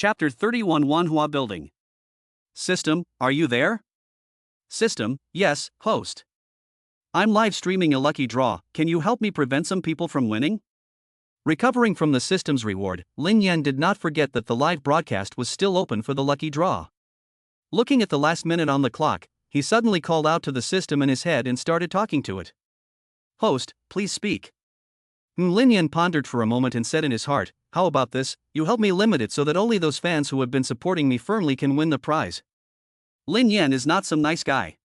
Chapter 31 Wanhua Building. System, are you there? System, yes, host. I'm live streaming a lucky draw, can you help me prevent some people from winning? Recovering from the system's reward, Lin Yan did not forget that the live broadcast was still open for the lucky draw. Looking at the last minute on the clock, he suddenly called out to the system in his head and started talking to it. Host, please speak. Lin Yan pondered for a moment and said in his heart, how about this, you help me limit it so that only those fans who have been supporting me firmly can win the prize. Lin Yan is not some nice guy.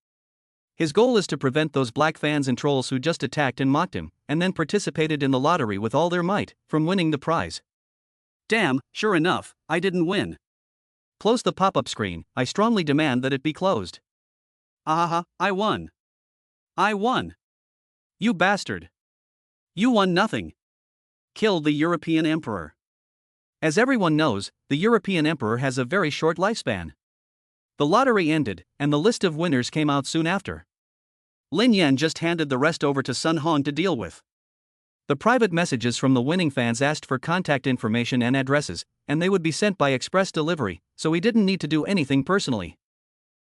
His goal is to prevent those black fans and trolls who just attacked and mocked him, and then participated in the lottery with all their might, from winning the prize. Damn, sure enough, I didn't win. Close the pop-up screen, I strongly demand that it be closed. Ahaha, I won. I won. You bastard. You won nothing. Killed the European Emperor. As everyone knows, the European Emperor has a very short lifespan. The lottery ended, and the list of winners came out soon after. Lin Yan just handed the rest over to Sun Hong to deal with. The private messages from the winning fans asked for contact information and addresses, and they would be sent by express delivery, so he didn't need to do anything personally.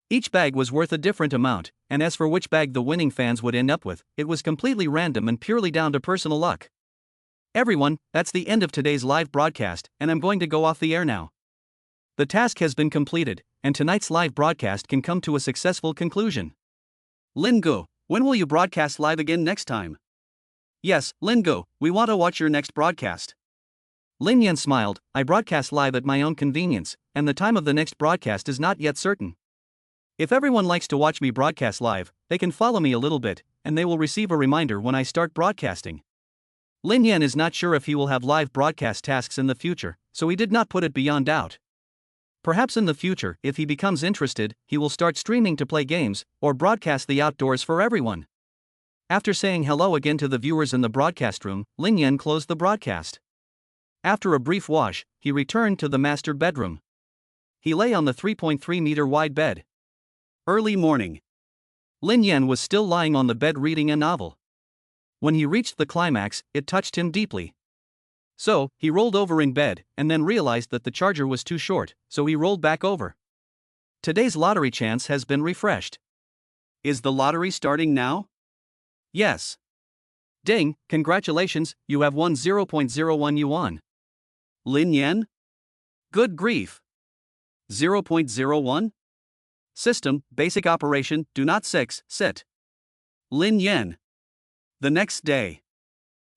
Each bag was worth a different amount, and as for which bag the winning fans would end up with, it was completely random and purely down to personal luck. Everyone, that's the end of today's live broadcast, and I'm going to go off the air now. The task has been completed, and tonight's live broadcast can come to a successful conclusion. Lin Gu, when will you broadcast live again next time? Yes, Lin Gu, we want to watch your next broadcast. Lin Yan smiled, I broadcast live at my own convenience, and the time of the next broadcast is not yet certain. If everyone likes to watch me broadcast live, they can follow me a little bit, and they will receive a reminder when I start broadcasting. Lin Yan is not sure if he will have live broadcast tasks in the future, so he did not put it beyond doubt. Perhaps in the future, if he becomes interested, he will start streaming to play games, or broadcast the outdoors for everyone. After saying hello again to the viewers in the broadcast room, Lin Yan closed the broadcast. After a brief wash, he returned to the master bedroom. He lay on the 3.3-meter wide bed. Early morning. Lin Yan was still lying on the bed reading a novel. When he reached the climax, it touched him deeply. So, he rolled over in bed, and then realized that the charger was too short, so he rolled back over. Today's lottery chance has been refreshed. Is the lottery starting now? Yes. Ding, congratulations, you have won 0.01 yuan. Lin Yan? Good grief. 0.01? System, basic operation, do not sit. Lin Yan. The next day.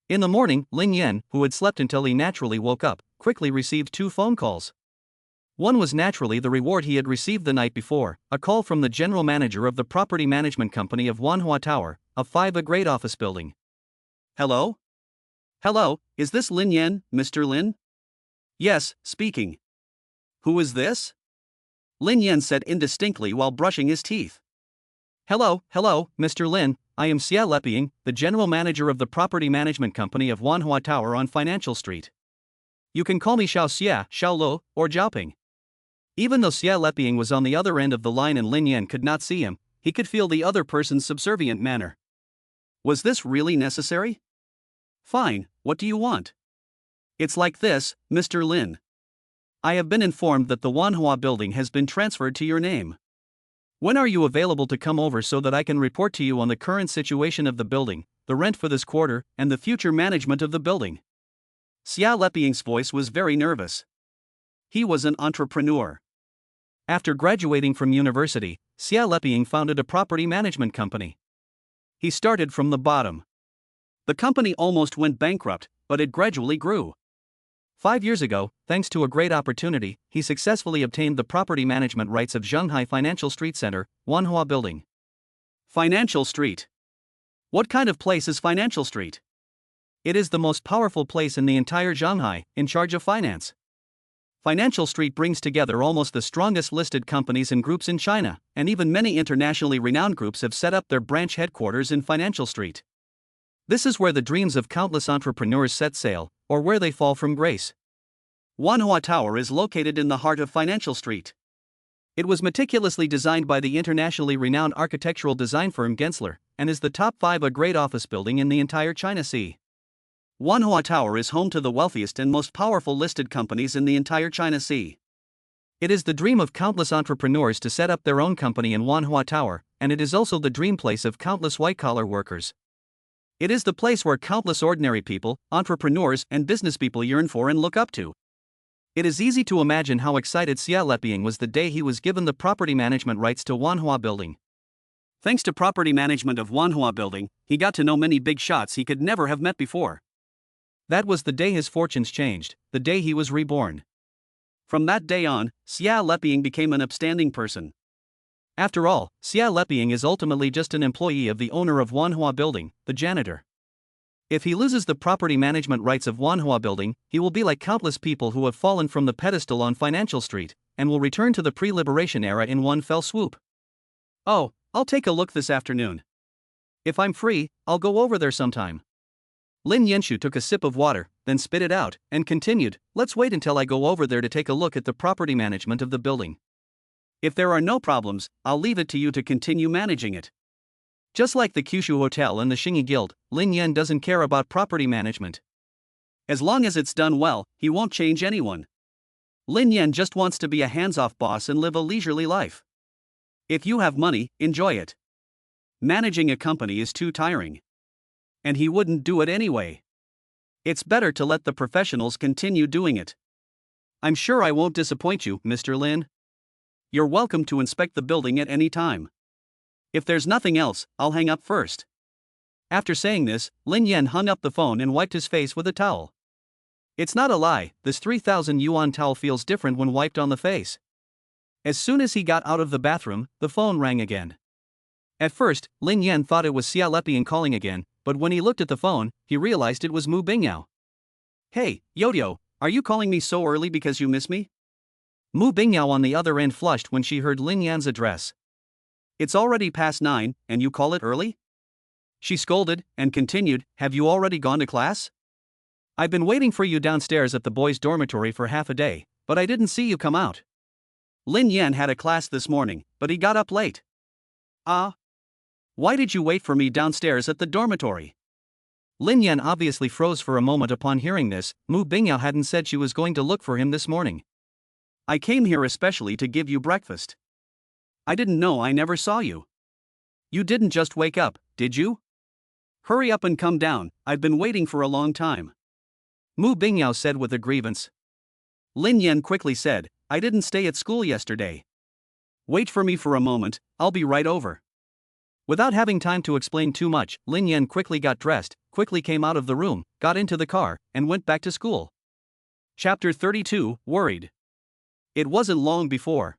In the morning, Lin Yan, who had slept until he naturally woke up, quickly received 2 phone calls. One was naturally the reward he had received the night before, a call from the general manager of the property management company of Wanhua Tower, a 5-grade office building. Hello? Hello, is this Lin Yan, Mr. Lin? Yes, speaking. Who is this? Lin Yan said indistinctly while brushing his teeth. Hello, Mr. Lin, I am Xia Leping, the general manager of the property management company of Wanhua Tower on Financial Street. You can call me Xiao Xia, Xiao Lo, or Jiaoping. Even though Xia Leping was on the other end of the line and Lin Yan could not see him, he could feel the other person's subservient manner. Was this really necessary? Fine, what do you want? It's like this, Mr. Lin. I have been informed that the Wanhua building has been transferred to your name. When are you available to come over so that I can report to you on the current situation of the building, the rent for this quarter, and the future management of the building? Xia Leping's voice was very nervous. He was an entrepreneur. After graduating from university, Xia Leping founded a property management company. He started from the bottom. The company almost went bankrupt, but it gradually grew. 5 years ago, thanks to a great opportunity, he successfully obtained the property management rights of Shanghai Financial Street Center, Wanhua Building. Financial Street. What kind of place is Financial Street? It is the most powerful place in the entire Shanghai, in charge of finance. Financial Street brings together almost the strongest listed companies and groups in China, and even many internationally renowned groups have set up their branch headquarters in Financial Street. This is where the dreams of countless entrepreneurs set sail, or where they fall from grace. Wanhua Tower is located in the heart of Financial Street. It was meticulously designed by the internationally renowned architectural design firm Gensler, and is the top 5-grade office building in the entire China Sea. Wanhua Tower is home to the wealthiest and most powerful listed companies in the entire China Sea. It is the dream of countless entrepreneurs to set up their own company in Wanhua Tower, and it is also the dream place of countless white-collar workers. It is the place where countless ordinary people, entrepreneurs, and businesspeople yearn for and look up to. It is easy to imagine how excited Xia Leping was the day he was given the property management rights to Wanhua Building. Thanks to property management of Wanhua Building, he got to know many big shots he could never have met before. That was the day his fortunes changed, the day he was reborn. From that day on, Xia Leping became an upstanding person. After all, Xia Leping is ultimately just an employee of the owner of Wanhua Building, the janitor. If he loses the property management rights of Wanhua Building, he will be like countless people who have fallen from the pedestal on Financial Street, and will return to the pre-liberation era in one fell swoop. Oh, I'll take a look this afternoon. If I'm free, I'll go over there sometime. Lin Yenshu took a sip of water, then spit it out, and continued, let's wait until I go over there to take a look at the property management of the building. If there are no problems, I'll leave it to you to continue managing it. Just like the Kyushu Hotel and the Xing Yu Guild, Lin Yan doesn't care about property management. As long as it's done well, he won't change anyone. Lin Yan just wants to be a hands-off boss and live a leisurely life. If you have money, enjoy it. Managing a company is too tiring. And he wouldn't do it anyway. It's better to let the professionals continue doing it. I'm sure I won't disappoint you, Mr. Lin. You're welcome to inspect the building at any time. If there's nothing else, I'll hang up first. After saying this, Lin Yan hung up the phone and wiped his face with a towel. It's not a lie, this 3,000 yuan towel feels different when wiped on the face. As soon as he got out of the bathroom, the phone rang again. At first, Lin Yan thought it was Xia Leping calling again, but when he looked at the phone, he realized it was Bingyao. Hey, Yodio, are you calling me so early because you miss me? Bingyao on the other end flushed when she heard Lin Yan's address. It's already past 9, and you call it early? She scolded, and continued, have you already gone to class? I've been waiting for you downstairs at the boys' dormitory for half a day, but I didn't see you come out. Lin Yan had a class this morning, but he got up late. Why did you wait for me downstairs at the dormitory? Lin Yan obviously froze for a moment upon hearing this. Bingyao hadn't said she was going to look for him this morning. I came here especially to give you breakfast. I didn't know I never saw you. You didn't just wake up, did you? Hurry up and come down, I've been waiting for a long time. Bingyao said with a grievance. Lin Yan quickly said, I didn't stay at school yesterday. Wait for me for a moment, I'll be right over. Without having time to explain too much, Lin Yan quickly got dressed, quickly came out of the room, got into the car, and went back to school. Chapter 32, Worried. It wasn't long before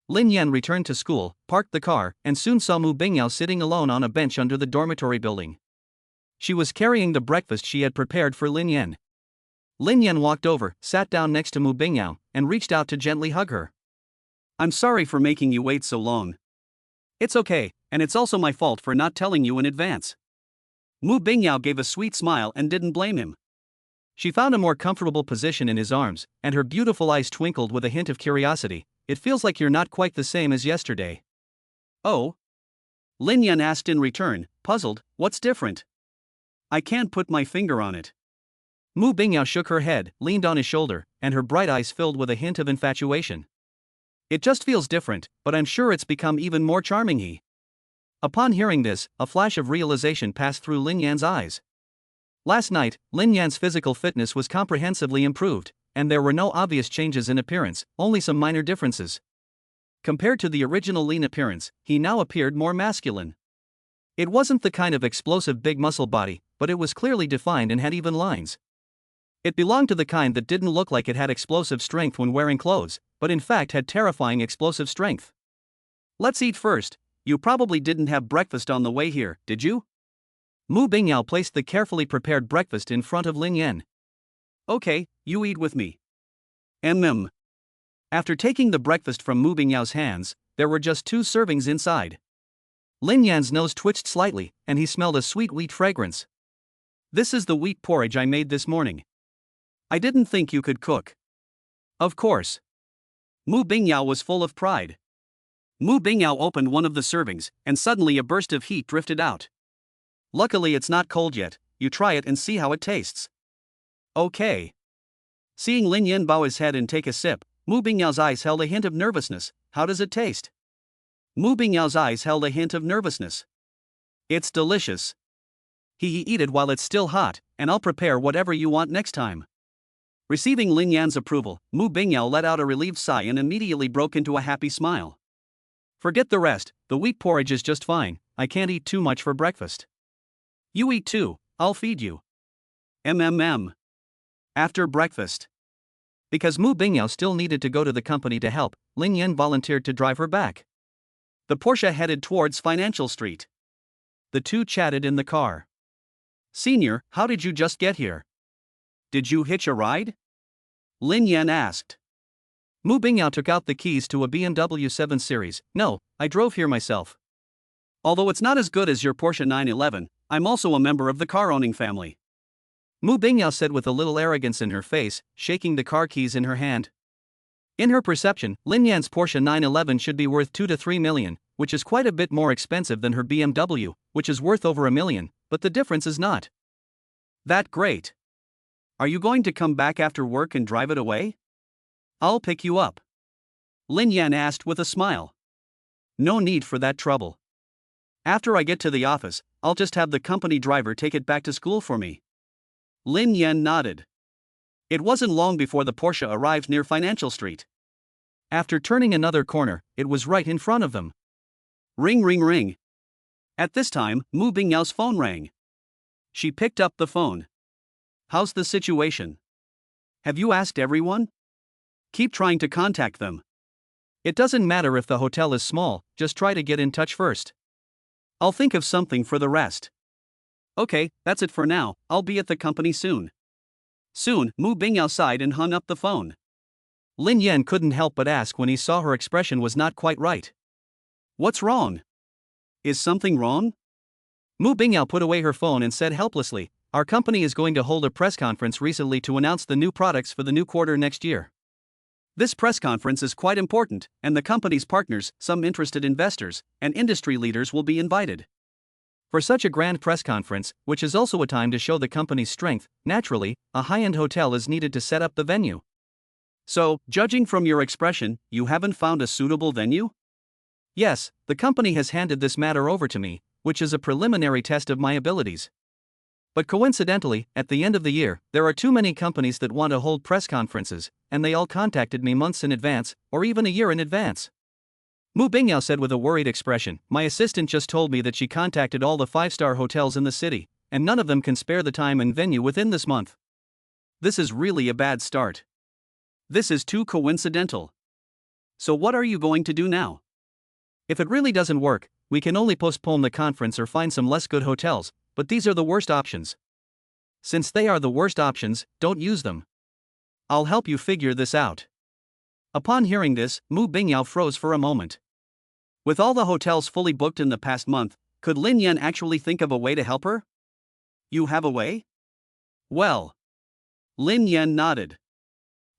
Lin Yan returned to school, parked the car, and soon saw Bingyao sitting alone on a bench under the dormitory building. She was carrying the breakfast she had prepared for Lin Yan. Lin Yan walked over, sat down next to Bingyao, and reached out to gently hug her. I'm sorry for making you wait so long. It's okay, and it's also my fault for not telling you in advance. Bingyao gave a sweet smile and didn't blame him. She found a more comfortable position in his arms, and her beautiful eyes twinkled with a hint of curiosity. It feels like you're not quite the same as yesterday. Oh? Lin Yan asked in return, puzzled, what's different? I can't put my finger on it. Bingyao shook her head, leaned on his shoulder, and her bright eyes filled with a hint of infatuation. It just feels different, but I'm sure it's become even more charming. Upon hearing this, a flash of realization passed through Lin Yan's eyes. Last night, Lin Yan's physical fitness was comprehensively improved, and there were no obvious changes in appearance, only some minor differences. Compared to the original lean appearance, he now appeared more masculine. It wasn't the kind of explosive big muscle body, but it was clearly defined and had even lines. It belonged to the kind that didn't look like it had explosive strength when wearing clothes, but in fact had terrifying explosive strength. Let's eat first. You probably didn't have breakfast on the way here, did you? Bingyao placed the carefully prepared breakfast in front of Lin Yan. Okay, you eat with me. After taking the breakfast from Bingyao's hands, there were just 2 servings inside. Lin Yan's nose twitched slightly, and he smelled a sweet wheat fragrance. This is the wheat porridge I made this morning. I didn't think you could cook. Of course. Bingyao was full of pride. Bingyao opened one of the servings, and suddenly a burst of heat drifted out. Luckily it's not cold yet, you try it and see how it tastes. Okay. Seeing Lin Yan bow his head and take a sip, Mu Bingyao's eyes held a hint of nervousness. How does it taste? Mu Bingyao's eyes held a hint of nervousness. It's delicious. Eat it while it's still hot, and I'll prepare whatever you want next time. Receiving Lin Yan's approval, Mu Bingyao let out a relieved sigh and immediately broke into a happy smile. Forget the rest, the wheat porridge is just fine, I can't eat too much for breakfast. You eat too, I'll feed you. After breakfast. Because Mu Bingyao still needed to go to the company to help, Lin Yan volunteered to drive her back. The Porsche headed towards Financial Street. The two chatted in the car. Senior, how did you just get here? Did you hitch a ride? Lin Yan asked. Mu Bingyao took out the keys to a BMW 7 Series. No, I drove here myself. Although it's not as good as your Porsche 911, I'm also a member of the car-owning family. Mu Bingyao said with a little arrogance in her face, shaking the car keys in her hand. In her perception, Lin Yan's Porsche 911 should be worth 2 to 3 million, which is quite a bit more expensive than her BMW, which is worth over $1 million, but the difference is not that great. Are you going to come back after work and drive it away? I'll pick you up. Lin Yan asked with a smile. No need for that trouble. After I get to the office, I'll just have the company driver take it back to school for me. Lin Yan nodded. It wasn't long before the Porsche arrived near Financial Street. After turning another corner, it was right in front of them. Ring ring ring. At this time, Mu Bingyao's phone rang. She picked up the phone. How's the situation? Have you asked everyone? Keep trying to contact them. It doesn't matter if the hotel is small, just try to get in touch first. I'll think of something for the rest. Okay, that's it for now, I'll be at the company soon. Soon, Mu Bingyao sighed and hung up the phone. Lin Yan couldn't help but ask when he saw her expression was not quite right. What's wrong? Is something wrong? Mu Bingyao put away her phone and said helplessly, our company is going to hold a press conference recently to announce the new products for the new quarter next year. This press conference is quite important, and the company's partners, some interested investors, and industry leaders will be invited. For such a grand press conference, which is also a time to show the company's strength, naturally, a high-end hotel is needed to set up the venue. So, judging from your expression, you haven't found a suitable venue? Yes, the company has handed this matter over to me, which is a preliminary test of my abilities. But coincidentally, at the end of the year, there are too many companies that want to hold press conferences, and they all contacted me months in advance, or even a year in advance. Mu Bingyao said with a worried expression, my assistant just told me that she contacted all the 5-star hotels in the city, and none of them can spare the time and venue within this month. This is really a bad start. This is too coincidental. So what are you going to do now? If it really doesn't work, we can only postpone the conference or find some less good hotels, but these are the worst options. Since they are the worst options, don't use them. I'll help you figure this out. Upon hearing this, Mu Bingyao froze for a moment. With all the hotels fully booked in the past month, could Lin Yan actually think of a way to help her? You have a way? Well. Lin Yan nodded.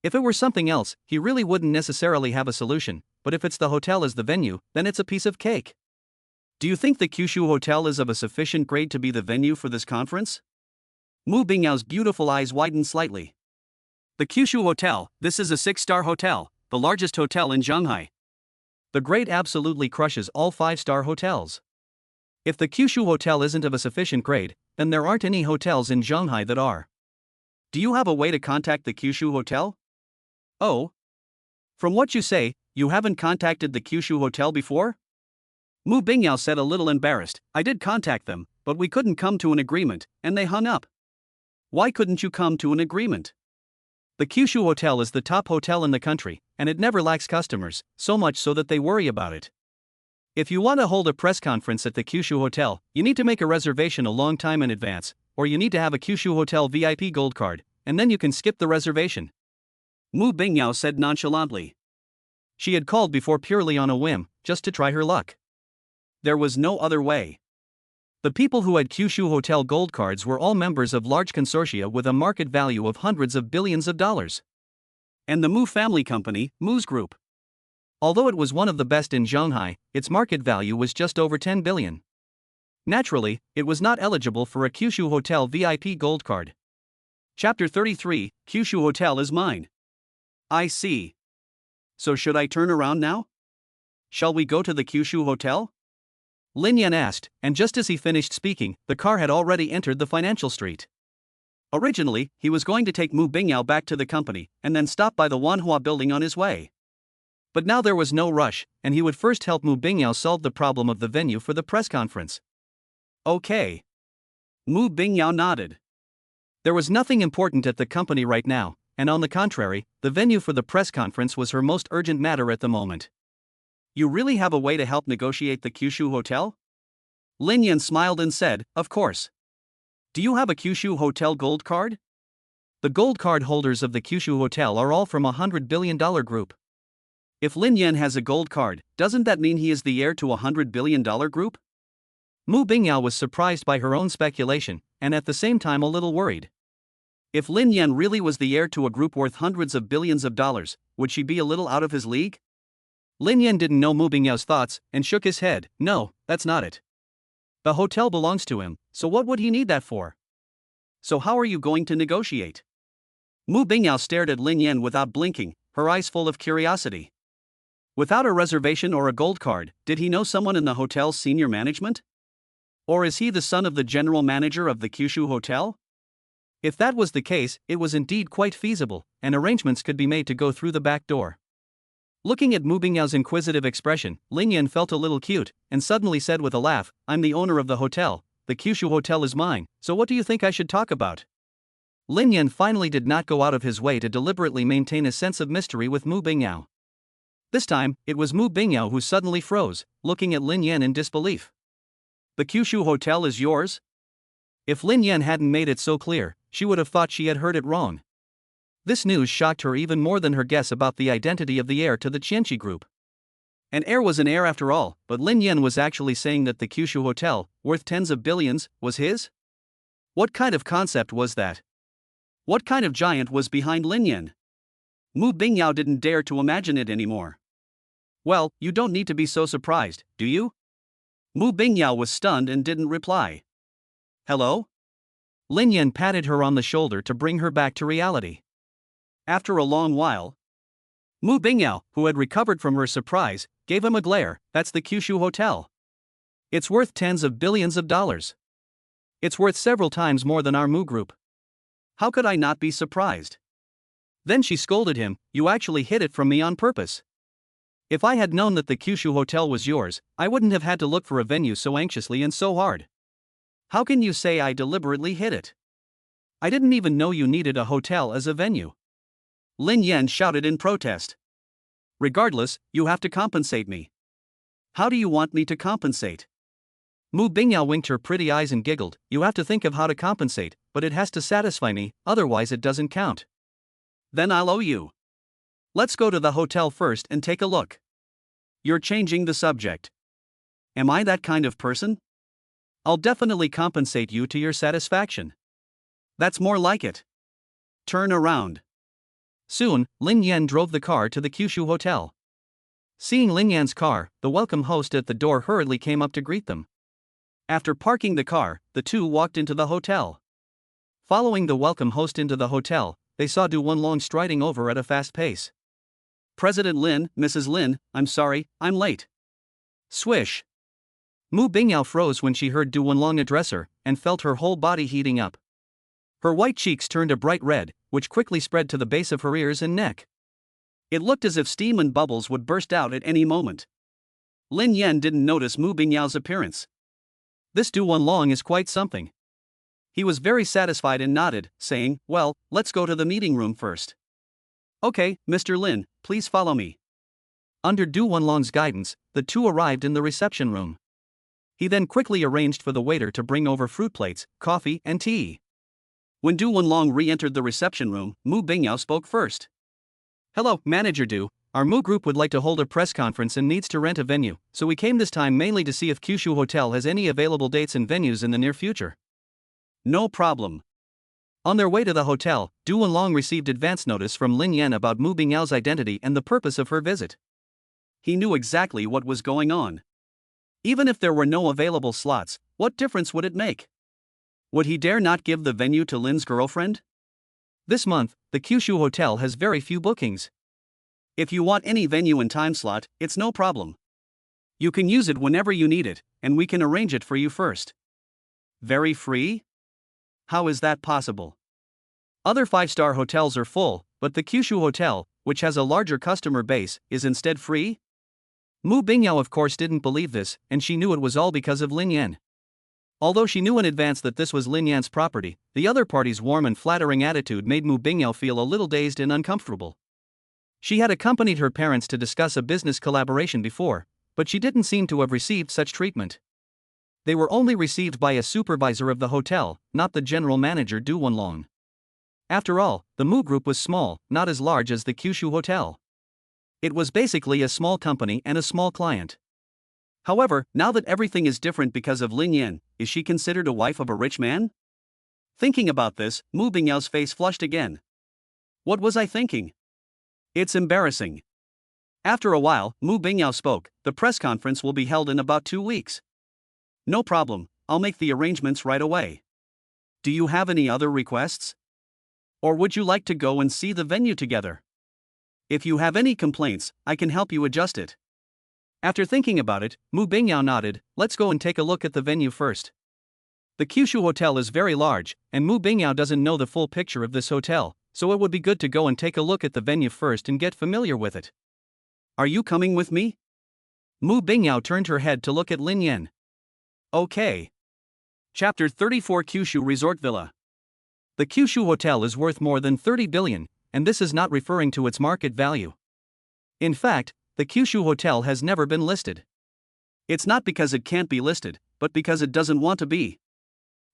If it were something else, he really wouldn't necessarily have a solution, but if it's the hotel as the venue, then it's a piece of cake. Do you think the Kyushu Hotel is of a sufficient grade to be the venue for this conference? Mu Bingyao's beautiful eyes widened slightly. The Kyushu Hotel, this is a 6-star hotel, the largest hotel in Shanghai. The grade absolutely crushes all 5-star hotels. If the Kyushu Hotel isn't of a sufficient grade, then there aren't any hotels in Shanghai that are. Do you have a way to contact the Kyushu Hotel? Oh. From what you say, you haven't contacted the Kyushu Hotel before? Mu Bingyao said a little embarrassed, I did contact them, but we couldn't come to an agreement, and they hung up. Why couldn't you come to an agreement? The Kyushu Hotel is the top hotel in the country, and it never lacks customers, so much so that they worry about it. If you want to hold a press conference at the Kyushu Hotel, you need to make a reservation a long time in advance, or you need to have a Kyushu Hotel VIP gold card, and then you can skip the reservation. Mu Bingyao said nonchalantly. She had called before purely on a whim, just to try her luck. There was no other way. The people who had Kyushu Hotel gold cards were all members of large consortia with a market value of hundreds of billions of dollars. And the Mu family company, Mu's Group. Although it was one of the best in Shanghai, its market value was just over 10 billion. Naturally, it was not eligible for a Kyushu Hotel VIP gold card. Chapter 33, Kyushu Hotel is mine. I see. So should I turn around now? Shall we go to the Kyushu Hotel? Lin Yan asked, and just as he finished speaking, the car had already entered the financial street. Originally, he was going to take Mu Bingyao back to the company, and then stop by the Wanhua building on his way. But now there was no rush, and he would first help Mu Bingyao solve the problem of the venue for the press conference. Okay. Mu Bingyao nodded. There was nothing important at the company right now, and on the contrary, the venue for the press conference was her most urgent matter at the moment. You really have a way to help negotiate the Kyushu Hotel? Lin Yan smiled and said, of course. Do you have a Kyushu Hotel gold card? The gold card holders of the Kyushu Hotel are all from a $100 billion group. If Lin Yan has a gold card, doesn't that mean he is the heir to a $100 billion group? Mu Bingyao was surprised by her own speculation, and at the same time a little worried. If Lin Yan really was the heir to a group worth hundreds of billions of dollars, would she be a little out of his league? Lin Yan didn't know Mu Bingyao's thoughts and shook his head. No, that's not it. The hotel belongs to him, so what would he need that for? So how are you going to negotiate? Mu Bingyao stared at Lin Yan without blinking, her eyes full of curiosity. Without a reservation or a gold card, did he know someone in the hotel's senior management? Or is he the son of the general manager of the Kyushu Hotel? If that was the case, it was indeed quite feasible, and arrangements could be made to go through the back door. Looking at Mu Bingyao's inquisitive expression, Lin Yan felt a little cute, and suddenly said with a laugh, I'm the owner of the hotel, the Kyushu Hotel is mine, so what do you think I should talk about? Lin Yan finally did not go out of his way to deliberately maintain a sense of mystery with Mu Bingyao. This time, it was Mu Bingyao who suddenly froze, looking at Lin Yan in disbelief. The Kyushu Hotel is yours? If Lin Yan hadn't made it so clear, she would have thought she had heard it wrong. This news shocked her even more than her guess about the identity of the heir to the Qianqi group. An heir was an heir after all, but Lin Yan was actually saying that the Kyushu Hotel, worth tens of billions, was his? What kind of concept was that? What kind of giant was behind Lin Yan? Mu Bingyao didn't dare to imagine it anymore. Well, you don't need to be so surprised, do you? Mu Bingyao was stunned and didn't reply. Hello? Lin Yan patted her on the shoulder to bring her back to reality. After a long while, Mu Bingyao, who had recovered from her surprise, gave him a glare. That's the Kyushu Hotel. It's worth tens of billions of dollars. It's worth several times more than our Mu group. How could I not be surprised? Then she scolded him, you actually hid it from me on purpose. If I had known that the Kyushu Hotel was yours, I wouldn't have had to look for a venue so anxiously and so hard. How can you say I deliberately hid it? I didn't even know you needed a hotel as a venue. Lin Yan shouted in protest. Regardless, you have to compensate me. How do you want me to compensate? Mu Bingyao winked her pretty eyes and giggled, you have to think of how to compensate, but it has to satisfy me, otherwise it doesn't count. Then I'll owe you. Let's go to the hotel first and take a look. You're changing the subject. Am I that kind of person? I'll definitely compensate you to your satisfaction. That's more like it. Turn around. Soon, Lin Yan drove the car to the Kyushu Hotel. Seeing Lin Yan's car, the welcome host at the door hurriedly came up to greet them. After parking the car, the two walked into the hotel. Following the welcome host into the hotel, they saw Du Wenlong striding over at a fast pace. President Lin, Mrs. Lin, I'm sorry, I'm late. Swish. Mu Bingyao froze when she heard Du Wenlong address her, and felt her whole body heating up. Her white cheeks turned a bright red, which quickly spread to the base of her ears and neck. It looked as if steam and bubbles would burst out at any moment. Lin Yan didn't notice Mu Bingyao's appearance. This Du Wenlong is quite something. He was very satisfied and nodded, saying, well, let's go to the meeting room first. Okay, Mr. Lin, please follow me. Under Du Wenlong's guidance, the two arrived in the reception room. He then quickly arranged for the waiter to bring over fruit plates, coffee, and tea. When Du Wenlong re-entered the reception room, Mu Bingyao spoke first. Hello, Manager Du. Our Mu group would like to hold a press conference and needs to rent a venue, so we came this time mainly to see if Kyushu Hotel has any available dates and venues in the near future. No problem. On their way to the hotel, Du Wenlong received advance notice from Lin Yan about Mu Bingyao's identity and the purpose of her visit. He knew exactly what was going on. Even if there were no available slots, what difference would it make? Would he dare not give the venue to Lin's girlfriend? This month, the Kyushu Hotel has very few bookings. If you want any venue and time slot, it's no problem. You can use it whenever you need it, and we can arrange it for you first. Very free? How is that possible? Other 5-star hotels are full, but the Kyushu Hotel, which has a larger customer base, is instead free? Bingyao of course didn't believe this, and she knew it was all because of Lin Yan. Although she knew in advance that this was Lin Yan's property, the other party's warm and flattering attitude made Bingyao feel a little dazed and uncomfortable. She had accompanied her parents to discuss a business collaboration before, but she didn't seem to have received such treatment. They were only received by a supervisor of the hotel, not the general manager Du Wanlong. After all, the Mu group was small, not as large as the Kyushu Hotel. It was basically a small company and a small client. However, now that everything is different because of Lin Yan, is she considered a wife of a rich man? Thinking about this, Bingyao's face flushed again. What was I thinking? It's embarrassing. After a while, Bingyao spoke. The press conference will be held in about 2 weeks. No problem, I'll make the arrangements right away. Do you have any other requests? Or would you like to go and see the venue together? If you have any complaints, I can help you adjust it. After thinking about it, Bingyao nodded. Let's go and take a look at the venue first. The Kyushu Hotel is very large, and Bingyao doesn't know the full picture of this hotel, so it would be good to go and take a look at the venue first and get familiar with it. Are you coming with me? Bingyao turned her head to look at Lin Yan. Okay. Chapter 34 Kyushu Resort Villa. The Kyushu Hotel is worth more than 30 billion, and this is not referring to its market value. In fact, the Kyushu Hotel has never been listed. It's not because it can't be listed, but because it doesn't want to be.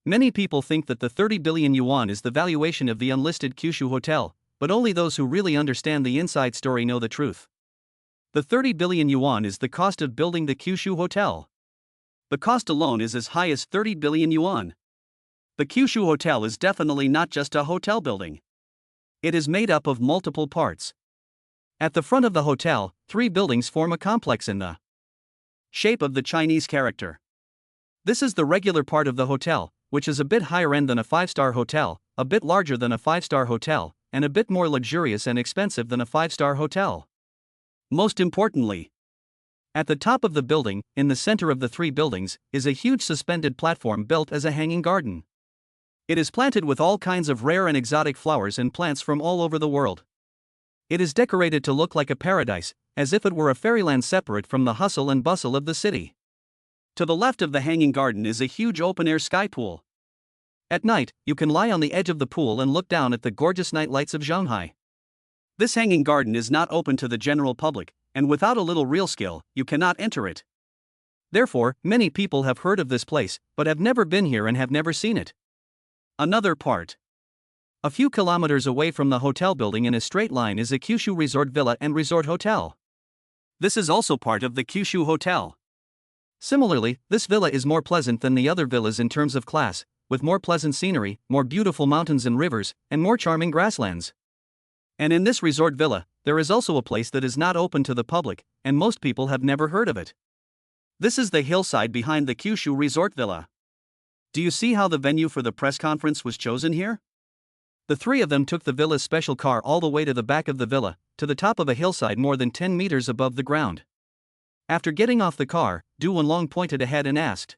Many people think that the 30 billion yuan is the valuation of the unlisted Kyushu Hotel, but only those who really understand the inside story know the truth. The 30 billion yuan is the cost of building the Kyushu Hotel. The cost alone is as high as 30 billion yuan. The Kyushu Hotel is definitely not just a hotel building. It is made up of multiple parts. At the front of the hotel, 3 buildings form a complex in the shape of the Chinese character. This is the regular part of the hotel, which is a bit higher end than a 5-star hotel, a bit larger than a 5-star hotel, and a bit more luxurious and expensive than a 5-star hotel. Most importantly, at the top of the building, in the center of the 3 buildings, is a huge suspended platform built as a hanging garden. It is planted with all kinds of rare and exotic flowers and plants from all over the world. It is decorated to look like a paradise, as if it were a fairyland separate from the hustle and bustle of the city. To the left of the hanging garden is a huge open-air sky pool. At night, you can lie on the edge of the pool and look down at the gorgeous night lights of Shanghai. This hanging garden is not open to the general public, and without a little real skill, you cannot enter it. Therefore, many people have heard of this place, but have never been here and have never seen it. Another part. A few kilometers away from the hotel building in a straight line is a Kyushu Resort Villa and Resort Hotel. This is also part of the Kyushu Hotel. Similarly, this villa is more pleasant than the other villas in terms of class, with more pleasant scenery, more beautiful mountains and rivers, and more charming grasslands. And in this resort villa, there is also a place that is not open to the public, and most people have never heard of it. This is the hillside behind the Kyushu Resort Villa. Do you see how the venue for the press conference was chosen here? The 3 of them took the villa's special car all the way to the back of the villa, to the top of a hillside more than 10 meters above the ground. After getting off the car, Du Wanlong pointed ahead and asked.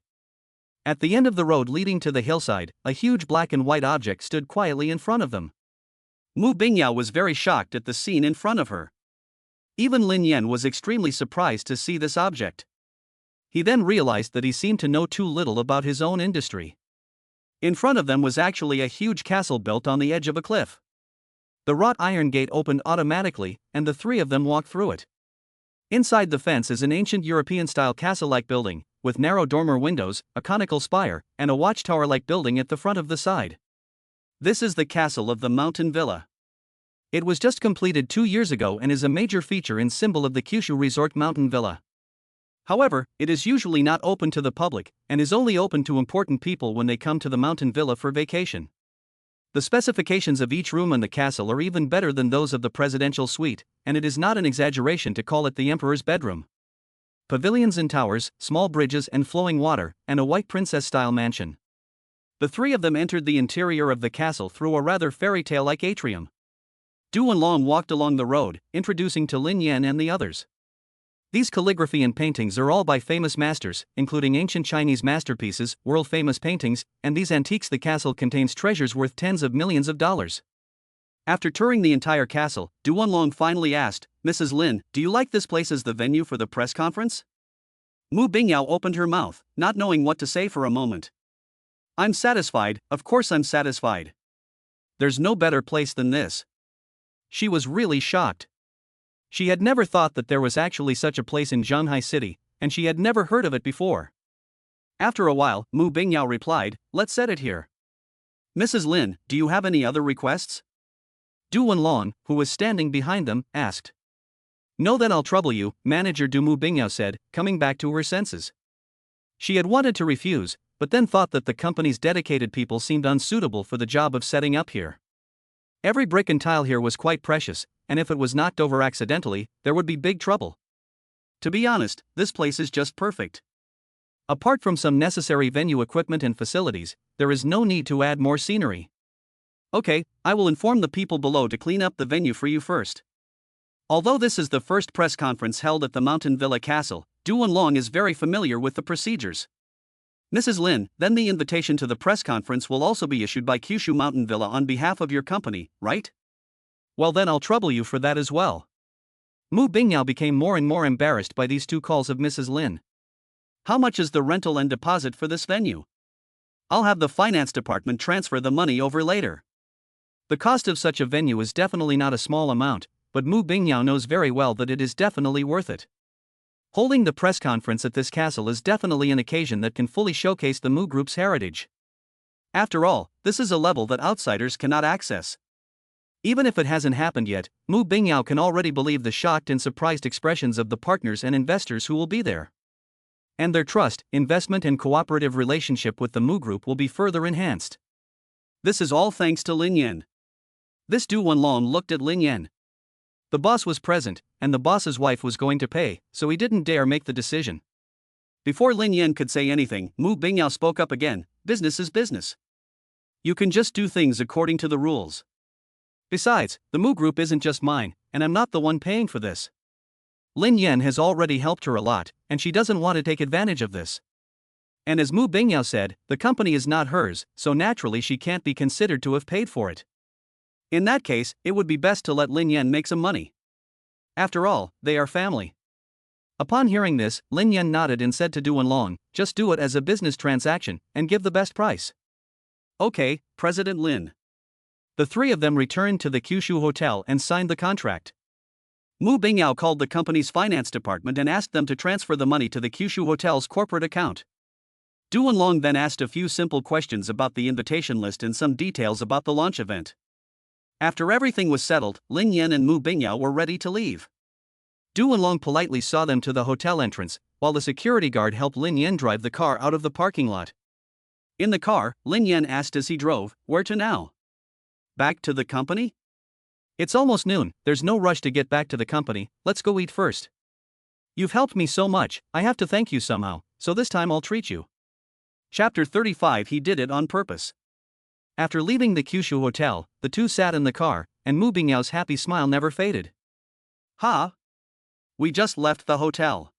At the end of the road leading to the hillside, a huge black and white object stood quietly in front of them. Bingyao was very shocked at the scene in front of her. Even Lin Yan was extremely surprised to see this object. He then realized that he seemed to know too little about his own industry. In front of them was actually a huge castle built on the edge of a cliff. The wrought iron gate opened automatically, and the 3 of them walked through it. Inside the fence is an ancient European-style castle-like building, with narrow dormer windows, a conical spire, and a watchtower-like building at the front of the side. This is the castle of the Mountain Villa. It was just completed 2 years ago and is a major feature and symbol of the Kyushu Resort Mountain Villa. However, it is usually not open to the public, and is only open to important people when they come to the mountain villa for vacation. The specifications of each room in the castle are even better than those of the presidential suite, and it is not an exaggeration to call it the emperor's bedroom. Pavilions and towers, small bridges and flowing water, and a white princess-style mansion. The 3 of them entered the interior of the castle through a rather fairy tale-like atrium. Du Wenlong walked along the road, introducing to Lin Yan and the others. These calligraphy and paintings are all by famous masters, including ancient Chinese masterpieces, world-famous paintings, and these antiques. The castle contains treasures worth tens of millions of dollars. After touring the entire castle, Du Wenlong finally asked, "Mrs. Lin, do you like this place as the venue for the press conference?" Mu Bingyao opened her mouth, not knowing what to say for a moment. "I'm satisfied, of course I'm satisfied. There's no better place than this." She was really shocked. She had never thought that there was actually such a place in Shanghai City, and she had never heard of it before. After a while, Mu Bingyao replied, "Let's set it here." "Mrs. Lin, do you have any other requests?" Du Wenlong, who was standing behind them, asked. "No, then I'll trouble you," manager Du Mu Bingyao said, coming back to her senses. She had wanted to refuse, but then thought that the company's dedicated people seemed unsuitable for the job of setting up here. Every brick and tile here was quite precious, and if it was knocked over accidentally, there would be big trouble. To be honest, this place is just perfect. Apart from some necessary venue equipment and facilities, there is no need to add more scenery. Okay, I will inform the people below to clean up the venue for you first. Although this is the first press conference held at the Mountain Villa Castle, Du Wenlong is very familiar with the procedures. "Mrs. Lin, then the invitation to the press conference will also be issued by Kyushu Mountain Villa on behalf of your company, right?" "Well, then I'll trouble you for that as well." Mu Bingyao became more and more embarrassed by these two calls of Mrs. Lin. "How much is the rental and deposit for this venue? I'll have the finance department transfer the money over later." The cost of such a venue is definitely not a small amount, but Mu Bingyao knows very well that it is definitely worth it. Holding the press conference at this castle is definitely an occasion that can fully showcase the Mu Group's heritage. After all, this is a level that outsiders cannot access. Even if it hasn't happened yet, Mu Bingyao can already believe the shocked and surprised expressions of the partners and investors who will be there. And their trust, investment and cooperative relationship with the Mu Group will be further enhanced. This is all thanks to Lin Yan. This Du Wenlong looked at Lin Yan. The boss was present, and the boss's wife was going to pay, so he didn't dare make the decision. Before Lin Yan could say anything, Mu Bingyao spoke up again. "Business is business. You can just do things according to the rules. Besides, the Mu Group isn't just mine, and I'm not the one paying for this. Lin Yan has already helped her a lot, and she doesn't want to take advantage of this. And as Mu Bingyao said, the company is not hers, so naturally she can't be considered to have paid for it. In that case, it would be best to let Lin Yan make some money. After all, they are family." Upon hearing this, Lin Yan nodded and said to Du Wenlong, "Just do it as a business transaction, and give the best price." "Okay, President Lin." The three of them returned to the Kyushu Hotel and signed the contract. Mu Bingyao called the company's finance department and asked them to transfer the money to the Kyushu Hotel's corporate account. Du Wenlong then asked a few simple questions about the invitation list and some details about the launch event. After everything was settled, Lin Yan and Mu Bingyao were ready to leave. Du Wenlong politely saw them to the hotel entrance, while the security guard helped Lin Yan drive the car out of the parking lot. In the car, Lin Yan asked as he drove, "Where to now? Back to the company?" "It's almost noon, there's no rush to get back to the company, let's go eat first. You've helped me so much, I have to thank you somehow, so this time I'll treat you." Chapter 35. He did it on purpose. After leaving the Kyushu Hotel, the two sat in the car, and Mu Bingyao's happy smile never faded. "Ha! We just left the hotel."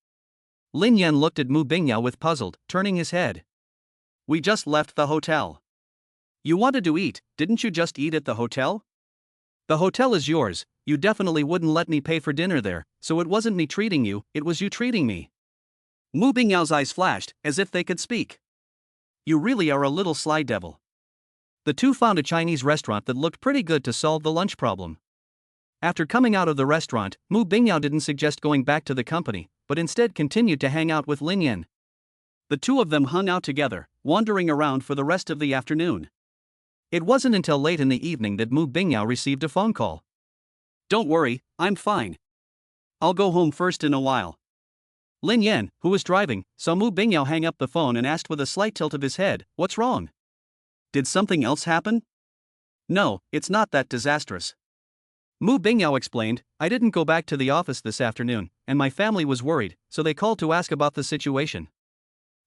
Lin Yan looked at Mu Bingyao with puzzled, turning his head. "We just left the hotel. You wanted to eat, didn't you just eat at the hotel?" "The hotel is yours, you definitely wouldn't let me pay for dinner there, so it wasn't me treating you, it was you treating me." Mu Bingyao's eyes flashed, as if they could speak. "You really are a little sly devil." The two found a Chinese restaurant that looked pretty good to solve the lunch problem. After coming out of the restaurant, Mu Bingyao didn't suggest going back to the company, but instead continued to hang out with Lin Yan. The two of them hung out together, wandering around for the rest of the afternoon. It wasn't until late in the evening that Mu Bingyao received a phone call. "Don't worry, I'm fine. I'll go home first in a while." Lin Yan, who was driving, saw Mu Bingyao hang up the phone and asked with a slight tilt of his head, "What's wrong? Did something else happen?" "No, it's not that disastrous." Mu Bingyao explained, "I didn't go back to the office this afternoon, and my family was worried, so they called to ask about the situation."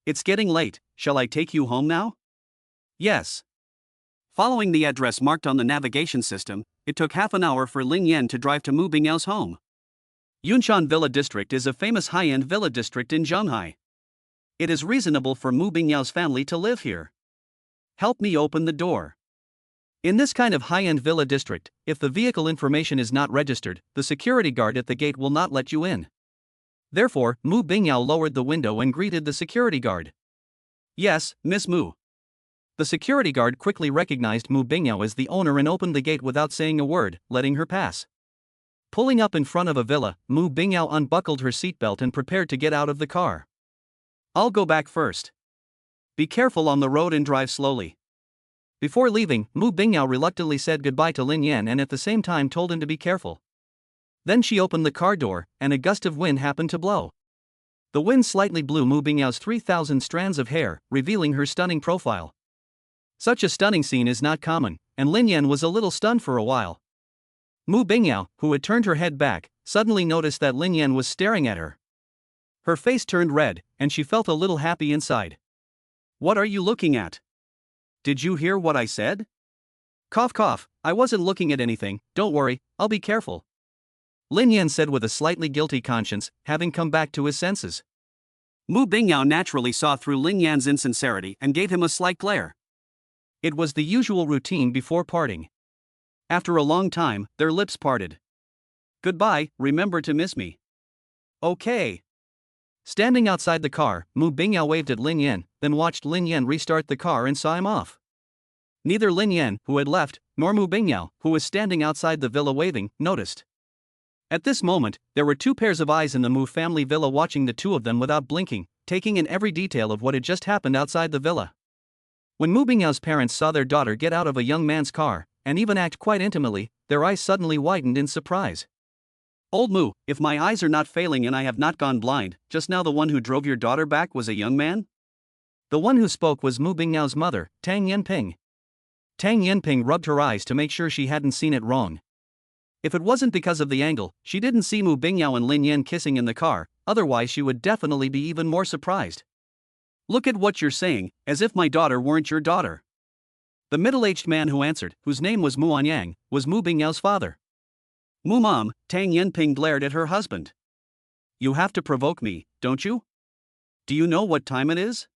"It's getting late, shall I take you home now?" "Yes." Following the address marked on the navigation system, it took half an hour for Ling Yan to drive to Mu Bingyao's home. Yunshan Villa District is a famous high-end villa district in Shanghai. It is reasonable for Mu Bingyao's family to live here. Help me open the door. In this kind of high-end villa district, if the vehicle information is not registered, the security guard at the gate will not let you in. Therefore, Mu Bingyao lowered the window and greeted the security guard. Yes, Miss Mu. The security guard quickly recognized Mu Bingyao as the owner and opened the gate without saying a word, letting her pass. Pulling up in front of a villa, Mu Bingyao unbuckled her seatbelt and prepared to get out of the car. I'll go back first. Be careful on the road and drive slowly. Before leaving, Mu Bingyao reluctantly said goodbye to Lin Yan and at the same time told him to be careful. Then she opened the car door, and a gust of wind happened to blow. The wind slightly blew Mu Bingyao's 3,000 strands of hair, revealing her stunning profile. Such a stunning scene is not common, and Lin Yan was a little stunned for a while. Mu Bingyao, who had turned her head back, suddenly noticed that Lin Yan was staring at her. Her face turned red, and she felt a little happy inside. What are you looking at? Did you hear what I said? Cough cough, I wasn't looking at anything, don't worry, I'll be careful. Lin Yan said with a slightly guilty conscience, having come back to his senses. Mu Bingyao naturally saw through Lin Yan's insincerity and gave him a slight glare. It was the usual routine before parting. After a long time, their lips parted. Goodbye, remember to miss me. Okay. Standing outside the car, Mu Bingyao waved at Lin Yan, then watched Lin Yan restart the car and saw him off. Neither Lin Yan, who had left, nor Mu Bingyao, who was standing outside the villa waving, noticed. At this moment, there were two pairs of eyes in the Mu family villa watching the two of them without blinking, taking in every detail of what had just happened outside the villa. When Mu Bingyao's parents saw their daughter get out of a young man's car, and even act quite intimately, their eyes suddenly widened in surprise. Old Mu, if my eyes are not failing and I have not gone blind, just now the one who drove your daughter back was a young man? The one who spoke was Mu Bingyao's mother, Tang Yanping. Tang Yanping rubbed her eyes to make sure she hadn't seen it wrong. If it wasn't because of the angle, she didn't see Mu Bingyao and Lin Yan kissing in the car, otherwise she would definitely be even more surprised. Look at what you're saying, as if my daughter weren't your daughter. The middle-aged man who answered, whose name was Mu Anyang, was Mu Bingyao's father. Mu Mom, Tang Yanping glared at her husband. You have to provoke me, don't you? Do you know what time it is?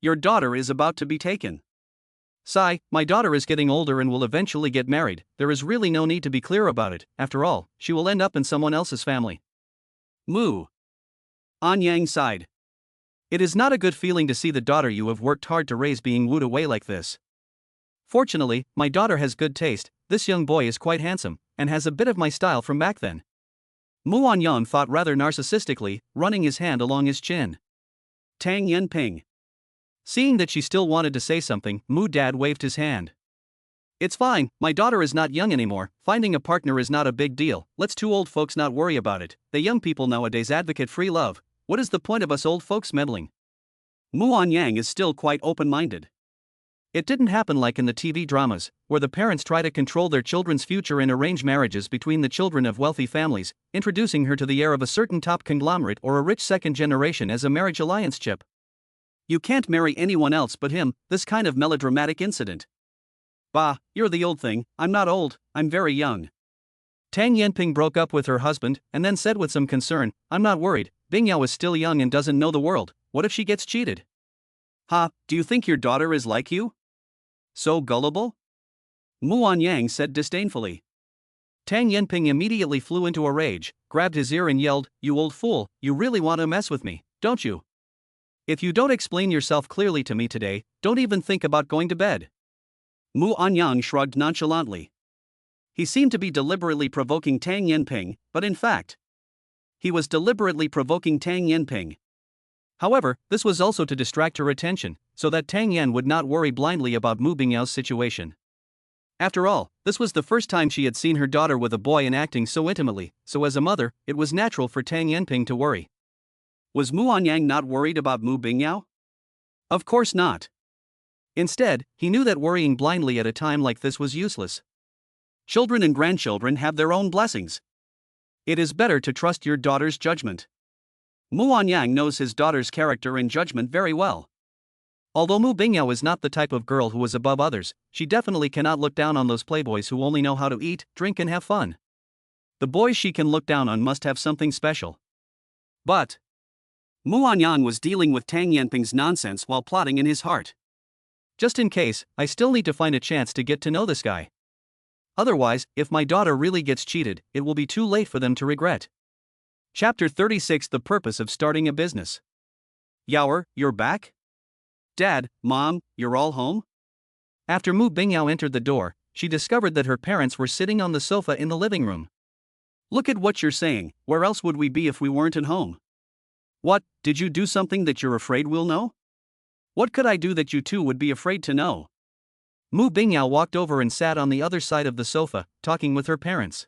Your daughter is about to be taken. Sigh, my daughter is getting older and will eventually get married, there is really no need to be clear about it, after all, she will end up in someone else's family. Mu. Anyang sighed. It is not a good feeling to see the daughter you have worked hard to raise being wooed away like this. Fortunately, my daughter has good taste, this young boy is quite handsome, and has a bit of my style from back then. Mu Anyang thought rather narcissistically, running his hand along his chin. Tang Yanping. Seeing that she still wanted to say something, Mu Dad waved his hand. It's fine, my daughter is not young anymore, finding a partner is not a big deal, let's two old folks not worry about it, the young people nowadays advocate free love, what is the point of us old folks meddling? Mu Anyang is still quite open-minded. It didn't happen like in the TV dramas, where the parents try to control their children's future in arranged marriages between the children of wealthy families, introducing her to the heir of a certain top conglomerate or a rich second generation as a marriage alliance chip. You can't marry anyone else but him, this kind of melodramatic incident. Bah, you're the old thing, I'm not old, I'm very young. Tang Yanping broke up with her husband, and then said with some concern, I'm not worried, Bingyao is still young and doesn't know the world, what if she gets cheated? Ha, do you think your daughter is like you? So gullible? Mu Anyang said disdainfully. Tang Yanping immediately flew into a rage, grabbed his ear and yelled, You old fool, you really want to mess with me, don't you? If you don't explain yourself clearly to me today, don't even think about going to bed. Mu Anyang shrugged nonchalantly. He seemed to be deliberately provoking Tang Yanping, but in fact, he was deliberately provoking Tang Yanping. However, this was also to distract her attention, so that Tang Yan would not worry blindly about Mu Bingyao's situation. After all, this was the first time she had seen her daughter with a boy and acting so intimately, so as a mother, it was natural for Tang Yanping to worry. Was Mu Anyang not worried about Mu Bingyao? Of course not. Instead, he knew that worrying blindly at a time like this was useless. Children and grandchildren have their own blessings. It is better to trust your daughter's judgment. Mu Anyang knows his daughter's character and judgment very well. Although Mu Bingyao is not the type of girl who is above others, she definitely cannot look down on those playboys who only know how to eat, drink and have fun. The boys she can look down on must have something special. But Mu Anyang was dealing with Tang Yanping's nonsense while plotting in his heart. Just in case, I still need to find a chance to get to know this guy. Otherwise, if my daughter really gets cheated, it will be too late for them to regret. Chapter 36: The Purpose of Starting a Business. Yaoer, you're back? Dad, Mom, you're all home? After Mu Bingyao entered the door, she discovered that her parents were sitting on the sofa in the living room. Look at what you're saying, where else would we be if we weren't at home? What, did you do something that you're afraid we'll know? What could I do that you two would be afraid to know? Mu Bingyao walked over and sat on the other side of the sofa, talking with her parents.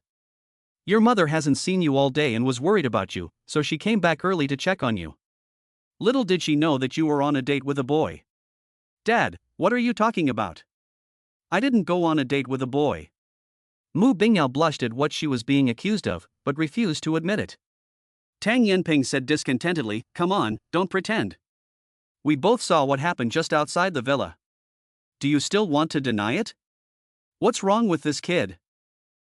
Your mother hasn't seen you all day and was worried about you, so she came back early to check on you. Little did she know that you were on a date with a boy. Dad, what are you talking about? I didn't go on a date with a boy. Mu Bingyao blushed at what she was being accused of, but refused to admit it. Tang Yanping said discontentedly, come on, don't pretend. We both saw what happened just outside the villa. Do you still want to deny it? What's wrong with this kid?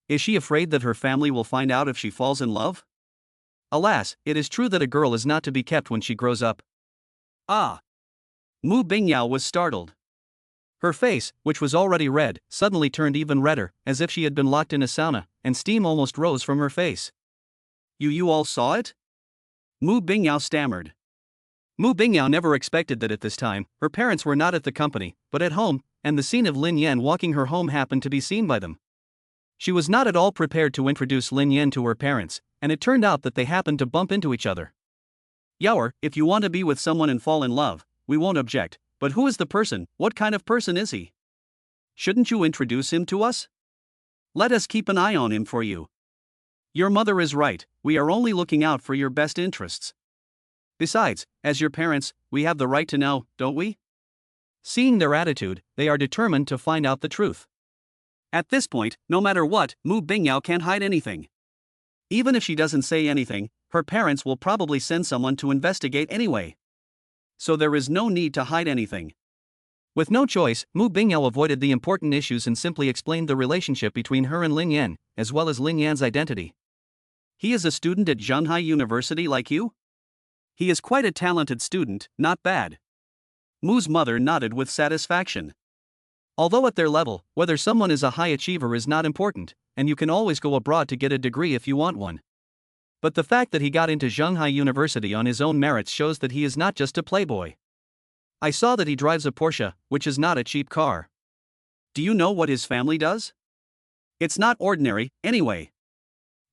Is she afraid that her family will find out if she falls in love? Alas, it is true that a girl is not to be kept when she grows up. Ah! Mu Bingyao was startled. Her face, which was already red, suddenly turned even redder, as if she had been locked in a sauna, and steam almost rose from her face. You all saw it? Mu Bingyao stammered. Mu Bingyao never expected that at this time, her parents were not at the company, but at home, and the scene of Lin Yan walking her home happened to be seen by them. She was not at all prepared to introduce Lin Yan to her parents, and it turned out that they happened to bump into each other. Yaoer, if you want to be with someone and fall in love, we won't object, but who is the person, what kind of person is he? Shouldn't you introduce him to us? Let us keep an eye on him for you. Your mother is right, we are only looking out for your best interests. Besides, as your parents, we have the right to know, don't we? Seeing their attitude, they are determined to find out the truth. At this point, no matter what, Mu Bingyao can't hide anything. Even if she doesn't say anything, her parents will probably send someone to investigate anyway. So there is no need to hide anything. With no choice, Mu Bingyao avoided the important issues and simply explained the relationship between her and Lin Yan, as well as Lin Yan's identity. He is a student at Zhanghai University like you? He is quite a talented student, not bad. Mu's mother nodded with satisfaction. Although at their level, whether someone is a high achiever is not important, and you can always go abroad to get a degree if you want one. But the fact that he got into Zhanghai University on his own merits shows that he is not just a playboy. I saw that he drives a Porsche, which is not a cheap car. Do you know what his family does? It's not ordinary, anyway.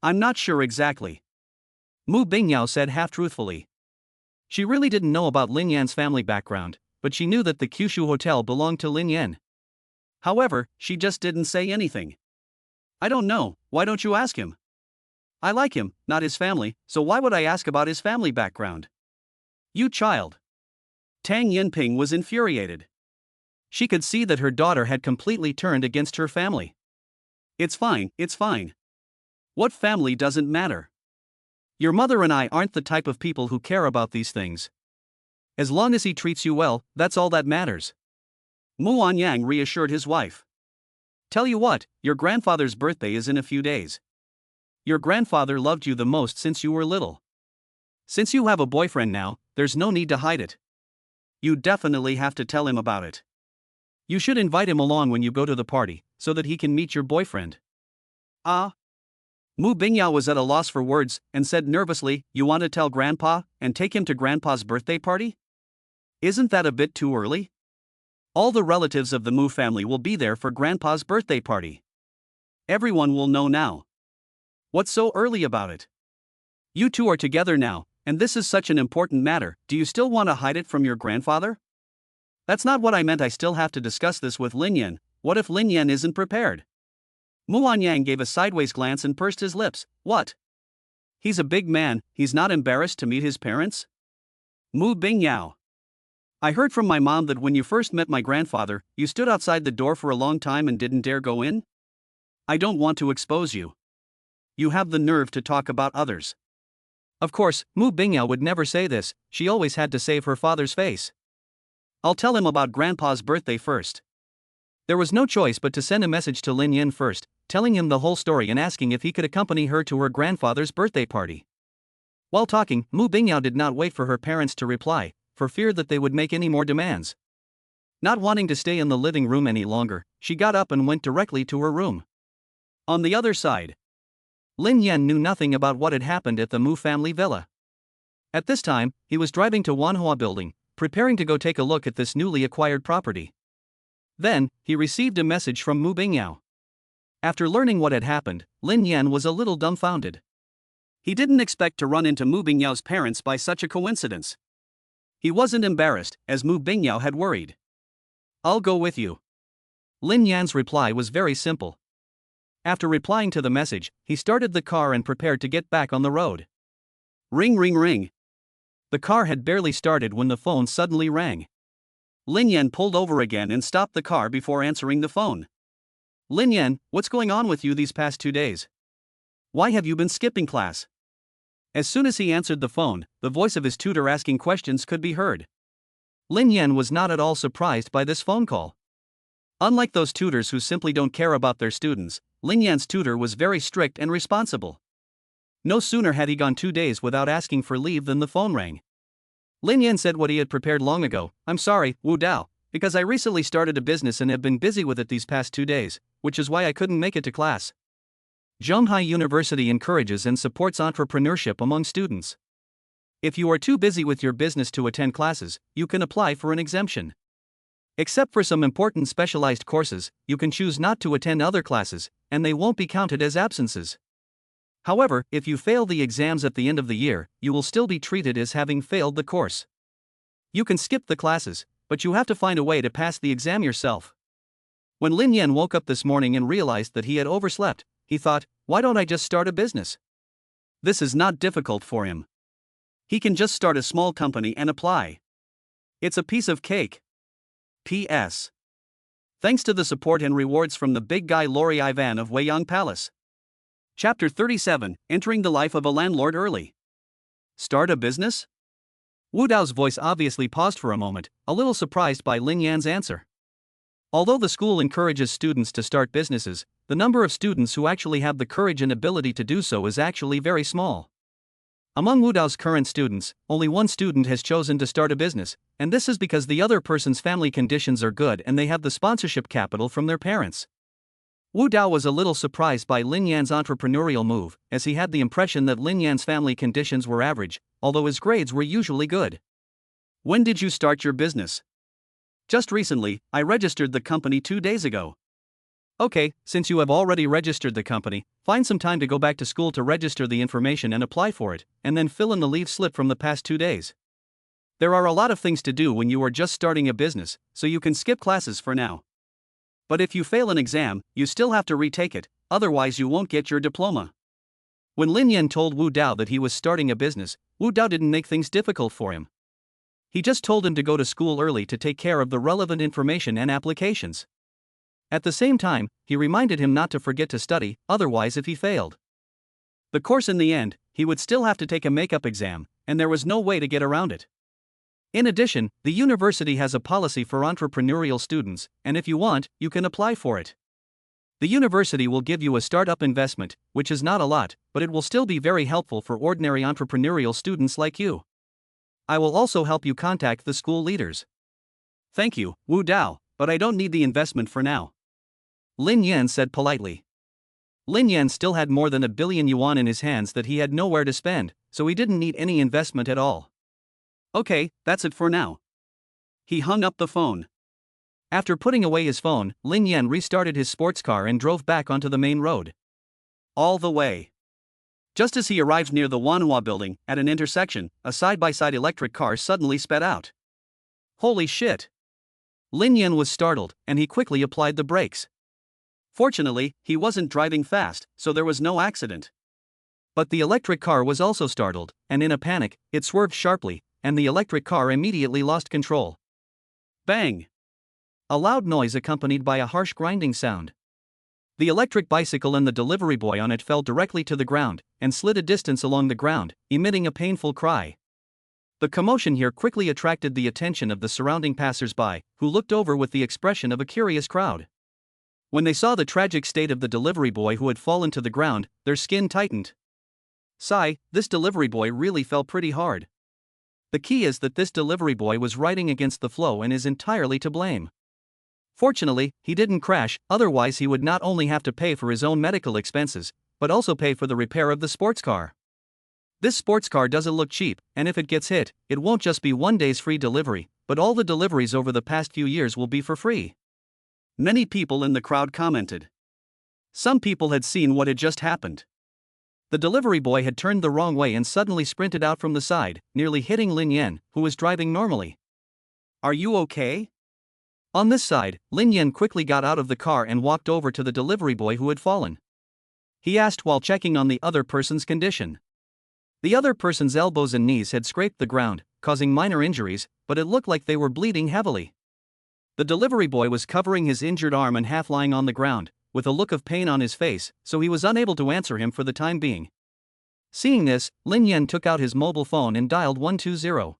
I'm not sure exactly. Mu Bingyao said half-truthfully. She really didn't know about Lin Yan's family background, but she knew that the Kyushu Hotel belonged to Lin Yan. However, she just didn't say anything. I don't know, why don't you ask him? I like him, not his family, so why would I ask about his family background? You child. Tang Yanping was infuriated. She could see that her daughter had completely turned against her family. It's fine, it's fine. What family doesn't matter? Your mother and I aren't the type of people who care about these things. As long as he treats you well, that's all that matters. Mu Anyang reassured his wife. Tell you what, your grandfather's birthday is in a few days. Your grandfather loved you the most since you were little. Since you have a boyfriend now, there's no need to hide it. You definitely have to tell him about it. You should invite him along when you go to the party, so that he can meet your boyfriend. Ah? Mu Bingyao was at a loss for words, and said nervously, you want to tell Grandpa, and take him to Grandpa's birthday party? Isn't that a bit too early? All the relatives of the Mu family will be there for Grandpa's birthday party. Everyone will know now. What's so early about it? You two are together now, and this is such an important matter, do you still want to hide it from your grandfather? That's not what I meant, I still have to discuss this with Lin Yan. What if Lin Yan isn't prepared? Mu Anyang gave a sideways glance and pursed his lips. What? He's a big man, he's not embarrassed to meet his parents? Mu Bingyao. I heard from my mom that when you first met my grandfather, you stood outside the door for a long time and didn't dare go in? I don't want to expose you. You have the nerve to talk about others. Of course, Mu Bingyao would never say this, she always had to save her father's face. I'll tell him about Grandpa's birthday first. There was no choice but to send a message to Lin Yan first, telling him the whole story and asking if he could accompany her to her grandfather's birthday party. While talking, Bingyao did not wait for her parents to reply, for fear that they would make any more demands. Not wanting to stay in the living room any longer, she got up and went directly to her room. On the other side, Lin Yan knew nothing about what had happened at the Mu family villa. At this time, he was driving to Wanhua building, preparing to go take a look at this newly acquired property. Then, he received a message from Bingyao. After learning what had happened, Lin Yan was a little dumbfounded. He didn't expect to run into Bingyao's parents by such a coincidence. He wasn't embarrassed, as Bingyao had worried. I'll go with you. Lin Yan's reply was very simple. After replying to the message, he started the car and prepared to get back on the road. Ring ring ring. The car had barely started when the phone suddenly rang. Lin Yan pulled over again and stopped the car before answering the phone. Lin Yan, what's going on with you these past 2 days? Why have you been skipping class? As soon as he answered the phone, the voice of his tutor asking questions could be heard. Lin Yan was not at all surprised by this phone call. Unlike those tutors who simply don't care about their students, Lin Yan's tutor was very strict and responsible. No sooner had he gone 2 days without asking for leave than the phone rang. Lin Yan said what he had prepared long ago. I'm sorry, Wu Dao, because I recently started a business and have been busy with it these past 2 days, which is why I couldn't make it to class. Zhonghai University encourages and supports entrepreneurship among students. If you are too busy with your business to attend classes, you can apply for an exemption. Except for some important specialized courses, you can choose not to attend other classes, and they won't be counted as absences. However, if you fail the exams at the end of the year, you will still be treated as having failed the course. You can skip the classes, but you have to find a way to pass the exam yourself. When Lin Yan woke up this morning and realized that he had overslept, he thought, why don't I just start a business? This is not difficult for him. He can just start a small company and apply. It's a piece of cake. P.S. Thanks to the support and rewards from the big guy Lori Ivan of Weiyang Palace. Chapter 37, Entering the Life of a Landlord Early. Start a business? Wu Dao's voice obviously paused for a moment, a little surprised by Lin Yan's answer. Although the school encourages students to start businesses, the number of students who actually have the courage and ability to do so is actually very small. Among Wu Dao's current students, only one student has chosen to start a business, and this is because the other person's family conditions are good and they have the sponsorship capital from their parents. Wu Dao was a little surprised by Lin Yan's entrepreneurial move, as he had the impression that Lin Yan's family conditions were average, although his grades were usually good. When did you start your business? Just recently, I registered the company 2 days ago. Okay, since you have already registered the company, find some time to go back to school to register the information and apply for it, and then fill in the leave slip from the past 2 days. There are a lot of things to do when you are just starting a business, so you can skip classes for now. But if you fail an exam, you still have to retake it, otherwise you won't get your diploma. When Lin Yan told Wu Dao that he was starting a business, Wu Dao didn't make things difficult for him. He just told him to go to school early to take care of the relevant information and applications. At the same time, he reminded him not to forget to study, otherwise if he failed the course in the end, he would still have to take a makeup exam, and there was no way to get around it. In addition, the university has a policy for entrepreneurial students, and if you want, you can apply for it. The university will give you a startup investment, which is not a lot, but it will still be very helpful for ordinary entrepreneurial students like you. I will also help you contact the school leaders. Thank you, Wu Dao, but I don't need the investment for now. Lin Yan said politely. Lin Yan still had more than 1 billion yuan in his hands that he had nowhere to spend, so he didn't need any investment at all. Okay, that's it for now. He hung up the phone. After putting away his phone, Lin Yan restarted his sports car and drove back onto the main road. All the way. Just as he arrived near the Wanhua building, at an intersection, a side-by-side electric car suddenly sped out. Holy shit! Lin Yan was startled, and he quickly applied the brakes. Fortunately, he wasn't driving fast, so there was no accident. But the electric car was also startled, and in a panic, it swerved sharply, and the electric car immediately lost control. Bang! A loud noise accompanied by a harsh grinding sound. The electric bicycle and the delivery boy on it fell directly to the ground, and slid a distance along the ground, emitting a painful cry. The commotion here quickly attracted the attention of the surrounding passersby, who looked over with the expression of a curious crowd. When they saw the tragic state of the delivery boy who had fallen to the ground, their skin tightened. Sigh, this delivery boy really fell pretty hard. The key is that this delivery boy was riding against the flow and is entirely to blame. Fortunately, he didn't crash, otherwise he would not only have to pay for his own medical expenses, but also pay for the repair of the sports car. This sports car doesn't look cheap, and if it gets hit, it won't just be one day's free delivery, but all the deliveries over the past few years will be for free. Many people in the crowd commented. Some people had seen what had just happened. The delivery boy had turned the wrong way and suddenly sprinted out from the side, nearly hitting Lin Yan, who was driving normally. Are you okay? On this side, Lin Yan quickly got out of the car and walked over to the delivery boy who had fallen. He asked while checking on the other person's condition. The other person's elbows and knees had scraped the ground, causing minor injuries, but it looked like they were bleeding heavily. The delivery boy was covering his injured arm and half lying on the ground, with a look of pain on his face, so he was unable to answer him for the time being. Seeing this, Lin Yan took out his mobile phone and dialed 120.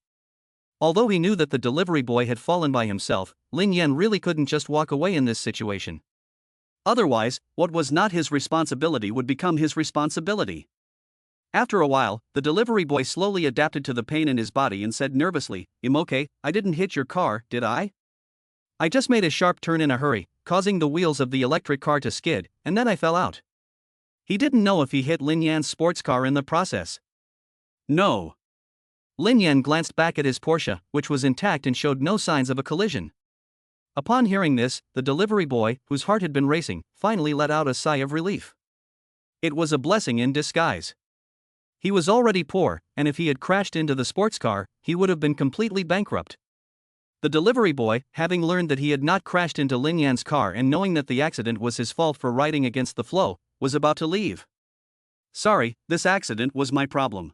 Although he knew that the delivery boy had fallen by himself, Lin Yan really couldn't just walk away in this situation. Otherwise, what was not his responsibility would become his responsibility. After a while, the delivery boy slowly adapted to the pain in his body and said nervously, "I'm okay, I didn't hit your car, did I? I just made a sharp turn in a hurry, causing the wheels of the electric car to skid, and then I fell out." He didn't know if he hit Lin Yan's sports car in the process. No. Lin Yan glanced back at his Porsche, which was intact and showed no signs of a collision. Upon hearing this, the delivery boy, whose heart had been racing, finally let out a sigh of relief. It was a blessing in disguise. He was already poor, and if he had crashed into the sports car, he would have been completely bankrupt. The delivery boy, having learned that he had not crashed into Lin Yan's car and knowing that the accident was his fault for riding against the flow, was about to leave. "Sorry, this accident was my problem.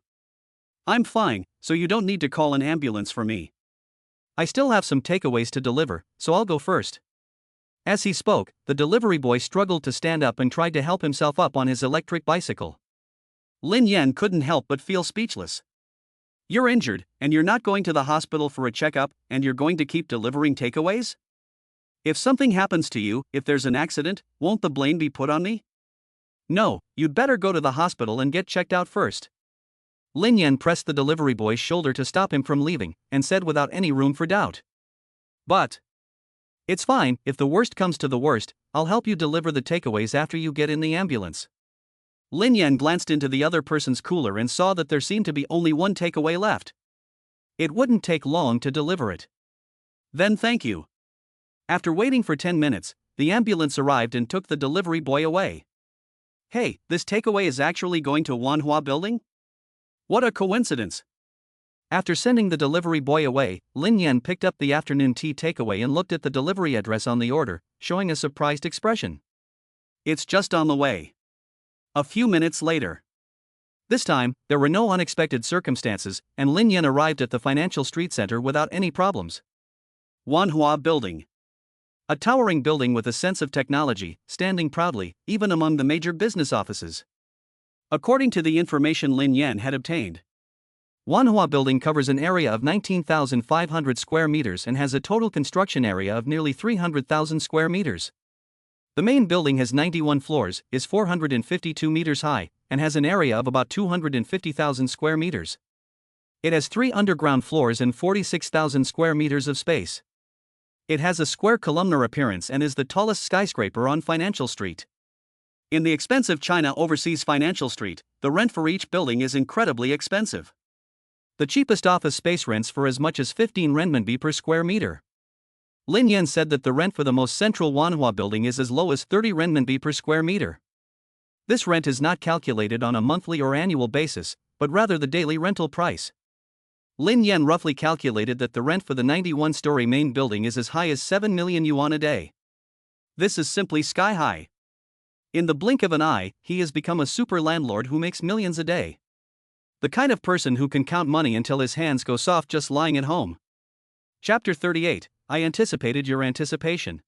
I'm fine, so you don't need to call an ambulance for me. I still have some takeaways to deliver, so I'll go first." As he spoke, the delivery boy struggled to stand up and tried to help himself up on his electric bicycle. Lin Yan couldn't help but feel speechless. "You're injured, and you're not going to the hospital for a checkup, and you're going to keep delivering takeaways? If something happens to you, if there's an accident, won't the blame be put on me? No, you'd better go to the hospital and get checked out first." Lin Yan pressed the delivery boy's shoulder to stop him from leaving, and said without any room for doubt. "But it's fine, if the worst comes to the worst, I'll help you deliver the takeaways after you get in the ambulance." Lin Yan glanced into the other person's cooler and saw that there seemed to be only one takeaway left. It wouldn't take long to deliver it. "Then thank you." After waiting for 10 minutes, the ambulance arrived and took the delivery boy away. "Hey, this takeaway is actually going to Wanhua building? What a coincidence." After sending the delivery boy away, Lin Yan picked up the afternoon tea takeaway and looked at the delivery address on the order, showing a surprised expression. "It's just on the way." A few minutes later. This time, there were no unexpected circumstances, and Lin Yan arrived at the financial street center without any problems. Wanhua Building. A towering building with a sense of technology, standing proudly, even among the major business offices. According to the information Lin Yan had obtained, Wanhua Building covers an area of 19,500 square meters and has a total construction area of nearly 300,000 square meters. The main building has 91 floors, is 452 meters high, and has an area of about 250,000 square meters. It has 3 underground floors and 46,000 square meters of space. It has a square columnar appearance and is the tallest skyscraper on Financial Street. In the expensive China Overseas Financial Street, the rent for each building is incredibly expensive. The cheapest office space rents for as much as 15 renminbi per square meter. Lin Yan said that the rent for the most central Wanhua building is as low as 30 renminbi per square meter. This rent is not calculated on a monthly or annual basis, but rather the daily rental price. Lin Yan roughly calculated that the rent for the 91-story main building is as high as 7 million yuan a day. This is simply sky high. In the blink of an eye, he has become a super landlord who makes millions a day. The kind of person who can count money until his hands go soft just lying at home. Chapter 38. I anticipated your anticipation.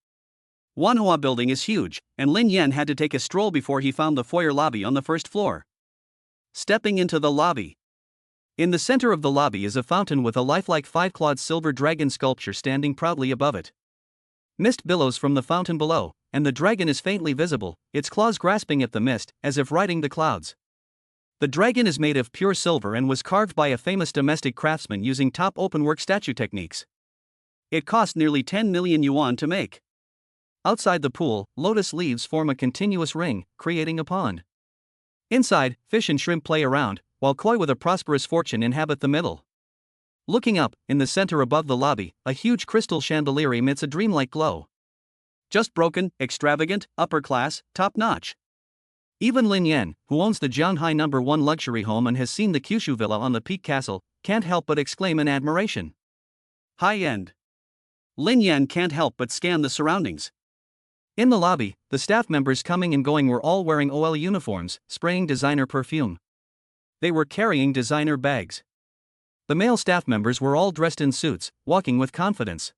Wanhua Building is huge, and Lin Yan had to take a stroll before he found the foyer lobby on the first floor. Stepping into the lobby, In the center of the lobby is a fountain with a lifelike five-clawed silver dragon sculpture standing proudly above it. Mist billows from the fountain below, and the dragon is faintly visible, its claws grasping at the mist, as if riding the clouds. The dragon is made of pure silver and was carved by a famous domestic craftsman using top openwork statue techniques. It cost nearly 10 million yuan to make. Outside the pool, lotus leaves form a continuous ring, creating a pond. Inside, fish and shrimp play around, while koi with a prosperous fortune inhabit the middle. Looking up, in the center above the lobby, a huge crystal chandelier emits a dreamlike glow. Just broken, extravagant, upper class, top-notch. Even Lin Yan, who owns the Jianghai No. 1 luxury home and has seen the Kyushu villa on the Peak Castle, can't help but exclaim in admiration. High-end. Lin Yan can't help but scan the surroundings. In the lobby, the staff members coming and going were all wearing OL uniforms, spraying designer perfume. They were carrying designer bags. The male staff members were all dressed in suits, walking with confidence.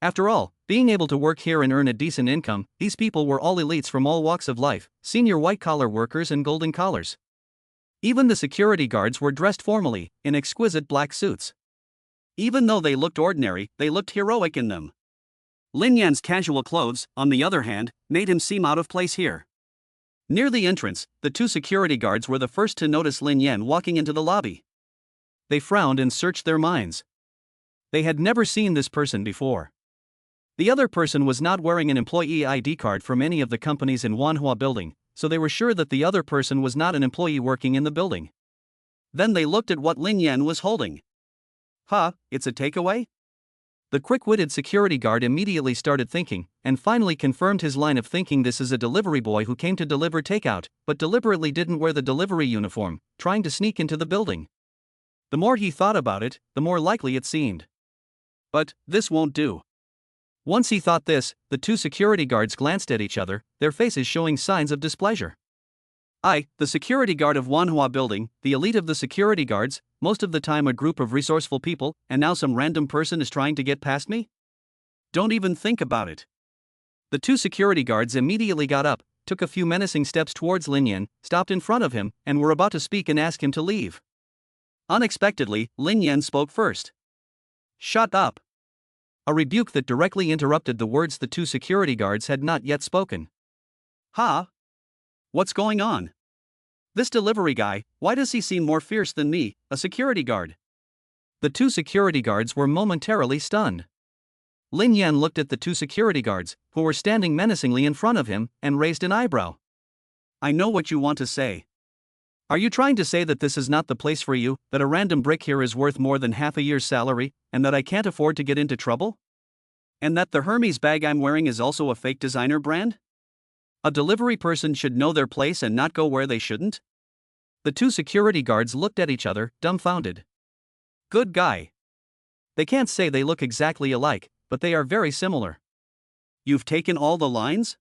After all, being able to work here and earn a decent income, these people were all elites from all walks of life, senior white-collar workers and golden collars. Even the security guards were dressed formally, in exquisite black suits. Even though they looked ordinary, they looked heroic in them. Lin Yan's casual clothes, on the other hand, made him seem out of place here. Near the entrance, the two security guards were the first to notice Lin Yan walking into the lobby. They frowned and searched their minds. They had never seen this person before. The other person was not wearing an employee ID card from any of the companies in Wanhua building, so they were sure that the other person was not an employee working in the building. Then they looked at what Lin Yan was holding. Huh, it's a takeaway? The quick-witted security guard immediately started thinking, and finally confirmed his line of thinking. This is a delivery boy who came to deliver takeout, but deliberately didn't wear the delivery uniform, trying to sneak into the building. The more he thought about it, the more likely it seemed. But this won't do. Once he thought this, the two security guards glanced at each other, their faces showing signs of displeasure. I, the security guard of Wanhua building, the elite of the security guards, most of the time a group of resourceful people, and now some random person is trying to get past me? Don't even think about it. The two security guards immediately got up, took a few menacing steps towards Lin Yan, stopped in front of him, and were about to speak and ask him to leave. Unexpectedly, Lin Yan spoke first. Shut up. A rebuke that directly interrupted the words the two security guards had not yet spoken. Huh? What's going on? This delivery guy, why does he seem more fierce than me, a security guard? The two security guards were momentarily stunned. Lin Yan looked at the two security guards, who were standing menacingly in front of him, and raised an eyebrow. I know what you want to say. Are you trying to say that this is not the place for you, that a random brick here is worth more than half a year's salary, and that I can't afford to get into trouble? And that the Hermes bag I'm wearing is also a fake designer brand? A delivery person should know their place and not go where they shouldn't? The two security guards looked at each other, dumbfounded. Good guy. They can't say they look exactly alike, but they are very similar. You've taken all the lines?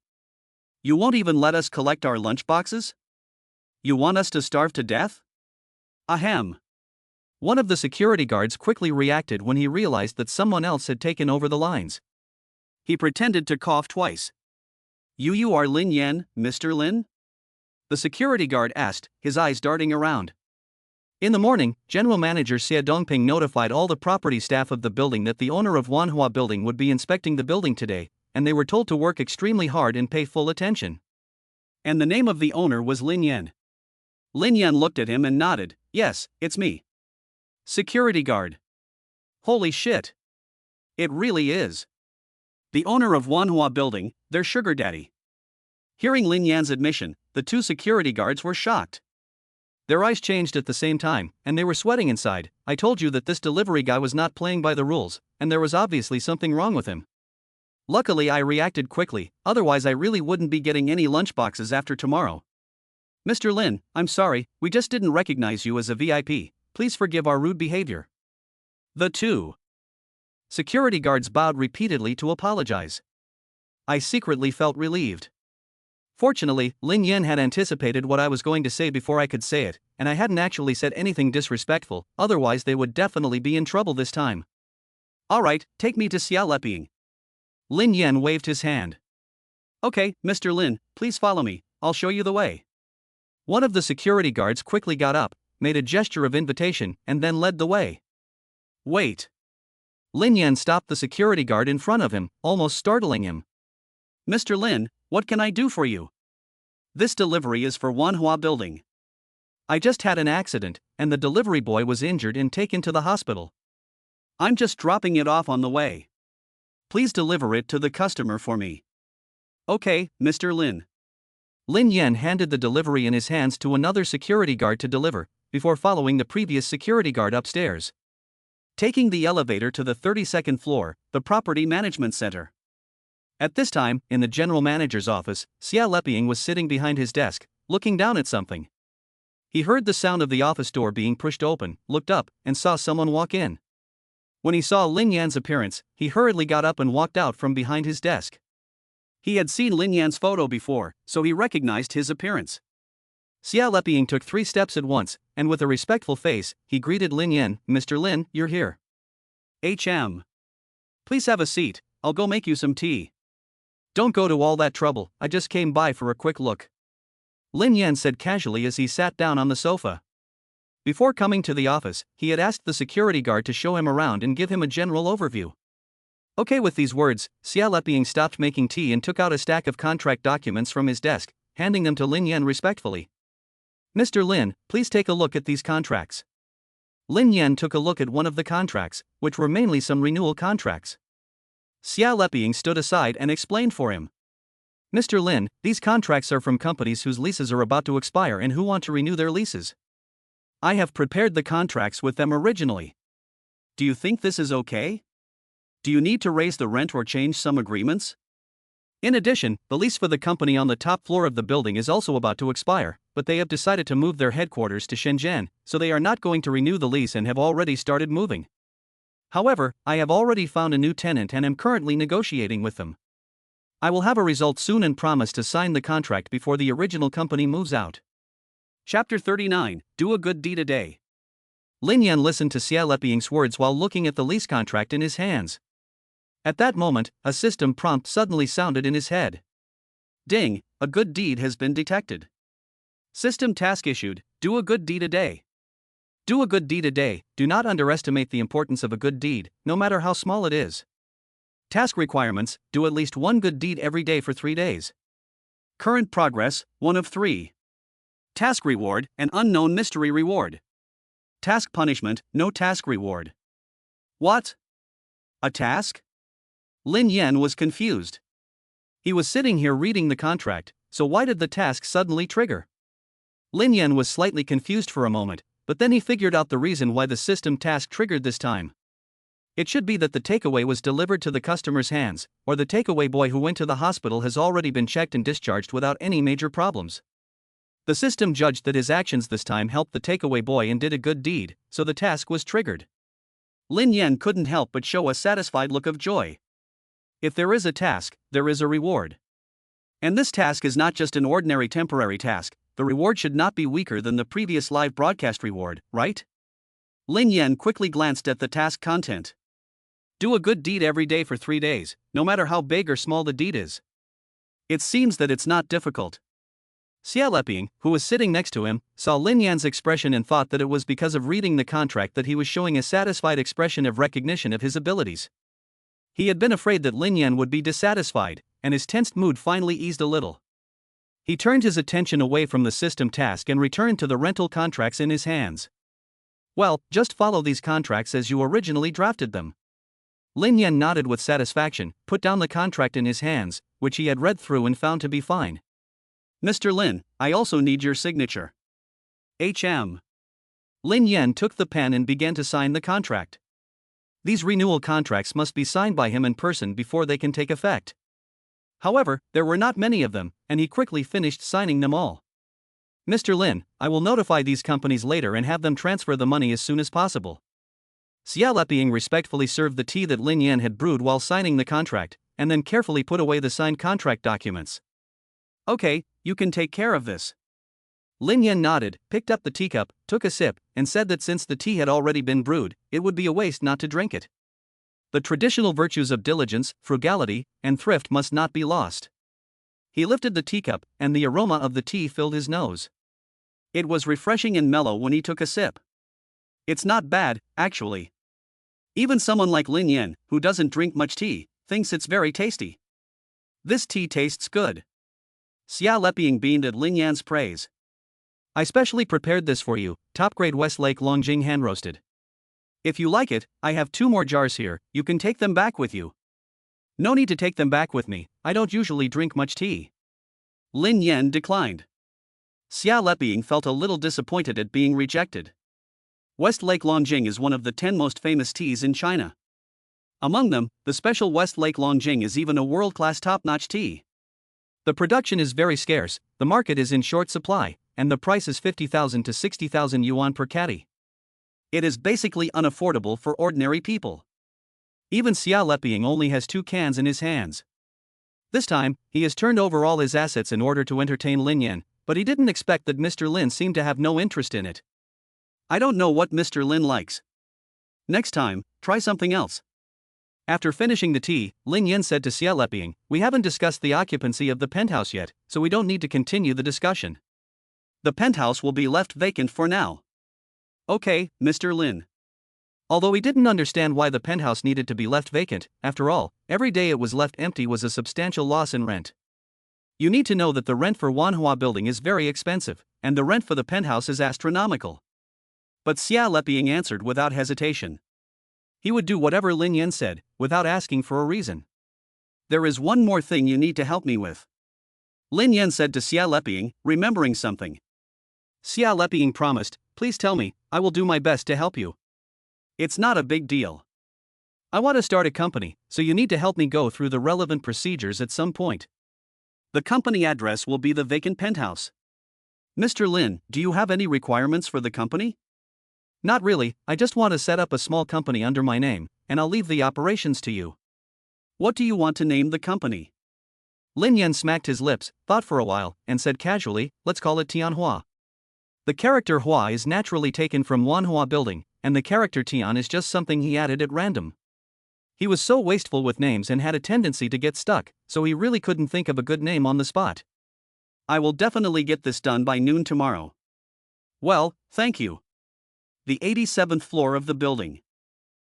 You won't even let us collect our lunchboxes? You want us to starve to death? Ahem. One of the security guards quickly reacted when he realized that someone else had taken over the lines. He pretended to cough twice. You are Lin Yan, Mr. Lin? The security guard asked, his eyes darting around. In the morning, General Manager Xie Dongping notified all the property staff of the building that the owner of Wanhua building would be inspecting the building today, and they were told to work extremely hard and pay full attention. And the name of the owner was Lin Yan. Lin Yan looked at him and nodded. Yes, it's me. Security guard. Holy shit. It really is. The owner of Wanhua building, their sugar daddy. Hearing Lin Yan's admission, the two security guards were shocked. Their eyes changed at the same time, and they were sweating inside. I told you that this delivery guy was not playing by the rules, and there was obviously something wrong with him. Luckily I reacted quickly, otherwise I really wouldn't be getting any lunchboxes after tomorrow. Mr. Lin, I'm sorry, we just didn't recognize you as a VIP, please forgive our rude behavior. The two security guards bowed repeatedly to apologize. I secretly felt relieved. Fortunately, Lin Yan had anticipated what I was going to say before I could say it, and I hadn't actually said anything disrespectful, otherwise they would definitely be in trouble this time. Alright, take me to Xiaoleping. Lin Yan waved his hand. Okay, Mr. Lin, please follow me, I'll show you the way. One of the security guards quickly got up, made a gesture of invitation, and then led the way. Wait. Lin Yan stopped the security guard in front of him, almost startling him. Mr. Lin, what can I do for you? This delivery is for Wanhua building. I just had an accident, and the delivery boy was injured and taken to the hospital. I'm just dropping it off on the way. Please deliver it to the customer for me. Okay, Mr. Lin. Lin Yan handed the delivery in his hands to another security guard to deliver, before following the previous security guard upstairs. Taking the elevator to the 32nd floor, the property management center. At this time, in the general manager's office, Xia Leping was sitting behind his desk, looking down at something. He heard the sound of the office door being pushed open, looked up, and saw someone walk in. When he saw Lin Yan's appearance, he hurriedly got up and walked out from behind his desk. He had seen Lin Yan's photo before, so he recognized his appearance. Xia Leping took 3 steps at once, and with a respectful face, he greeted Lin Yan. Mr. Lin, you're here. Please have a seat, I'll go make you some tea. Don't go to all that trouble, I just came by for a quick look. Lin Yan said casually as he sat down on the sofa. Before coming to the office, he had asked the security guard to show him around and give him a general overview. Okay, with these words, Xia Leping stopped making tea and took out a stack of contract documents from his desk, handing them to Lin Yan respectfully. Mr. Lin, please take a look at these contracts. Lin Yan took a look at one of the contracts, which were mainly some renewal contracts. Xia Leping stood aside and explained for him. Mr. Lin, these contracts are from companies whose leases are about to expire and who want to renew their leases. I have prepared the contracts with them originally. Do you think this is okay? Do you need to raise the rent or change some agreements? In addition, the lease for the company on the top floor of the building is also about to expire, but they have decided to move their headquarters to Shenzhen, so they are not going to renew the lease and have already started moving. However, I have already found a new tenant and am currently negotiating with them. I will have a result soon and promise to sign the contract before the original company moves out. Chapter 39, Do a Good Deed a Day. Lin Yan listened to Xia Leping's words while looking at the lease contract in his hands. At that moment, a system prompt suddenly sounded in his head. Ding, a good deed has been detected. System task issued, do a good deed a day. Do a good deed a day. Do not underestimate the importance of a good deed, no matter how small it is. Task requirements, do at least one good deed every day for 3 days. Current progress, 1 of 3. Task reward, an unknown mystery reward. Task punishment, no task reward. What? A task? Lin Yan was confused. He was sitting here reading the contract, so why did the task suddenly trigger? Lin Yan was slightly confused for a moment, but then he figured out the reason why the system task triggered this time. It should be that the takeaway was delivered to the customer's hands, or the takeaway boy who went to the hospital has already been checked and discharged without any major problems. The system judged that his actions this time helped the takeaway boy and did a good deed, so the task was triggered. Lin Yan couldn't help but show a satisfied look of joy. If there is a task, there is a reward. And this task is not just an ordinary temporary task, the reward should not be weaker than the previous live broadcast reward, right? Lin Yan quickly glanced at the task content. Do a good deed every day for 3 days, no matter how big or small the deed is. It seems that it's not difficult. Xia Leping, who was sitting next to him, saw Lin Yan's expression and thought that it was because of reading the contract that he was showing a satisfied expression of recognition of his abilities. He had been afraid that Lin Yan would be dissatisfied, and his tensed mood finally eased a little. He turned his attention away from the system task and returned to the rental contracts in his hands. Well, just follow these contracts as you originally drafted them. Lin Yan nodded with satisfaction, put down the contract in his hands, which he had read through and found to be fine. Mr. Lin, I also need your signature. Lin Yan took the pen and began to sign the contract. These renewal contracts must be signed by him in person before they can take effect. However, there were not many of them, and he quickly finished signing them all. Mr. Lin, I will notify these companies later and have them transfer the money as soon as possible. Xia Leping respectfully served the tea that Lin Yan had brewed while signing the contract, and then carefully put away the signed contract documents. Okay, you can take care of this. Lin Yan nodded, picked up the teacup, took a sip, and said that since the tea had already been brewed, it would be a waste not to drink it. The traditional virtues of diligence, frugality, and thrift must not be lost. He lifted the teacup, and the aroma of the tea filled his nose. It was refreshing and mellow when he took a sip. It's not bad, actually. Even someone like Lin Yan, who doesn't drink much tea, thinks it's very tasty. This tea tastes good. Xia Leping beamed at Lin Yan's praise. I specially prepared this for you, top-grade Westlake Longjing hand-roasted. If you like it, I have 2 more jars here, you can take them back with you. No need to take them back with me, I don't usually drink much tea. Lin Yan declined. Xia Leping felt a little disappointed at being rejected. Westlake Longjing is one of the 10 most famous teas in China. Among them, the special Westlake Longjing is even a world-class top-notch tea. The production is very scarce, the market is in short supply, and the price is 50,000 to 60,000 yuan per caddy. It is basically unaffordable for ordinary people. Even Xia Leping only has 2 cans in his hands. This time, he has turned over all his assets in order to entertain Lin Yan, but he didn't expect that Mr. Lin seemed to have no interest in it. I don't know what Mr. Lin likes. Next time, try something else. After finishing the tea, Lin Yan said to Xia Leping, we haven't discussed the occupancy of the penthouse yet, so we don't need to continue the discussion. The penthouse will be left vacant for now. Okay, Mr. Lin. Although he didn't understand why the penthouse needed to be left vacant, after all, every day it was left empty was a substantial loss in rent. You need to know that the rent for Wanhua building is very expensive, and the rent for the penthouse is astronomical. But Xia Leping answered without hesitation. He would do whatever Lin Yan said, without asking for a reason. There is one more thing you need to help me with. Lin Yan said to Xia Leping, remembering something. Xia Leping promised, please tell me, I will do my best to help you. It's not a big deal. I want to start a company, so you need to help me go through the relevant procedures at some point. The company address will be the vacant penthouse. Mr. Lin, do you have any requirements for the company? Not really, I just want to set up a small company under my name, and I'll leave the operations to you. What do you want to name the company? Lin Yan smacked his lips, thought for a while, and said casually, let's call it Tianhua. The character Hua is naturally taken from Wanhua building, and the character Tian is just something he added at random. He was so wasteful with names and had a tendency to get stuck, so he really couldn't think of a good name on the spot. I will definitely get this done by noon tomorrow. Well, thank you. The 87th floor of the building.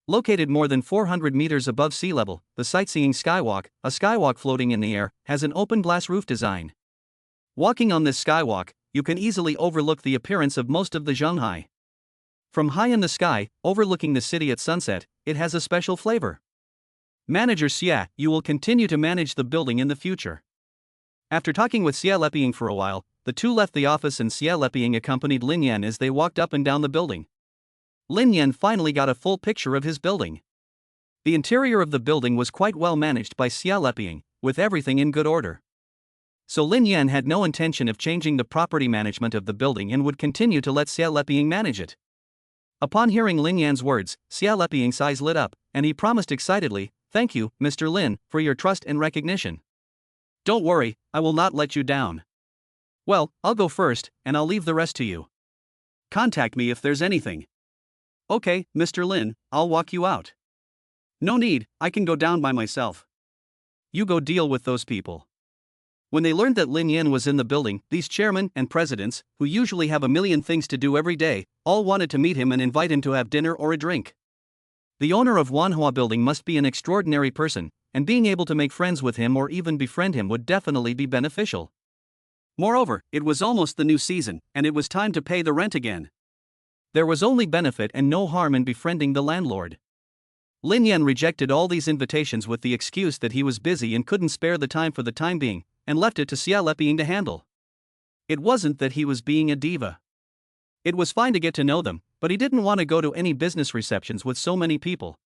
Located more than 400 meters above sea level, the sightseeing skywalk, a skywalk floating in the air, has an open glass roof design. Walking on this skywalk, you can easily overlook the appearance of most of the Zhonghai. From high in the sky, overlooking the city at sunset, it has a special flavor. Manager Xia, you will continue to manage the building in the future. After talking with Xia Leping for a while, the two left the office and Xia Leping accompanied Lin Yan as they walked up and down the building. Lin Yan finally got a full picture of his building. The interior of the building was quite well managed by Xia Leping, with everything in good order. So Lin Yan had no intention of changing the property management of the building and would continue to let Xia Leping manage it. Upon hearing Lin Yan's words, Xia Leping's eyes lit up, and he promised excitedly, thank you, Mr. Lin, for your trust and recognition. Don't worry, I will not let you down. Well, I'll go first, and I'll leave the rest to you. Contact me if there's anything. Okay, Mr. Lin, I'll walk you out. No need, I can go down by myself. You go deal with those people. When they learned that Lin Yan was in the building, these chairmen and presidents, who usually have a million things to do every day, all wanted to meet him and invite him to have dinner or a drink. The owner of Wanhua building must be an extraordinary person, and being able to make friends with him or even befriend him would definitely be beneficial. Moreover, it was almost the new season, and it was time to pay the rent again. There was only benefit and no harm in befriending the landlord. Lin Yan rejected all these invitations with the excuse that he was busy and couldn't spare the time for the time being, and left it to Xia Leping to handle. It wasn't that he was being a diva. It was fine to get to know them, but he didn't want to go to any business receptions with so many people.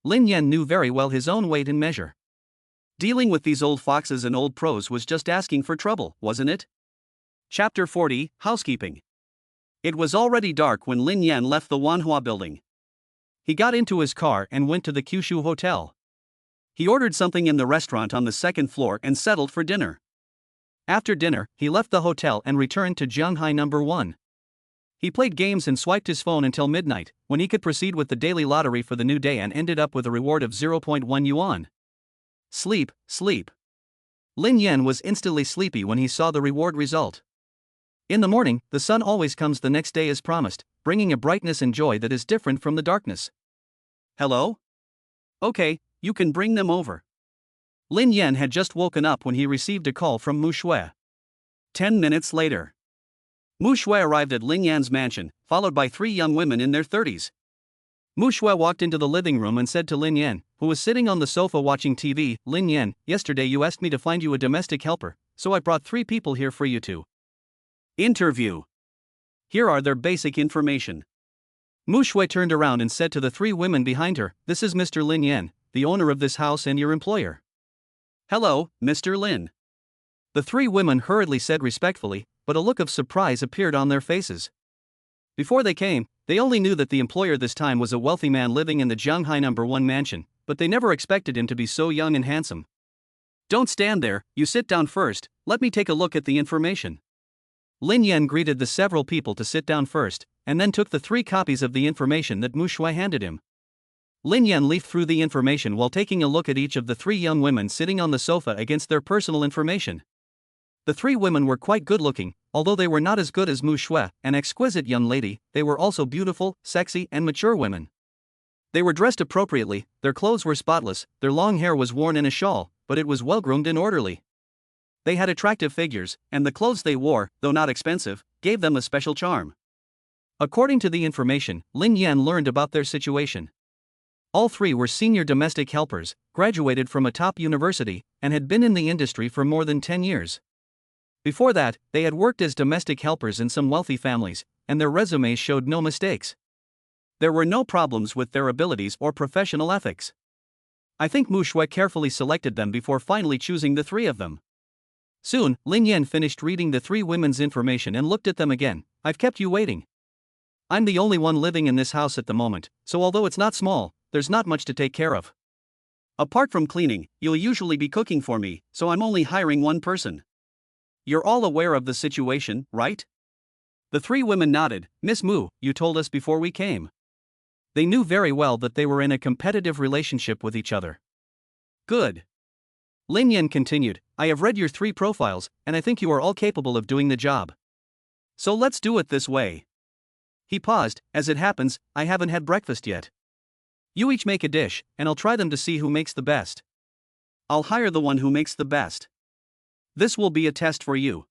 Lin Yan knew very well his own weight and measure. Dealing with these old foxes and old pros was just asking for trouble, wasn't it? Chapter 40, Housekeeping. It was already dark when Lin Yan left the Wanhua building. He got into his car and went to the Kyushu Hotel. He ordered something in the restaurant on the second floor and settled for dinner. After dinner, he left the hotel and returned to Zhonghai number 1. He played games and swiped his phone until midnight, when he could proceed with the daily lottery for the new day and ended up with a reward of 0.1 yuan. Sleep, sleep. Lin Yan was instantly sleepy when he saw the reward result. In the morning, the sun always comes the next day as promised, bringing a brightness and joy that is different from the darkness. Hello? Okay, you can bring them over. Lin Yan had just woken up when he received a call from Mu Shui. 10 minutes later, Mu Shui arrived at Lin Yan's mansion, followed by 3 young women in their 30s. Mu Shui walked into the living room and said to Lin Yan, who was sitting on the sofa watching TV, "Lin Yan, yesterday you asked me to find you a domestic helper, so I brought 3 people here for you to interview. Here are their basic information." Mu Shui turned around and said to the 3 women behind her, "This is Mr. Lin Yan, the owner of this house and your employer." "Hello, Mr. Lin." The 3 women hurriedly said respectfully, but a look of surprise appeared on their faces. Before they came, they only knew that the employer this time was a wealthy man living in the Jianghai No. 1 mansion, but they never expected him to be so young and handsome. "Don't stand there, you sit down first, let me take a look at the information." Lin Yan greeted the several people to sit down first, and then took the 3 copies of the information that Mu Shui handed him. Lin Yan leafed through the information while taking a look at each of the 3 young women sitting on the sofa against their personal information. The 3 women were quite good-looking, although they were not as good as Mu Shui, an exquisite young lady. They were also beautiful, sexy, and mature women. They were dressed appropriately, their clothes were spotless, their long hair was worn in a shawl, but it was well-groomed and orderly. They had attractive figures, and the clothes they wore, though not expensive, gave them a special charm. According to the information, Lin Yan learned about their situation. All 3 were senior domestic helpers, graduated from a top university, and had been in the industry for more than 10 years. Before that, they had worked as domestic helpers in some wealthy families, and their resumes showed no mistakes. There were no problems with their abilities or professional ethics. I think Mu Shui carefully selected them before finally choosing the 3 of them. Soon, Lin Yan finished reading the 3 women's information and looked at them again. "I've kept you waiting. I'm the only one living in this house at the moment, so although it's not small, there's not much to take care of. Apart from cleaning, you'll usually be cooking for me, so I'm only hiring 1 person. You're all aware of the situation, right?" The 3 women nodded. "Miss Mu, you told us before we came." They knew very well that they were in a competitive relationship with each other. "Good." Lin Yan continued, "I have read your 3 profiles, and I think you are all capable of doing the job. So let's do it this way." He paused. "As it happens, I haven't had breakfast yet. You each make a dish, and I'll try them to see who makes the best. I'll hire the one who makes the best. This will be a test for you.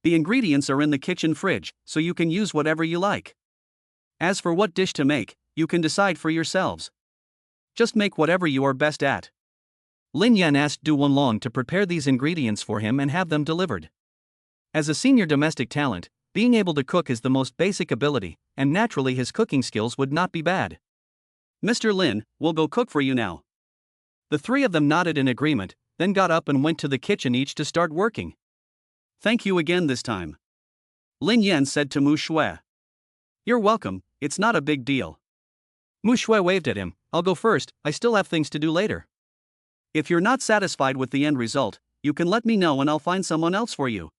The ingredients are in the kitchen fridge, so you can use whatever you like. As for what dish to make, you can decide for yourselves. Just make whatever you are best at." Lin Yan asked Du Wenlong to prepare these ingredients for him and have them delivered. As a senior domestic talent, being able to cook is the most basic ability, and naturally his cooking skills would not be bad. "Mr. Lin, we'll go cook for you now." The 3 of them nodded in agreement, then got up and went to the kitchen each to start working. "Thank you again this time," Lin Yan said to Mu Shui. "You're welcome, it's not a big deal." Mu Shui waved at him. "I'll go first, I still have things to do later. If you're not satisfied with the end result, you can let me know and I'll find someone else for you."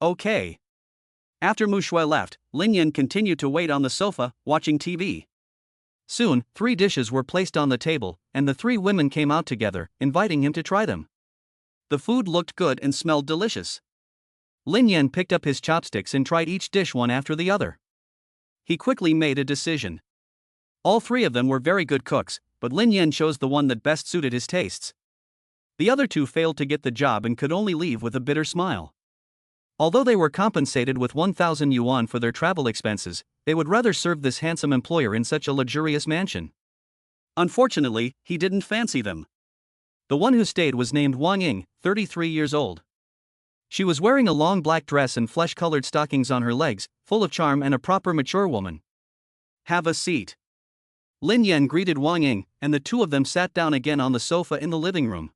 "Okay." After Mu Shui left, Lin Yan continued to wait on the sofa, watching TV. Soon, 3 dishes were placed on the table, and the 3 women came out together, inviting him to try them. The food looked good and smelled delicious. Lin Yan picked up his chopsticks and tried each dish one after the other. He quickly made a decision. All 3 of them were very good cooks, but Lin Yan chose the one that best suited his tastes. The other 2 failed to get the job and could only leave with a bitter smile. Although they were compensated with 1,000 yuan for their travel expenses, they would rather serve this handsome employer in such a luxurious mansion. Unfortunately, he didn't fancy them. The one who stayed was named Wang, 33 years old. She was wearing a long black dress and flesh-colored stockings on her legs, full of charm and a proper mature woman. "Have a seat." Lin Yan greeted Wang, and the 2 of them sat down again on the sofa in the living room.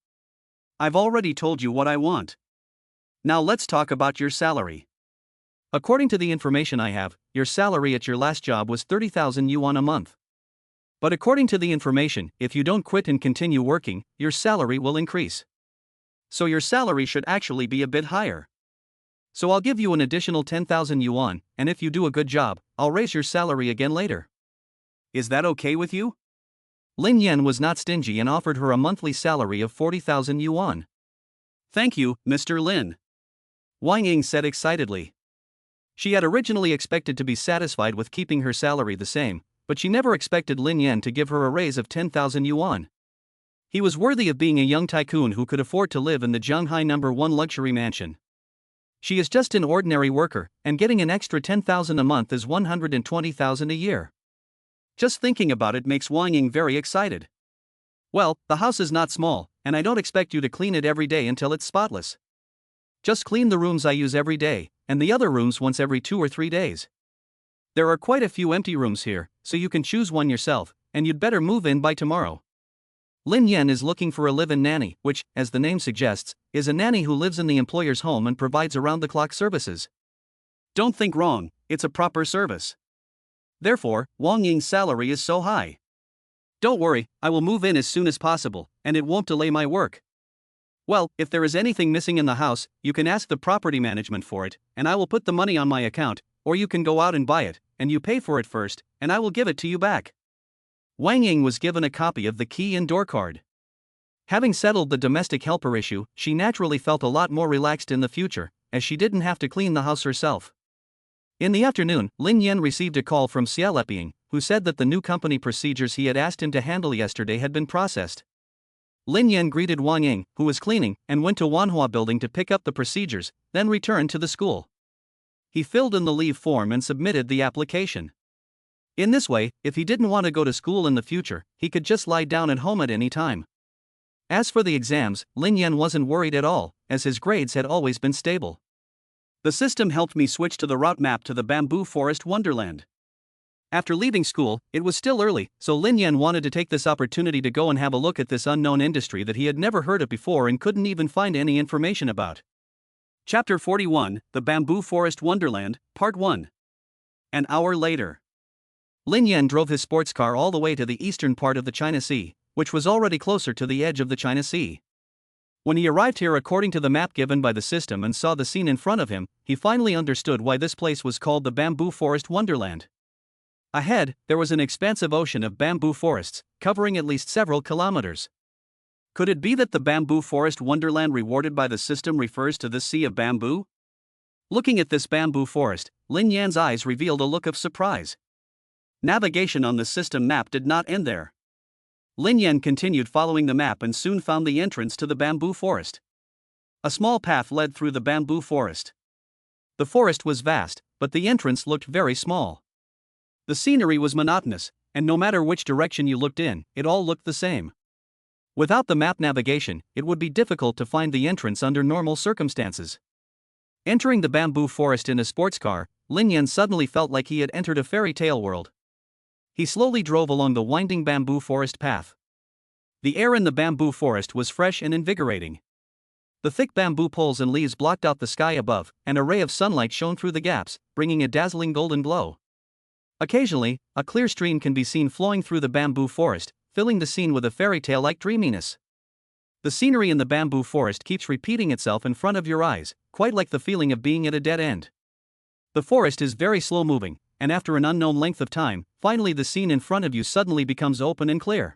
"I've already told you what I want. Now let's talk about your salary. According to the information I have, your salary at your last job was 30,000 yuan a month. But according to the information, if you don't quit and continue working, your salary will increase. So your salary should actually be a bit higher. So I'll give you an additional 10,000 yuan, and if you do a good job, I'll raise your salary again later. Is that okay with you?" Lin Yan was not stingy and offered her a monthly salary of 40,000 yuan. "Thank you, Mr. Lin," Wang said excitedly. She had originally expected to be satisfied with keeping her salary the same, but she never expected Lin Yan to give her a raise of 10,000 yuan. He was worthy of being a young tycoon who could afford to live in the Shanghai #1 luxury mansion. She is just an ordinary worker, and getting an extra 10,000 a month is 120,000 a year. Just thinking about it makes Wang Ying very excited. Well, the house is not small, and I don't expect you to clean it every day until it's spotless. Just clean the rooms I use every day, and the other rooms once every 2 or 3 days. There are quite a few empty rooms here, so you can choose one yourself, and you'd better move in by tomorrow. Lin Yan is looking for a live-in nanny, which, as the name suggests, is a nanny who lives in the employer's home and provides around-the-clock services. Don't think wrong, it's a proper service. Therefore, Wang Ying's salary is so high. Don't worry, I will move in as soon as possible, and it won't delay my work. Well, if there is anything missing in the house, you can ask the property management for it, and I will put the money on my account, or you can go out and buy it, and you pay for it first, and I will give it to you back. Wang Ying was given a copy of the key and door card. Having settled the domestic helper issue, she naturally felt a lot more relaxed in the future, as she didn't have to clean the house herself. In the afternoon, Lin Yan received a call from Ying, who said that the new company procedures he had asked him to handle yesterday had been processed. Lin Yan greeted Wang Ying, who was cleaning, and went to Wanhua building to pick up the procedures, then returned to the school. He filled in the leave form and submitted the application. In this way, if he didn't want to go to school in the future, he could just lie down at home at any time. As for the exams, Lin Yan wasn't worried at all, as his grades had always been stable. The system helped me switch to the route map to the bamboo forest Wonderland. After leaving school, it was still early, so Lin Yan wanted to take this opportunity to go and have a look at this unknown industry that he had never heard of before and couldn't even find any information about. Chapter 41, The Bamboo Forest Wonderland, Part 1. An hour later. Lin Yan drove his sports car all the way to the eastern part of the China Sea, which was already closer to the edge of the China Sea. When he arrived here according to the map given by the system and saw the scene in front of him, he finally understood why this place was called the Bamboo Forest Wonderland. Ahead, there was an expansive ocean of bamboo forests, covering at least several kilometers. Could it be that the Bamboo Forest Wonderland rewarded by the system refers to this sea of bamboo? Looking at this bamboo forest, Lin Yan's eyes revealed a look of surprise. Navigation on the system map did not end there. Lin Yan continued following the map and soon found the entrance to the bamboo forest. A small path led through the bamboo forest. The forest was vast, but the entrance looked very small. The scenery was monotonous, and no matter which direction you looked in, it all looked the same. Without the map navigation, it would be difficult to find the entrance under normal circumstances. Entering the bamboo forest in a sports car, Lin Yan suddenly felt like he had entered a fairy tale world. He slowly drove along the winding bamboo forest path. The air in the bamboo forest was fresh and invigorating. The thick bamboo poles and leaves blocked out the sky above, and a ray of sunlight shone through the gaps, bringing a dazzling golden glow. Occasionally, a clear stream can be seen flowing through the bamboo forest, filling the scene with a fairy tale-like dreaminess. The scenery in the bamboo forest keeps repeating itself in front of your eyes, quite like the feeling of being at a dead end. The forest is very slow-moving, and after an unknown length of time, finally the scene in front of you suddenly becomes open and clear.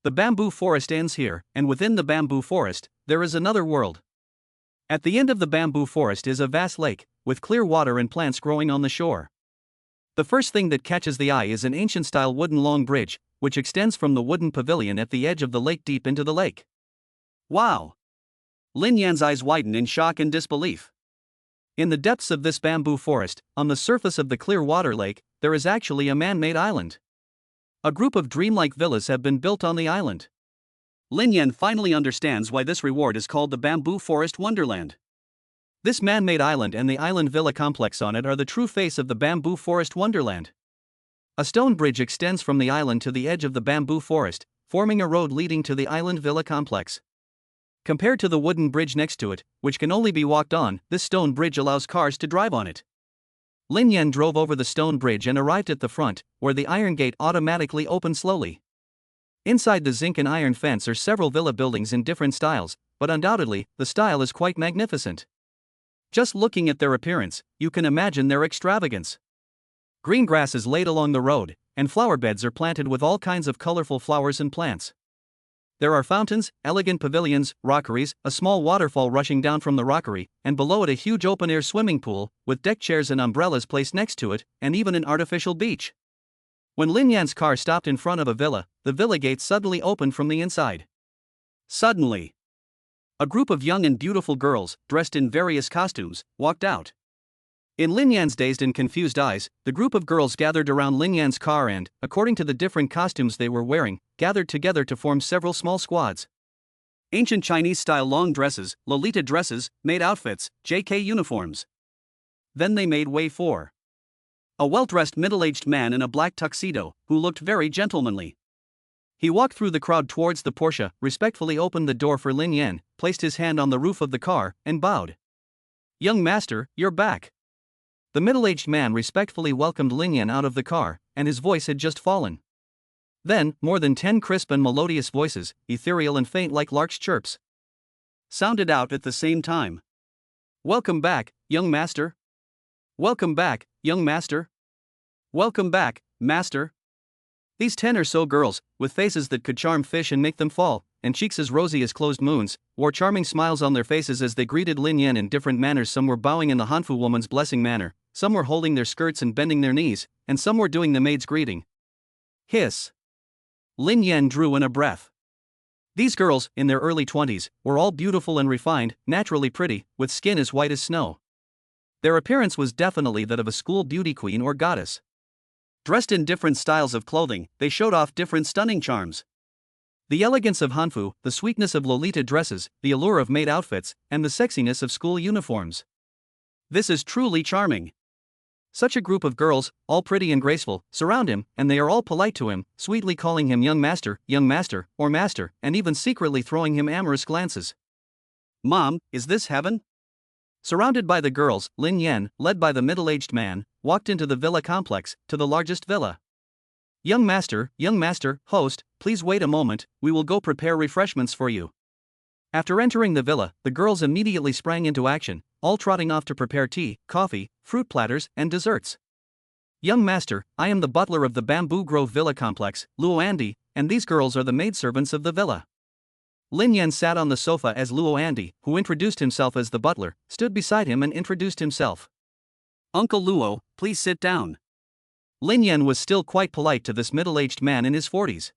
The bamboo forest ends here, and within the bamboo forest, there is another world. At the end of the bamboo forest is a vast lake, with clear water and plants growing on the shore. The first thing that catches the eye is an ancient-style wooden long bridge, which extends from the wooden pavilion at the edge of the lake deep into the lake. Wow! Lin Yan's eyes widened in shock and disbelief. In the depths of this bamboo forest, on the surface of the clear water lake, there is actually a man-made island. A group of dreamlike villas have been built on the island. Lin Yan finally understands why this reward is called the Bamboo Forest Wonderland. This man-made island and the island villa complex on it are the true face of the Bamboo Forest Wonderland. A stone bridge extends from the island to the edge of the bamboo forest, forming a road leading to the island villa complex. Compared to the wooden bridge next to it, which can only be walked on, this stone bridge allows cars to drive on it. Lin Yan drove over the stone bridge and arrived at the front, where the iron gate automatically opened slowly. Inside the zinc and iron fence are several villa buildings in different styles, but undoubtedly, the style is quite magnificent. Just looking at their appearance, you can imagine their extravagance. Green grass is laid along the road, and flower beds are planted with all kinds of colorful flowers and plants. There are fountains, elegant pavilions, rockeries, a small waterfall rushing down from the rockery, and below it a huge open-air swimming pool, with deck chairs and umbrellas placed next to it, and even an artificial beach. When Lin Yan's car stopped in front of a villa, the villa gates suddenly opened from the inside. Suddenly, a group of young and beautiful girls, dressed in various costumes, walked out. In Lin Yan's dazed and confused eyes, the group of girls gathered around Lin Yan's car and, according to the different costumes they were wearing, gathered together to form several small squads. Ancient Chinese-style long dresses, Lolita dresses, maid outfits, JK uniforms. Then they made way for a well-dressed middle-aged man in a black tuxedo, who looked very gentlemanly. He walked through the crowd towards the Porsche, respectfully opened the door for Lin Yan, placed his hand on the roof of the car, and bowed. "Young master, you're back." The middle-aged man respectfully welcomed Lin Yan out of the car, and his voice had just fallen. Then, more than 10 crisp and melodious voices, ethereal and faint like lark's chirps, sounded out at the same time. "Welcome back, young master. Welcome back, young master. Welcome back, master." These 10 or so girls, with faces that could charm fish and make them fall, and cheeks as rosy as closed moons, wore charming smiles on their faces as they greeted Lin Yan in different manners. Some were bowing in the Hanfu woman's blessing manner, some were holding their skirts and bending their knees, and some were doing the maid's greeting. Hiss. Lin Yan drew in a breath. These girls, in their early 20s, were all beautiful and refined, naturally pretty, with skin as white as snow. Their appearance was definitely that of a school beauty queen or goddess. Dressed in different styles of clothing, they showed off different stunning charms. The elegance of Hanfu, the sweetness of Lolita dresses, the allure of maid outfits, and the sexiness of school uniforms. This is truly charming. Such a group of girls, all pretty and graceful, surround him, and they are all polite to him, sweetly calling him young master, or master, and even secretly throwing him amorous glances. "Mom, is this heaven?" Surrounded by the girls, Lin Yan, led by the middle-aged man, walked into the villa complex, to the largest villa. young master, host, please wait a moment, we will go prepare refreshments for you." After entering the villa, the girls immediately sprang into action, all trotting off to prepare tea, coffee, fruit platters, and desserts. "Young master, I am the butler of the Bamboo Grove Villa Complex, Luo Andy, and these girls are the maidservants of the villa." Lin Yan sat on the sofa as Luo Andy, who introduced himself as the butler, stood beside him and introduced himself. "Uncle Luo, please sit down." Lin Yan was still quite polite to this middle-aged man in his 40s.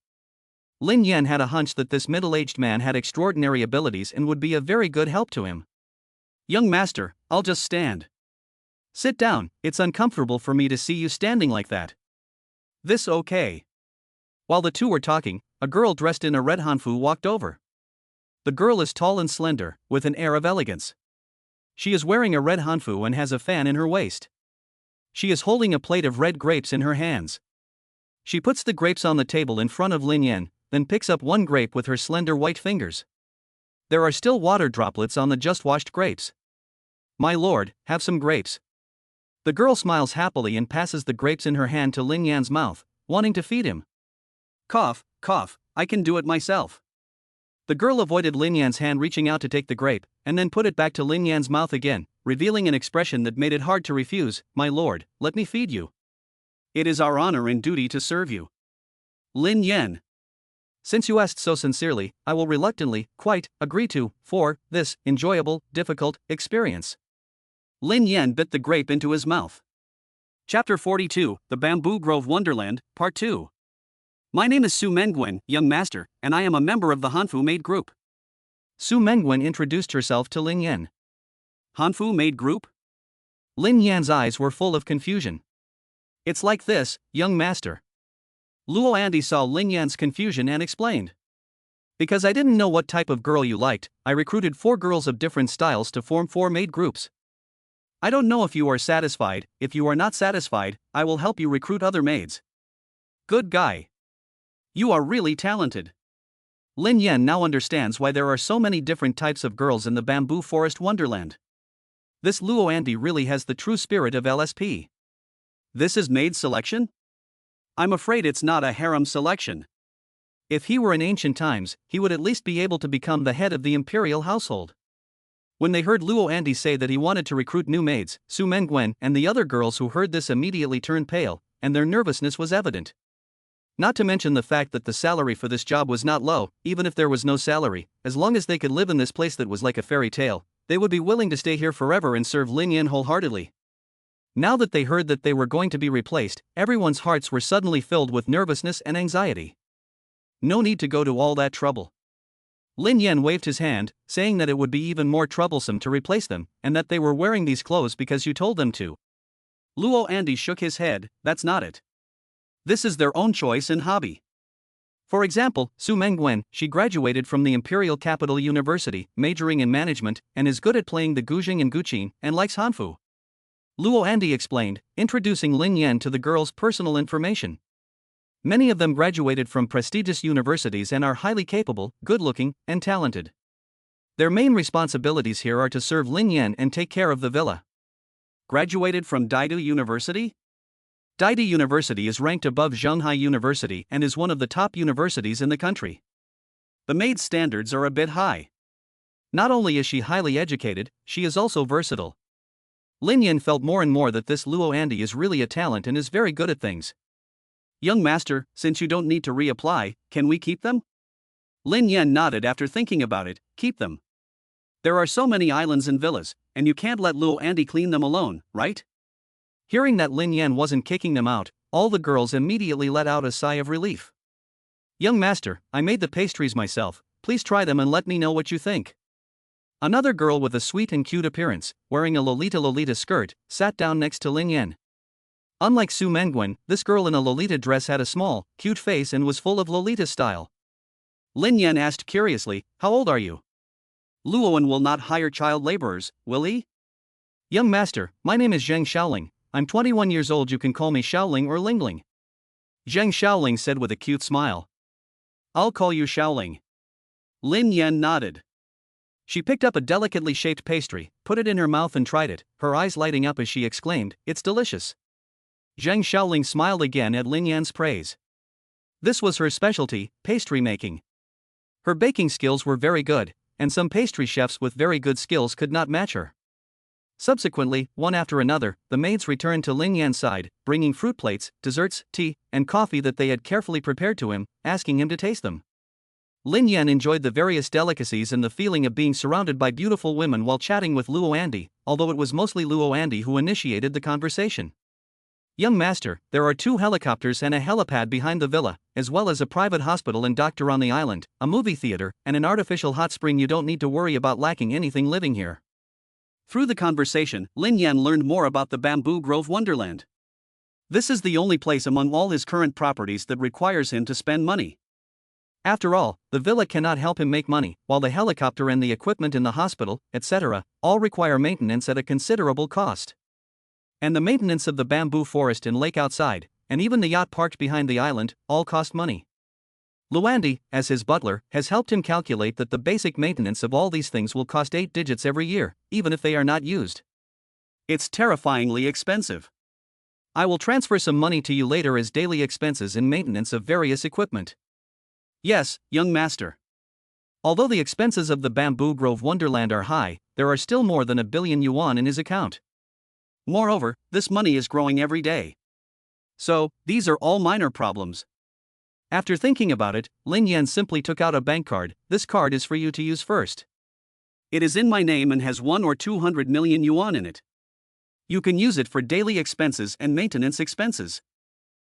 Lin Yan had a hunch that this middle-aged man had extraordinary abilities and would be a very good help to him. "Young master, I'll just stand." "Sit down, it's uncomfortable for me to see you standing like that." "This okay." While the two were talking, a girl dressed in a red hanfu walked over. The girl is tall and slender, with an air of elegance. She is wearing a red hanfu and has a fan in her waist. She is holding a plate of red grapes in her hands. She puts the grapes on the table in front of Lin Yan, then picks up one grape with her slender white fingers. There are still water droplets on the just-washed grapes. "My lord, have some grapes." The girl smiles happily and passes the grapes in her hand to Lin Yan's mouth, wanting to feed him. "Cough, I can do it myself." The girl avoided Lin Yan's hand reaching out to take the grape, and then put it back to Lin Yan's mouth again, revealing an expression that made it hard to refuse. "My lord, let me feed you. It is our honor and duty to serve you." "Lin Yan, since you asked so sincerely, I will reluctantly, quite, agree to, for this enjoyable, difficult experience." Lin Yan bit the grape into his mouth. Chapter 42, The Bamboo Grove Wonderland, Part 2. "My name is Su Mengwen, young master, and I am a member of the Hanfu Maid Group." Su Mengwen introduced herself to Lin Yan. "Hanfu Maid Group?" Lin Yan's eyes were full of confusion. "It's like this, young master." Luo Andy saw Lin Yan's confusion and explained. "Because I didn't know what type of girl you liked, I recruited 4 girls of different styles to form 4 maid groups. I don't know if you are satisfied. If you are not satisfied, I will help you recruit other maids." "Good guy. You are really talented." Lin Yan now understands why there are so many different types of girls in the bamboo forest wonderland. This Luo Andy really has the true spirit of LSP. This is maid selection? I'm afraid it's not a harem selection. If he were in ancient times, he would at least be able to become the head of the imperial household. When they heard Luo Andy say that he wanted to recruit new maids, Su Mengwen and the other girls who heard this immediately turned pale, and their nervousness was evident. Not to mention the fact that the salary for this job was not low. Even if there was no salary, as long as they could live in this place that was like a fairy tale, they would be willing to stay here forever and serve Lin Yan wholeheartedly. Now that they heard that they were going to be replaced, everyone's hearts were suddenly filled with nervousness and anxiety. No need to go to all that trouble. Lin Yan waved his hand, saying that it would be even more troublesome to replace them, and that they were wearing these clothes because you told them to. Luo Andy shook his head. That's not it. This is their own choice and hobby. For example, Su Mengwen, she graduated from the Imperial Capital University, majoring in management, and is good at playing the guzheng and guqin, and likes hanfu. Luo Andy explained, introducing Lin Yan to the girls' personal information. Many of them graduated from prestigious universities and are highly capable, good-looking, and talented. Their main responsibilities here are to serve Lin Yan and take care of the villa. Graduated from Daidu University? Daidu University is ranked above Zhonghai University and is one of the top universities in the country. The maid's standards are a bit high. Not only is she highly educated, she is also versatile. Lin Yan felt more and more that this Luo Andy is really a talent and is very good at things. Young master, since you don't need to reapply, can we keep them? Lin Yan nodded after thinking about it. Keep them. There are so many islands and villas, and you can't let Luo Andy clean them alone, right? Hearing that Lin Yan wasn't kicking them out, all the girls immediately let out a sigh of relief. Young master, I made the pastries myself, please try them and let me know what you think. Another girl with a sweet and cute appearance, wearing a Lolita skirt, sat down next to Lin Yan. Unlike Su Mengwen, this girl in a Lolita dress had a small, cute face and was full of Lolita style. Lin Yan asked curiously, how old are you? Luoan will not hire child laborers, will he? Young master, my name is Zheng Xiaoling, I'm 21 years old, you can call me Xiaoling or Lingling. Zheng Xiaoling said with a cute smile. I'll call you Xiaoling. Lin Yan nodded. She picked up a delicately shaped pastry, put it in her mouth and tried it, her eyes lighting up as she exclaimed, it's delicious. Zheng Xiaoling smiled again at Lin Yan's praise. This was her specialty, pastry making. Her baking skills were very good, and some pastry chefs with very good skills could not match her. Subsequently, one after another, the maids returned to Lin Yan's side, bringing fruit plates, desserts, tea, and coffee that they had carefully prepared to him, asking him to taste them. Lin Yan enjoyed the various delicacies and the feeling of being surrounded by beautiful women while chatting with Luo Andy, although it was mostly Luo Andy who initiated the conversation. Young master, there are 2 helicopters and a helipad behind the villa, as well as a private hospital and doctor on the island, a movie theater, and an artificial hot spring. You don't need to worry about lacking anything living here. Through the conversation, Lin Yan learned more about the Bamboo Grove Wonderland. This is the only place among all his current properties that requires him to spend money. After all, the villa cannot help him make money, while the helicopter and the equipment in the hospital, etc., all require maintenance at a considerable cost. And the maintenance of the bamboo forest and lake outside, and even the yacht parked behind the island, all cost money. Luandi, as his butler, has helped him calculate that the basic maintenance of all these things will cost 8 digits every year, even if they are not used. It's terrifyingly expensive. I will transfer some money to you later as daily expenses in maintenance of various equipment. Yes, young master. Although the expenses of the Bamboo Grove Wonderland are high, there are still more than 1 billion yuan in his account. Moreover, this money is growing every day. So, these are all minor problems. After thinking about it, Lin Yan simply took out a bank card. This card is for you to use first. It is in my name and has 1 or 200 million yuan in it. You can use it for daily expenses and maintenance expenses.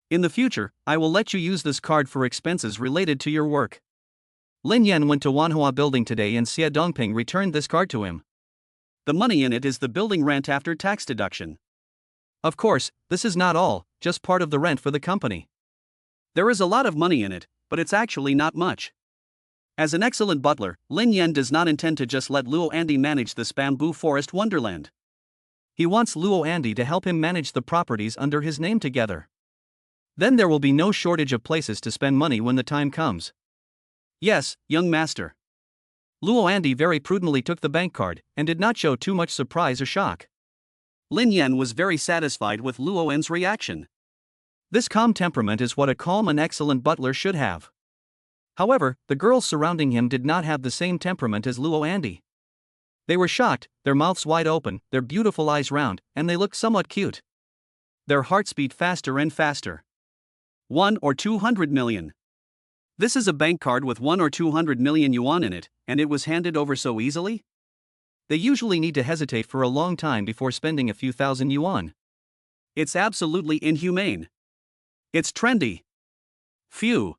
In the future, I will let you use this card for expenses related to your work. Lin Yan went to Wanhua building today and Xie Dongping returned this card to him. The money in it is the building rent after tax deduction. Of course, this is not all, just part of the rent for the company. There is a lot of money in it, but it's actually not much. As an excellent butler, Lin Yan does not intend to just let Luo Andy manage this bamboo forest wonderland. He wants Luo Andy to help him manage the properties under his name together. Then there will be no shortage of places to spend money when the time comes. Yes, young master. Luo Andy very prudently took the bank card, and did not show too much surprise or shock. Lin Yan was very satisfied with Luo Andy's reaction. This calm temperament is what a calm and excellent butler should have. However, the girls surrounding him did not have the same temperament as Luo Andy. They were shocked, their mouths wide open, their beautiful eyes round, and they looked somewhat cute. Their hearts beat faster and faster. 1 or 200 million. This is a bank card with 1 or 200 million yuan in it, and it was handed over so easily? They usually need to hesitate for a long time before spending a few thousand yuan. It's absolutely inhumane. It's trendy. Phew.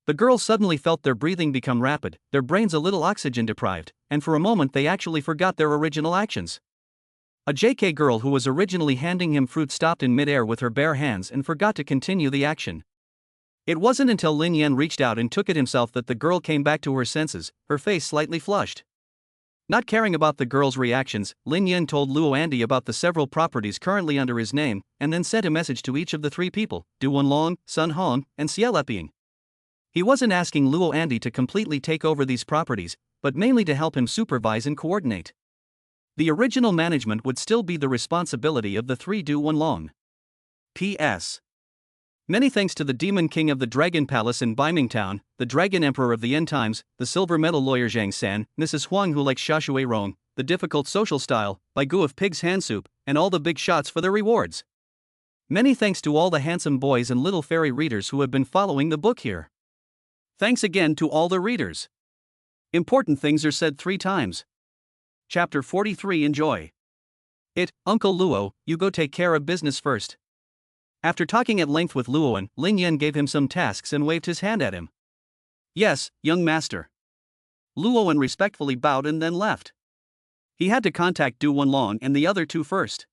The girls suddenly felt their breathing become rapid, their brains a little oxygen deprived, and for a moment they actually forgot their original actions. A JK girl who was originally handing him fruit stopped in midair with her bare hands and forgot to continue the action. It wasn't until Lin Yan reached out and took it himself that the girl came back to her senses, her face slightly flushed. Not caring about the girl's reactions, Lin Yan told Luo Andy about the several properties currently under his name, and then sent a message to each of the three people, Du Wenlong, Sun Hong, and Xie Leping. He wasn't asking Luo Andy to completely take over these properties, but mainly to help him supervise and coordinate. The original management would still be the responsibility of the three Du Wenlong. P.S. Many thanks to the Demon King of the Dragon Palace in Biming Town, the Dragon Emperor of the End Times, the Silver Medal Lawyer Zhang San, Mrs. Huang who likes Shashui Rong, the difficult social style, Baigu of Pig's Hand Soup, and all the big shots for their rewards. Many thanks to all the handsome boys and little fairy readers who have been following the book here. Thanks again to all the readers. Important things are said 3 times. Chapter 43. Enjoy. It, Uncle Luo, you go take care of business first. After talking at length with Luoan, Lin Yan gave him some tasks and waved his hand at him. Yes, young master. Luoan respectfully bowed and then left. He had to contact Du Wenlong and the other 2 first.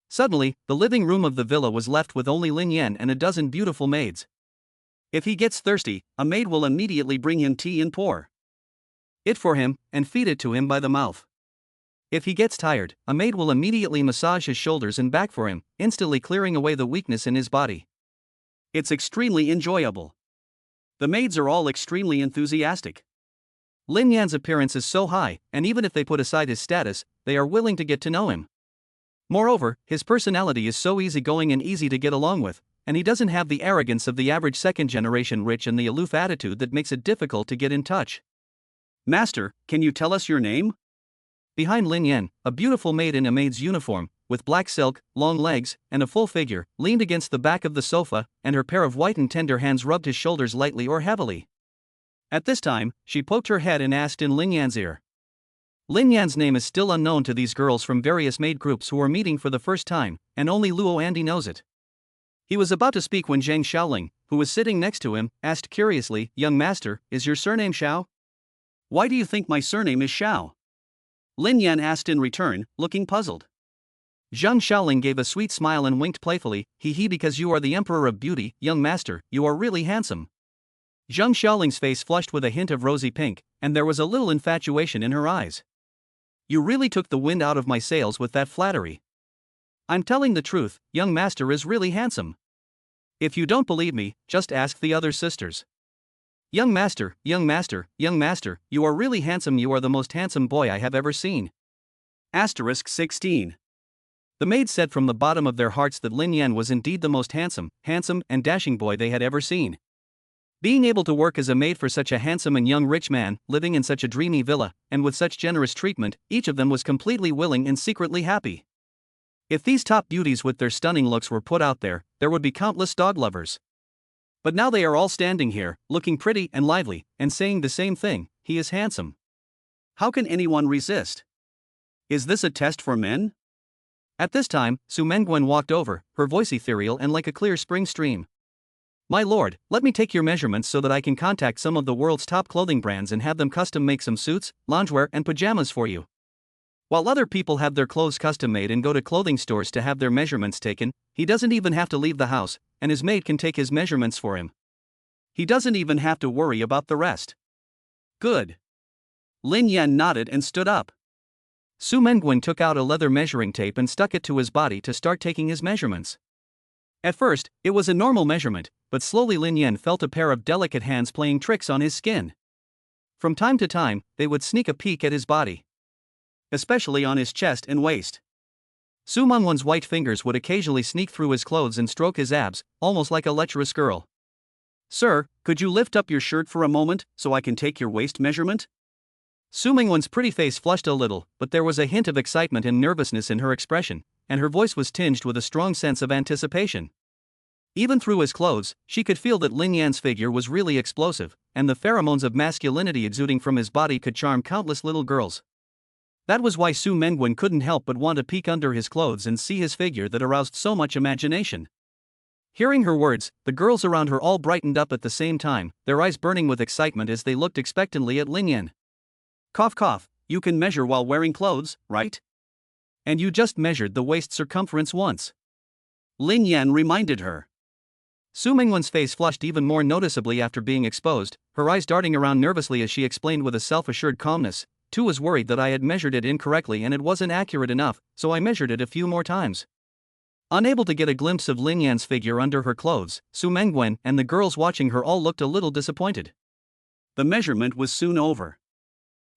Suddenly, the living room of the villa was left with only Lin Yan and a dozen beautiful maids. If he gets thirsty, a maid will immediately bring him tea and pour it for him, and feed it to him by the mouth. If he gets tired, a maid will immediately massage his shoulders and back for him, instantly clearing away the weakness in his body. It's extremely enjoyable. The maids are all extremely enthusiastic. Lin Yan's appearance is so high, and even if they put aside his status, they are willing to get to know him. Moreover, his personality is so easygoing and easy to get along with, and he doesn't have the arrogance of the average second-generation rich and the aloof attitude that makes it difficult to get in touch. Master, can you tell us your name? Behind Lin Yan, a beautiful maid in a maid's uniform, with black silk, long legs, and a full figure, leaned against the back of the sofa, and her pair of white and tender hands rubbed his shoulders lightly or heavily. At this time, she poked her head and asked in Lin Yan's ear. Lin Yan's name is still unknown to these girls from various maid groups who are meeting for the first time, and only Luo Andy knows it. He was about to speak when Zhang Xiaoling, who was sitting next to him, asked curiously, Young master, is your surname Xiao? Why do you think my surname is Xiao? Lin Yan asked in return, looking puzzled. Zhang Xiaoling gave a sweet smile and winked playfully, He because you are the emperor of beauty, young master, you are really handsome. Zhang Xiaoling's face flushed with a hint of rosy pink, and there was a little infatuation in her eyes. You really took the wind out of my sails with that flattery. I'm telling the truth, young master is really handsome. If you don't believe me, just ask the other sisters. Young master, young master, young master, you are really handsome, you are the most handsome boy I have ever seen. Asterisk 16. The maids said from the bottom of their hearts that Lin Yan was indeed the most handsome, and dashing boy they had ever seen. Being able to work as a maid for such a handsome and young rich man, living in such a dreamy villa, and with such generous treatment, each of them was completely willing and secretly happy. If these top beauties with their stunning looks were put out there, there would be countless dog lovers. But now they are all standing here, looking pretty and lively, and saying the same thing, he is handsome. How can anyone resist? Is this a test for men? At this time, Su Mengwen walked over, her voice ethereal and like a clear spring stream. My lord, let me take your measurements so that I can contact some of the world's top clothing brands and have them custom make some suits, loungewear and pajamas for you. While other people have their clothes custom made and go to clothing stores to have their measurements taken, he doesn't even have to leave the house, and his maid can take his measurements for him. He doesn't even have to worry about the rest. Good. Lin Yan nodded and stood up. Su Mengwen took out a leather measuring tape and stuck it to his body to start taking his measurements. At first, it was a normal measurement, but slowly Lin Yan felt a pair of delicate hands playing tricks on his skin. From time to time, they would sneak a peek at his body, especially on his chest and waist. Su Mengwen's white fingers would occasionally sneak through his clothes and stroke his abs, almost like a lecherous girl. Sir, could you lift up your shirt for a moment, so I can take your waist measurement? Su Mengwen's pretty face flushed a little, but there was a hint of excitement and nervousness in her expression, and her voice was tinged with a strong sense of anticipation. Even through his clothes, she could feel that Lin Yan's figure was really explosive, and the pheromones of masculinity exuding from his body could charm countless little girls. That was why Su Mengwen couldn't help but want to peek under his clothes and see his figure that aroused so much imagination. Hearing her words, the girls around her all brightened up at the same time, their eyes burning with excitement as they looked expectantly at Lin Yan. Cough cough, you can measure while wearing clothes, right? And you just measured the waist circumference once. Lin Yan reminded her. Su Mengwen's face flushed even more noticeably after being exposed, her eyes darting around nervously as she explained with a self-assured calmness, Tu was worried that I had measured it incorrectly and it wasn't accurate enough, so I measured it a few more times. Unable to get a glimpse of Lin Yan's figure under her clothes, Su Mengwen and the girls watching her all looked a little disappointed. The measurement was soon over.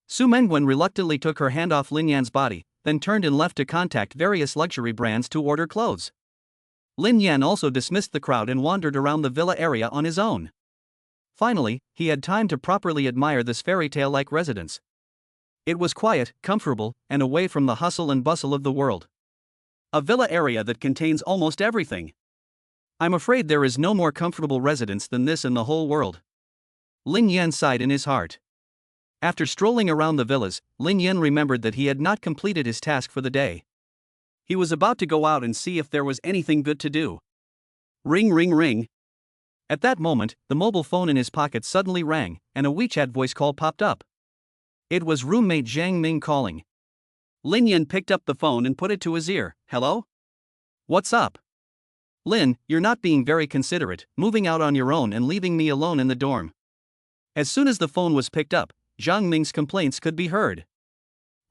Su Mengwen reluctantly took her hand off Lin Yan's body, then turned and left to contact various luxury brands to order clothes. Lin Yan also dismissed the crowd and wandered around the villa area on his own. Finally, he had time to properly admire this fairy tale-like residence. It was quiet, comfortable, and away from the hustle and bustle of the world. A villa area that contains almost everything. I'm afraid there is no more comfortable residence than this in the whole world. Lin Yan sighed in his heart. After strolling around the villas, Lin Yan remembered that he had not completed his task for the day. He was about to go out and see if there was anything good to do. Ring ring ring. At that moment, the mobile phone in his pocket suddenly rang, and a WeChat voice call popped up. It was roommate Zhang Ming calling. Lin Yan picked up the phone and put it to his ear. Hello? What's up? Lin, you're not being very considerate, moving out on your own and leaving me alone in the dorm. As soon as the phone was picked up, Zhang Ming's complaints could be heard.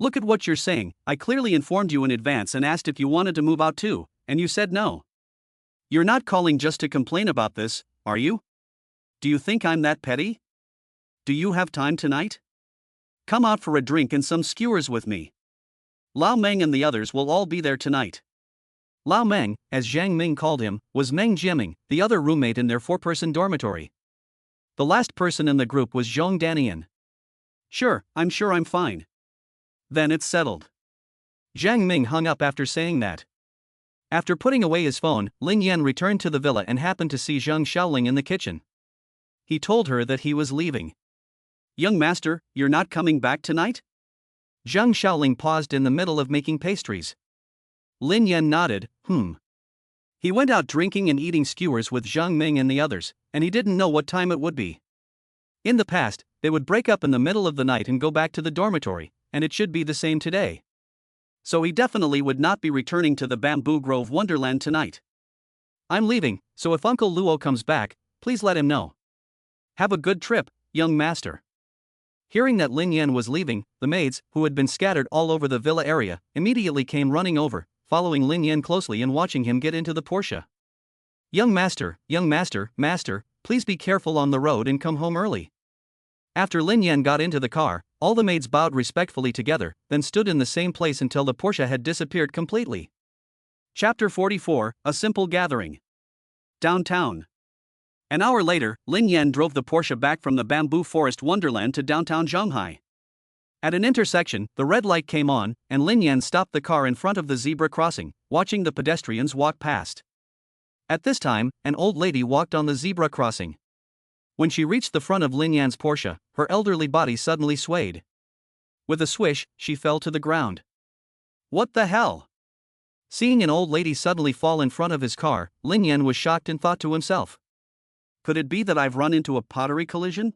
Look at what you're saying, I clearly informed you in advance and asked if you wanted to move out too, and you said no. You're not calling just to complain about this, are you? Do you think I'm that petty? Do you have time tonight? Come out for a drink and some skewers with me. Lao Meng and the others will all be there tonight. Lao Meng, as Zhang Ming called him, was Meng Jiaming, the other roommate in their four-person dormitory. The last person in the group was Zhong Danian. Sure I'm fine. Then it's settled. Zhang Ming hung up after saying that. After putting away his phone, Lin Yan returned to the villa and happened to see Zheng Xiaoling in the kitchen. He told her that he was leaving. Young master, you're not coming back tonight? Zheng Xiaoling paused in the middle of making pastries. Lin Yan nodded, He went out drinking and eating skewers with Zhang Ming and the others, and he didn't know what time it would be. In the past, they would break up in the middle of the night and go back to the dormitory, and it should be the same today. So he definitely would not be returning to the Bamboo Grove Wonderland tonight. I'm leaving, so if Uncle Luo comes back, please let him know. Have a good trip, young master. Hearing that Lin Yan was leaving, the maids, who had been scattered all over the villa area, immediately came running over, following Lin Yan closely and watching him get into the Porsche. Young master, master, please be careful on the road and come home early. After Lin Yan got into the car, all the maids bowed respectfully together, then stood in the same place until the Porsche had disappeared completely. Chapter 44, A Simple Gathering. Downtown. An hour later, Lin Yan drove the Porsche back from the Bamboo Forest Wonderland to downtown Zhonghai. At an intersection, the red light came on, and Lin Yan stopped the car in front of the zebra crossing, watching the pedestrians walk past. At this time, an old lady walked on the zebra crossing. When she reached the front of Lin Yan's Porsche, her elderly body suddenly swayed. With a swish, she fell to the ground. What the hell? Seeing an old lady suddenly fall in front of his car, Lin Yan was shocked and thought to himself, could it be that I've run into a pottery collision?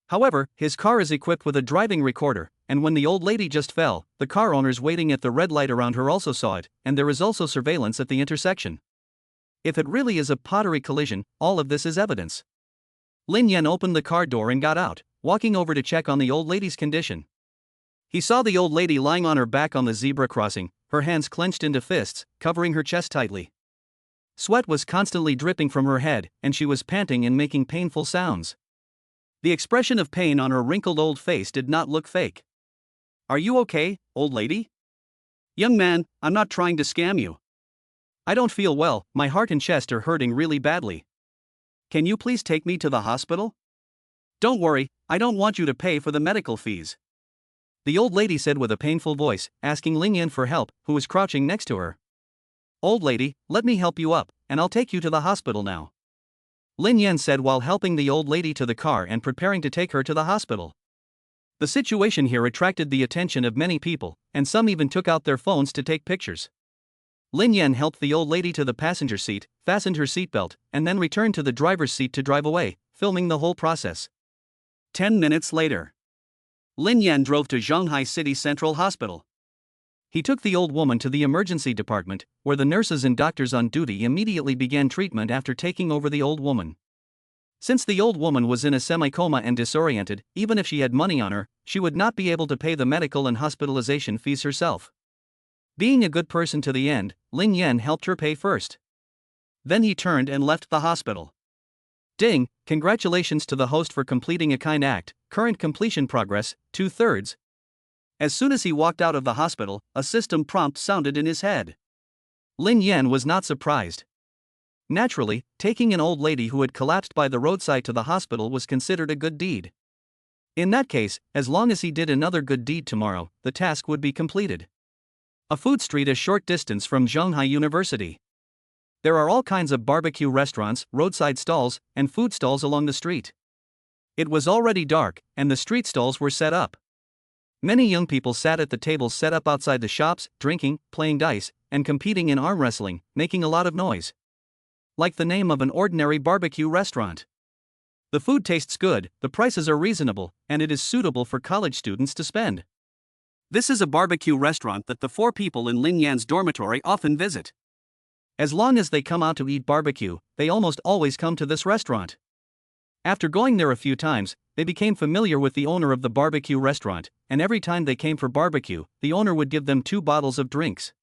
However, his car is equipped with a driving recorder, and when the old lady just fell, the car owners waiting at the red light around her also saw it, and there is also surveillance at the intersection. If it really is a pottery collision, all of this is evidence. Lin Yan opened the car door and got out, walking over to check on the old lady's condition. He saw the old lady lying on her back on the zebra crossing, her hands clenched into fists, covering her chest tightly. Sweat was constantly dripping from her head, and she was panting and making painful sounds. The expression of pain on her wrinkled old face did not look fake. Are you okay, old lady? Young man, I'm not trying to scam you. I don't feel well, my heart and chest are hurting really badly. Can you please take me to the hospital? Don't worry, I don't want you to pay for the medical fees. The old lady said with a painful voice, asking Lin Yan for help, who was crouching next to her. Old lady, let me help you up, and I'll take you to the hospital now. Lin Yan said while helping the old lady to the car and preparing to take her to the hospital. The situation here attracted the attention of many people, and some even took out their phones to take pictures. Lin Yan helped the old lady to the passenger seat, fastened her seatbelt, and then returned to the driver's seat to drive away, filming the whole process. 10 minutes later, Lin Yan drove to Shanghai City Central Hospital. He took the old woman to the emergency department, where the nurses and doctors on duty immediately began treatment after taking over the old woman. Since the old woman was in a semi-coma and disoriented, even if she had money on her, she would not be able to pay the medical and hospitalization fees herself. Being a good person to the end, Lin Yan helped her pay first. Then he turned and left the hospital. Ding, congratulations to the host for completing a kind act, current completion progress, 2/3. As soon as he walked out of the hospital, a system prompt sounded in his head. Lin Yan was not surprised. Naturally, taking an old lady who had collapsed by the roadside to the hospital was considered a good deed. In that case, as long as he did another good deed tomorrow, the task would be completed. A food street a short distance from Shanghai University. There are all kinds of barbecue restaurants, roadside stalls, and food stalls along the street. It was already dark, and the street stalls were set up. Many young people sat at the tables set up outside the shops, drinking, playing dice, and competing in arm wrestling, making a lot of noise. Like the name of an ordinary barbecue restaurant. The food tastes good, the prices are reasonable, and it is suitable for college students to spend. This is a barbecue restaurant that the 4 people in Lin Yan's dormitory often visit. As long as they come out to eat barbecue, they almost always come to this restaurant. After going there a few times, they became familiar with the owner of the barbecue restaurant, and every time they came for barbecue, the owner would give them 2 bottles of drinks.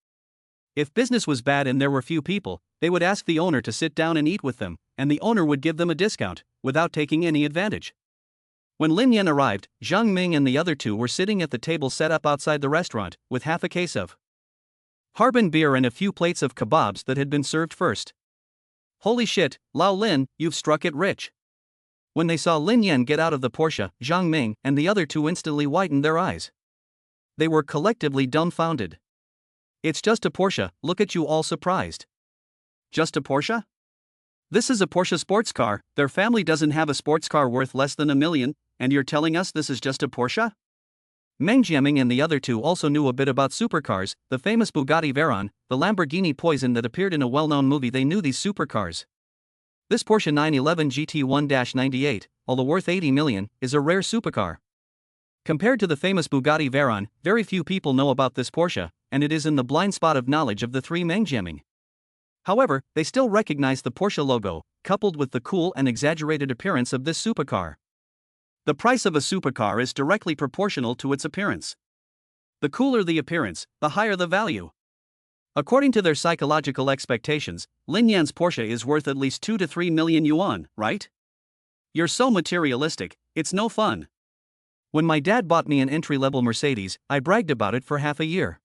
If business was bad and there were few people, they would ask the owner to sit down and eat with them, and the owner would give them a discount, without taking any advantage. When Lin Yan arrived, Zhang Ming and the other 2 were sitting at the table set up outside the restaurant, with half a case of Harbin beer and a few plates of kebabs that had been served first. Holy shit, Lao Lin, you've struck it rich. When they saw Lin Yan get out of the Porsche, Zhang Ming and the other 2 instantly widened their eyes. They were collectively dumbfounded. It's just a Porsche, look at you all surprised. Just a Porsche? This is a Porsche sports car, their family doesn't have a sports car worth less than $1 million, and you're telling us this is just a Porsche? Meng Jiaming and the other 2 also knew a bit about supercars, the famous Bugatti Veyron, the Lamborghini Poison that appeared in a well-known movie. They knew these supercars. This Porsche 911 GT1-98, although worth $80 million, is a rare supercar. Compared to the famous Bugatti Veyron, very few people know about this Porsche, and it is in the blind spot of knowledge of the 3 Meng Jiaming. However, they still recognize the Porsche logo, coupled with the cool and exaggerated appearance of this supercar. The price of a supercar is directly proportional to its appearance. The cooler the appearance, the higher the value. According to their psychological expectations, Lin Yan's Porsche is worth at least 2 to 3 million yuan, right? You're so materialistic, it's no fun. When my dad bought me an entry-level Mercedes, I bragged about it for half a year.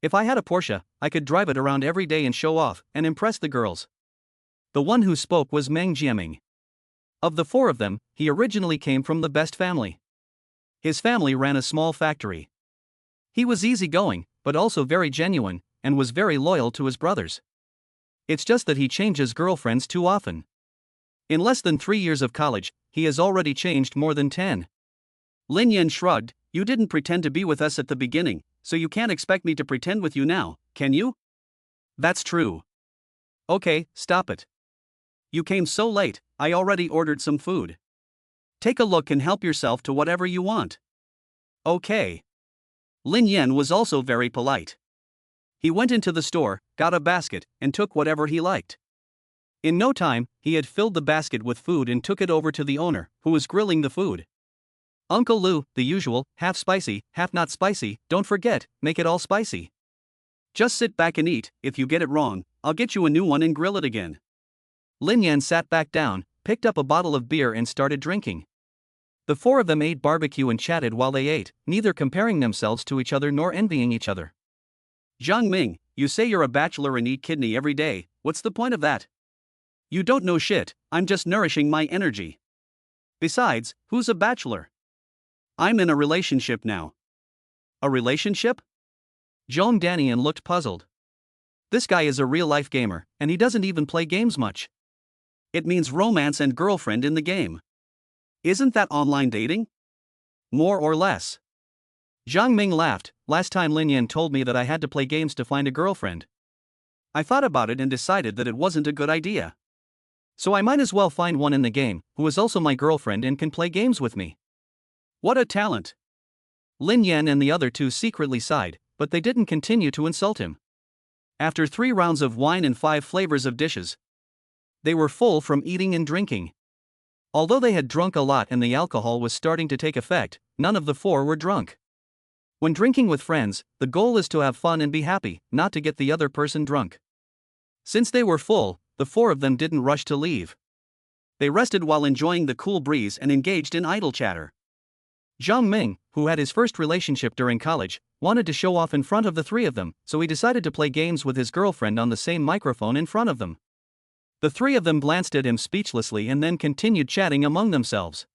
If I had a Porsche, I could drive it around every day and show off and impress the girls. The one who spoke was Meng Jiaming. Of the 4 of them, he originally came from the best family. His family ran a small factory. He was easygoing, but also very genuine, and was very loyal to his brothers. It's just that he changes girlfriends too often. In less than 3 years of college, he has already changed more than 10. Lin Yan shrugged, you didn't pretend to be with us at the beginning, so you can't expect me to pretend with you now, can you? That's true. Okay, stop it. You came so late, I already ordered some food. Take a look and help yourself to whatever you want. Okay. Lin Yan was also very polite. He went into the store, got a basket, and took whatever he liked. In no time, he had filled the basket with food and took it over to the owner, who was grilling the food. Uncle Lu, the usual, half spicy, half not spicy, don't forget, make it all spicy. Just sit back and eat, if you get it wrong, I'll get you a new one and grill it again. Lin Yan sat back down, picked up a bottle of beer and started drinking. The 4 of them ate barbecue and chatted while they ate, neither comparing themselves to each other nor envying each other. Zhang Ming, you say you're a bachelor and eat kidney every day, what's the point of that? You don't know shit, I'm just nourishing my energy. Besides, who's a bachelor? I'm in a relationship now. A relationship? Zhong Danian looked puzzled. This guy is a real-life gamer, and he doesn't even play games much. It means romance and girlfriend in the game. Isn't that online dating? More or less. Zhang Ming laughed. Last time Lin Yan told me that I had to play games to find a girlfriend. I thought about it and decided that it wasn't a good idea. So I might as well find one in the game, who is also my girlfriend and can play games with me. What a talent! Lin Yan and the other two secretly sighed, but they didn't continue to insult him. After 3 rounds of wine and 5 flavors of dishes, they were full from eating and drinking. Although they had drunk a lot and the alcohol was starting to take effect, none of the 4 were drunk. When drinking with friends, the goal is to have fun and be happy, not to get the other person drunk. Since they were full, the 4 of them didn't rush to leave. They rested while enjoying the cool breeze and engaged in idle chatter. Zhang Ming, who had his first relationship during college, wanted to show off in front of the 3 of them, so he decided to play games with his girlfriend on the same microphone in front of them. The 3 of them glanced at him speechlessly and then continued chatting among themselves.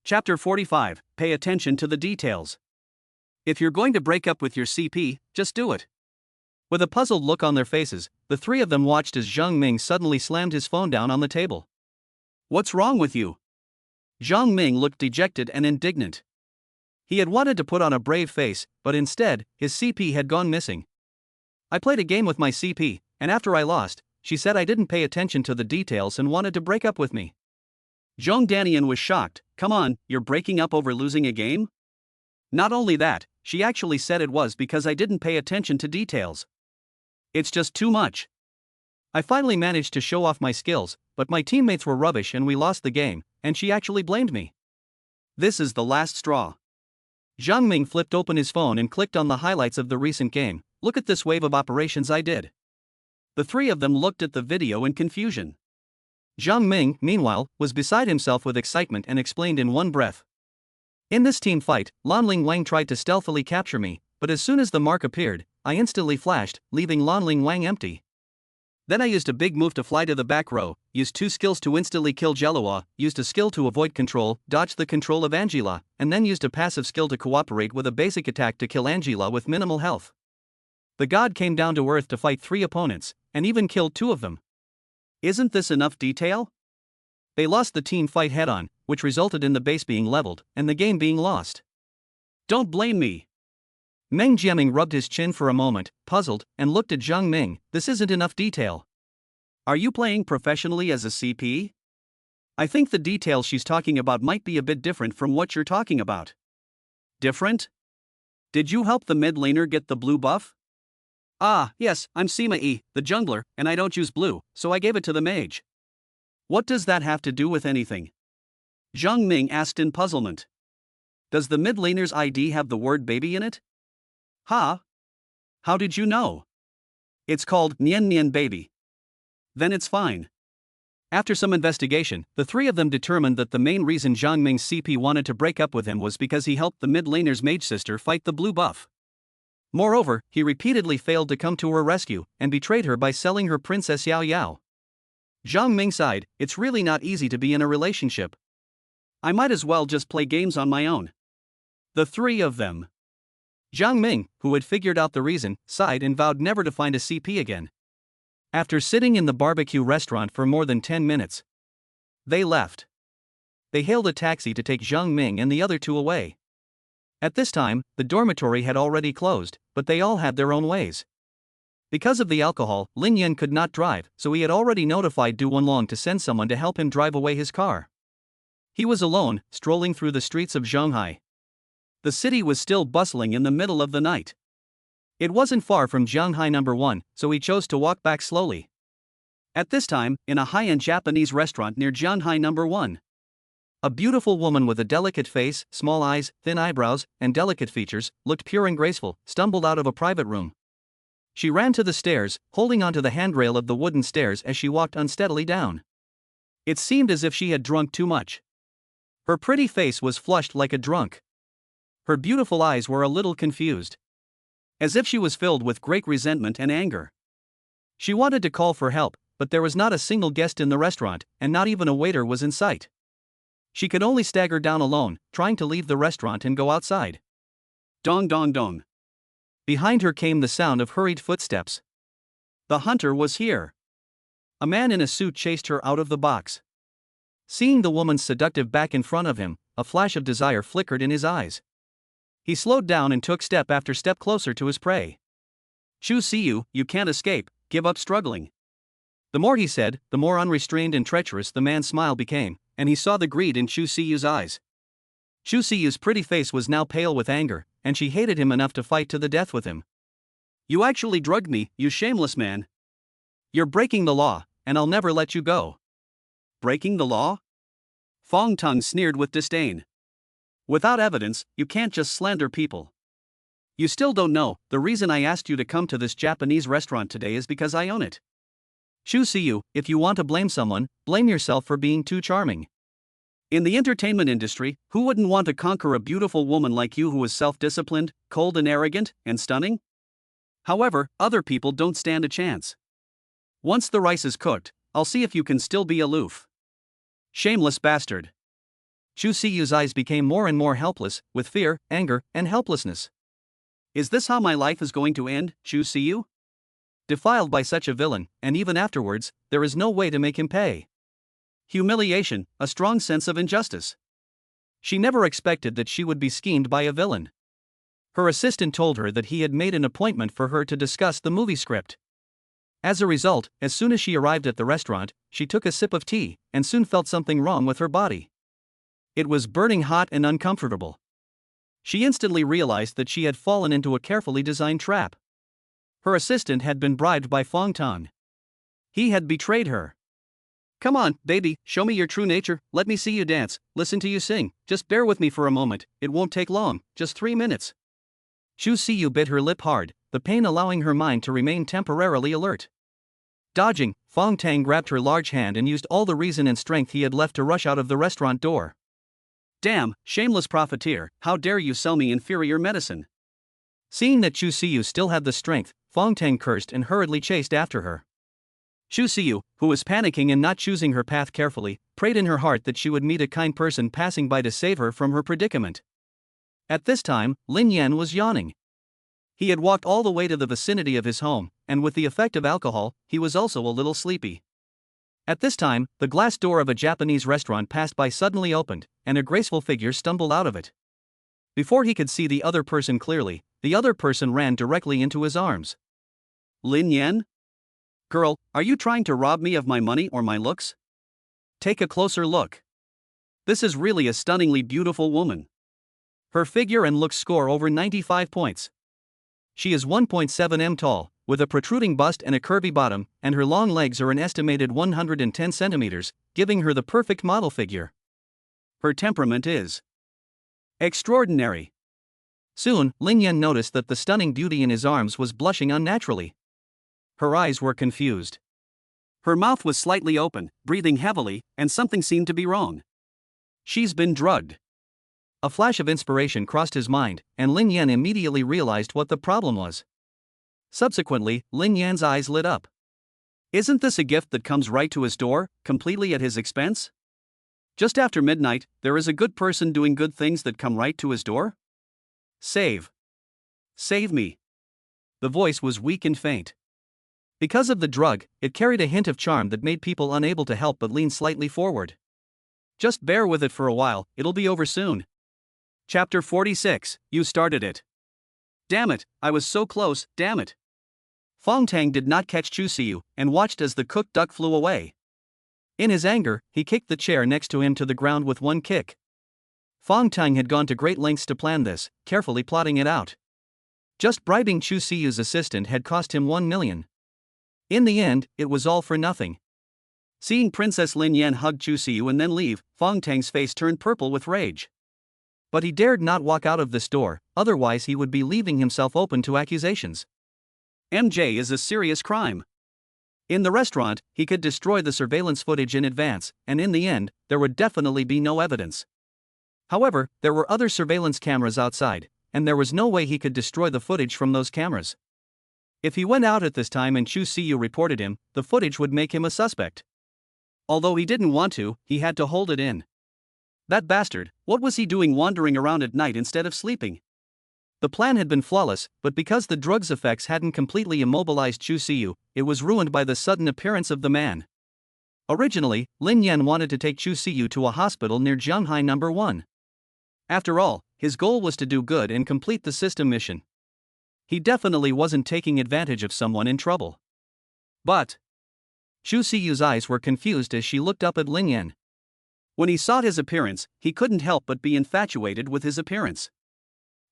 Chapter 45. Pay attention to the details. If you're going to break up with your CP, just do it. With a puzzled look on their faces, the 3 of them watched as Zhang Ming suddenly slammed his phone down on the table. What's wrong with you? Zhang Ming looked dejected and indignant. He had wanted to put on a brave face, but instead, his CP had gone missing. I played a game with my CP, and after I lost, she said I didn't pay attention to the details and wanted to break up with me. Zhong Danian was shocked. Come on, you're breaking up over losing a game? Not only that, she actually said it was because I didn't pay attention to details. It's just too much. I finally managed to show off my skills, but my teammates were rubbish and we lost the game, and she actually blamed me. This is the last straw. Zhang Ming flipped open his phone and clicked on the highlights of the recent game. Look at this wave of operations I did. The 3 of them looked at the video in confusion. Zhang Ming, meanwhile, was beside himself with excitement and explained in one breath. In this team fight, Lanling Wang tried to stealthily capture me, but as soon as the mark appeared, I instantly flashed, leaving Lanling Wang empty. Then I used a big move to fly to the back row, used 2 skills to instantly kill Jelua, used a skill to avoid control, dodged the control of Angela, and then used a passive skill to cooperate with a basic attack to kill Angela with minimal health. The god came down to earth to fight 3 opponents, and even killed 2 of them. Isn't this enough detail? They lost the team fight head-on, which resulted in the base being leveled, and the game being lost. Don't blame me. Meng Jiaming rubbed his chin for a moment, puzzled, and looked at Zhang Ming. This isn't enough detail. Are you playing professionally as a CP? I think the details she's talking about might be a bit different from what you're talking about. Different? Did you help the mid laner get the blue buff? Ah, yes, I'm Sima E, the jungler, and I don't use blue, so I gave it to the mage. What does that have to do with anything? Zhang Ming asked in puzzlement. Does the mid laner's ID have the word baby in it? Ha? How did you know? It's called Nian Nian Baby. Then it's fine. After some investigation, the 3 of them determined that the main reason Zhang Ming's CP wanted to break up with him was because he helped the mid laner's mage sister fight the blue buff. Moreover, he repeatedly failed to come to her rescue and betrayed her by selling her Princess Yao Yao. Zhang Ming sighed. It's really not easy to be in a relationship. I might as well just play games on my own. The 3 of them. Zhang Ming, who had figured out the reason, sighed and vowed never to find a CP again. After sitting in the barbecue restaurant for more than 10 minutes, they left. They hailed a taxi to take Zhang Ming and the other 2 away. At this time, the dormitory had already closed, but they all had their own ways. Because of the alcohol, Lin Yan could not drive, so he had already notified Du Wenlong to send someone to help him drive away his car. He was alone, strolling through the streets of Shanghai. The city was still bustling in the middle of the night. It wasn't far from Shanghai No. 1, so he chose to walk back slowly. At this time, in a high-end Japanese restaurant near Shanghai No. 1, a beautiful woman with a delicate face, small eyes, thin eyebrows, and delicate features, looked pure and graceful, stumbled out of a private room. She ran to the stairs, holding onto the handrail of the wooden stairs as she walked unsteadily down. It seemed as if she had drunk too much. Her pretty face was flushed like a drunk. Her beautiful eyes were a little confused, as if she was filled with great resentment and anger. She wanted to call for help, but there was not a single guest in the restaurant, and not even a waiter was in sight. She could only stagger down alone, trying to leave the restaurant and go outside. Dong dong dong. Behind her came the sound of hurried footsteps. The hunter was here. A man in a suit chased her out of the box. Seeing the woman's seductive back in front of him, a flash of desire flickered in his eyes. He slowed down and took step after step closer to his prey. Chuu Yu, you can't escape, give up struggling. The more he said, the more unrestrained and treacherous the man's smile became, and he saw the greed in Chuu Yu's eyes. Chuu Yu's pretty face was now pale with anger, and she hated him enough to fight to the death with him. You actually drugged me, you shameless man. You're breaking the law, and I'll never let you go. Breaking the law? Fong Tang sneered with disdain. Without evidence, you can't just slander people. You still don't know, the reason I asked you to come to this Japanese restaurant today is because I own it. Chuu Yu, if you want to blame someone, blame yourself for being too charming. In the entertainment industry, who wouldn't want to conquer a beautiful woman like you who is self-disciplined, cold and arrogant, and stunning? However, other people don't stand a chance. Once the rice is cooked, I'll see if you can still be aloof. Shameless bastard. Chuu Yu's eyes became more and more helpless, with fear, anger, and helplessness. Is this how my life is going to end, Chuu Yu? Defiled by such a villain, and even afterwards, there is no way to make him pay. Humiliation, a strong sense of injustice. She never expected that she would be schemed by a villain. Her assistant told her that he had made an appointment for her to discuss the movie script. As a result, as soon as she arrived at the restaurant, she took a sip of tea, and soon felt something wrong with her body. It was burning hot and uncomfortable. She instantly realized that she had fallen into a carefully designed trap. Her assistant had been bribed by Fong Tang. He had betrayed her. Come on, baby, show me your true nature, let me see you dance, listen to you sing, just bear with me for a moment, it won't take long, just 3 minutes. Chuu Yu bit her lip hard, the pain allowing her mind to remain temporarily alert. Dodging, Fong Tang grabbed her large hand and used all the reason and strength he had left to rush out of the restaurant door. Damn, shameless profiteer, how dare you sell me inferior medicine? Seeing that Chuu Yu still had the strength, Fong Tang cursed and hurriedly chased after her. Chuu Yu, who was panicking and not choosing her path carefully, prayed in her heart that she would meet a kind person passing by to save her from her predicament. At this time, Lin Yan was yawning. He had walked all the way to the vicinity of his home, and with the effect of alcohol, he was also a little sleepy. At this time, the glass door of a Japanese restaurant passed by suddenly opened, and a graceful figure stumbled out of it. Before he could see the other person clearly, the other person ran directly into his arms. Lin Yan? Girl, are you trying to rob me of my money or my looks? Take a closer look. This is really a stunningly beautiful woman. Her figure and looks score over 95 points. She is 1.7 m tall, with a protruding bust and a curvy bottom, and her long legs are an estimated 110 centimeters, giving her the perfect model figure. Her temperament is extraordinary. Soon, Lin Yan noticed that the stunning beauty in his arms was blushing unnaturally. Her eyes were confused. Her mouth was slightly open, breathing heavily, and something seemed to be wrong. She's been drugged. A flash of inspiration crossed his mind, and Lin Yan immediately realized what the problem was. Subsequently, Lin Yan's eyes lit up. Isn't this a gift that comes right to his door, completely at his expense? Just after midnight, there is a good person doing good things that come right to his door? Save me. The voice was weak and faint. Because of the drug, it carried a hint of charm that made people unable to help but lean slightly forward. Just bear with it for a while, it'll be over soon. Chapter 46, You Started It. Damn it, I was so close, damn it. Fong Tang did not catch Chuu Yu, and watched as the cooked duck flew away. In his anger, he kicked the chair next to him to the ground with one kick. Fong Tang had gone to great lengths to plan this, carefully plotting it out. Just bribing Chuu Yu's assistant had cost him 1 million. In the end, it was all for nothing. Seeing Princess Lin Yan hug Chuu Yu and then leave, Fong Tang's face turned purple with rage. But he dared not walk out of this door, otherwise he would be leaving himself open to accusations. MJ is a serious crime. In the restaurant, he could destroy the surveillance footage in advance, and in the end, there would definitely be no evidence. However, there were other surveillance cameras outside, and there was no way he could destroy the footage from those cameras. If he went out at this time and Chuu Yu reported him, the footage would make him a suspect. Although he didn't want to, he had to hold it in. That bastard, what was he doing wandering around at night instead of sleeping? The plan had been flawless, but because the drug's effects hadn't completely immobilized Chuu Yu, it was ruined by the sudden appearance of the man. Originally, Lin Yan wanted to take Chuu Yu to a hospital near Jianghai No. 1. After all, his goal was to do good and complete the system mission. He definitely wasn't taking advantage of someone in trouble. But Chuu Yu's eyes were confused as she looked up at Lin Yan. When he saw his appearance, he couldn't help but be infatuated with his appearance.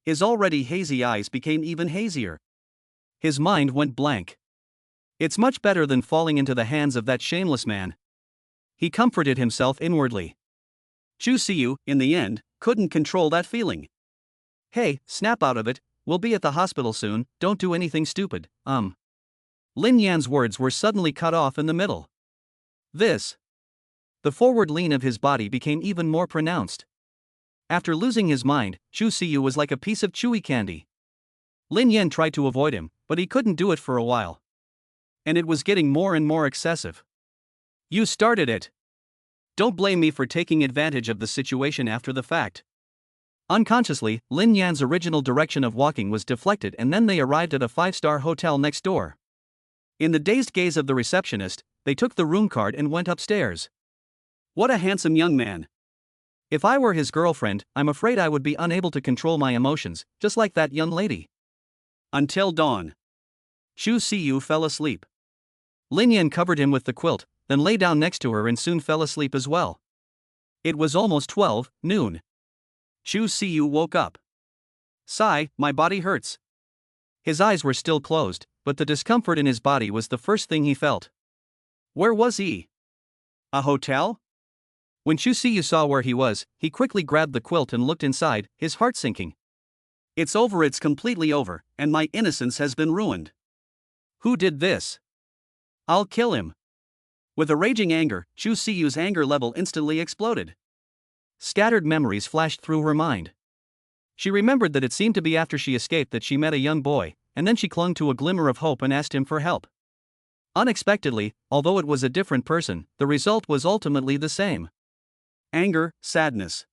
His already hazy eyes became even hazier. His mind went blank. It's much better than falling into the hands of that shameless man. He comforted himself inwardly. Chuu Yu, in the end, couldn't control that feeling. Hey, snap out of it, we'll be at the hospital soon, don't do anything stupid, Lin Yan's words were suddenly cut off in the middle. The forward lean of his body became even more pronounced. After losing his mind, Chuu Yu was like a piece of chewy candy. Lin Yan tried to avoid him, but he couldn't do it for a while. And it was getting more and more excessive. You started it. Don't blame me for taking advantage of the situation after the fact. Unconsciously, Lin Yan's original direction of walking was deflected, and then they arrived at a 5-star hotel next door. In the dazed gaze of the receptionist, they took the room card and went upstairs. What a handsome young man. If I were his girlfriend, I'm afraid I would be unable to control my emotions, just like that young lady. Until dawn. Chuu Yu fell asleep. Lin Yan covered him with the quilt, then lay down next to her and soon fell asleep as well. It was almost 12 noon. Chuu Yu woke up. Sigh, my body hurts. His eyes were still closed, but the discomfort in his body was the first thing he felt. Where was he? A hotel? When Chuu Yu saw where he was, he quickly grabbed the quilt and looked inside, his heart sinking. It's over, it's completely over, and my innocence has been ruined. Who did this? I'll kill him. With a raging anger, Chuu Yu's anger level instantly exploded. Scattered memories flashed through her mind. She remembered that it seemed to be after she escaped that she met a young boy, and then she clung to a glimmer of hope and asked him for help. Unexpectedly, although it was a different person, the result was ultimately the same. Anger, sadness.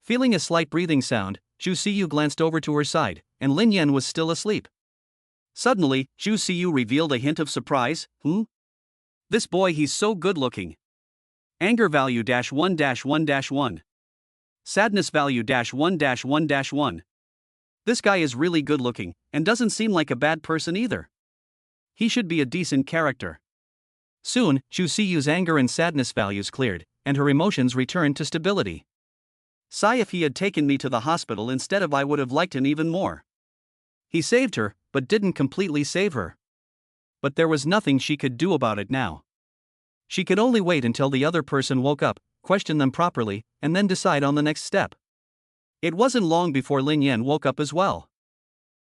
Feeling a slight breathing sound, Chuu Yu glanced over to her side, and Lin Yan was still asleep. Suddenly, Chuu Yu revealed a hint of surprise. This boy, he's so good looking. Anger value -1-1-1. Sadness value -1-1-1. This guy is really good looking, and doesn't seem like a bad person either. He should be a decent character. Soon, Chuu Yu's anger and sadness values cleared, and her emotions returned to stability. Sigh, if he had taken me to the hospital instead of, I would have liked him even more. He saved her, but didn't completely save her. But there was nothing she could do about it now. She could only wait until the other person woke up, question them properly, and then decide on the next step. It wasn't long before Lin Yan woke up as well.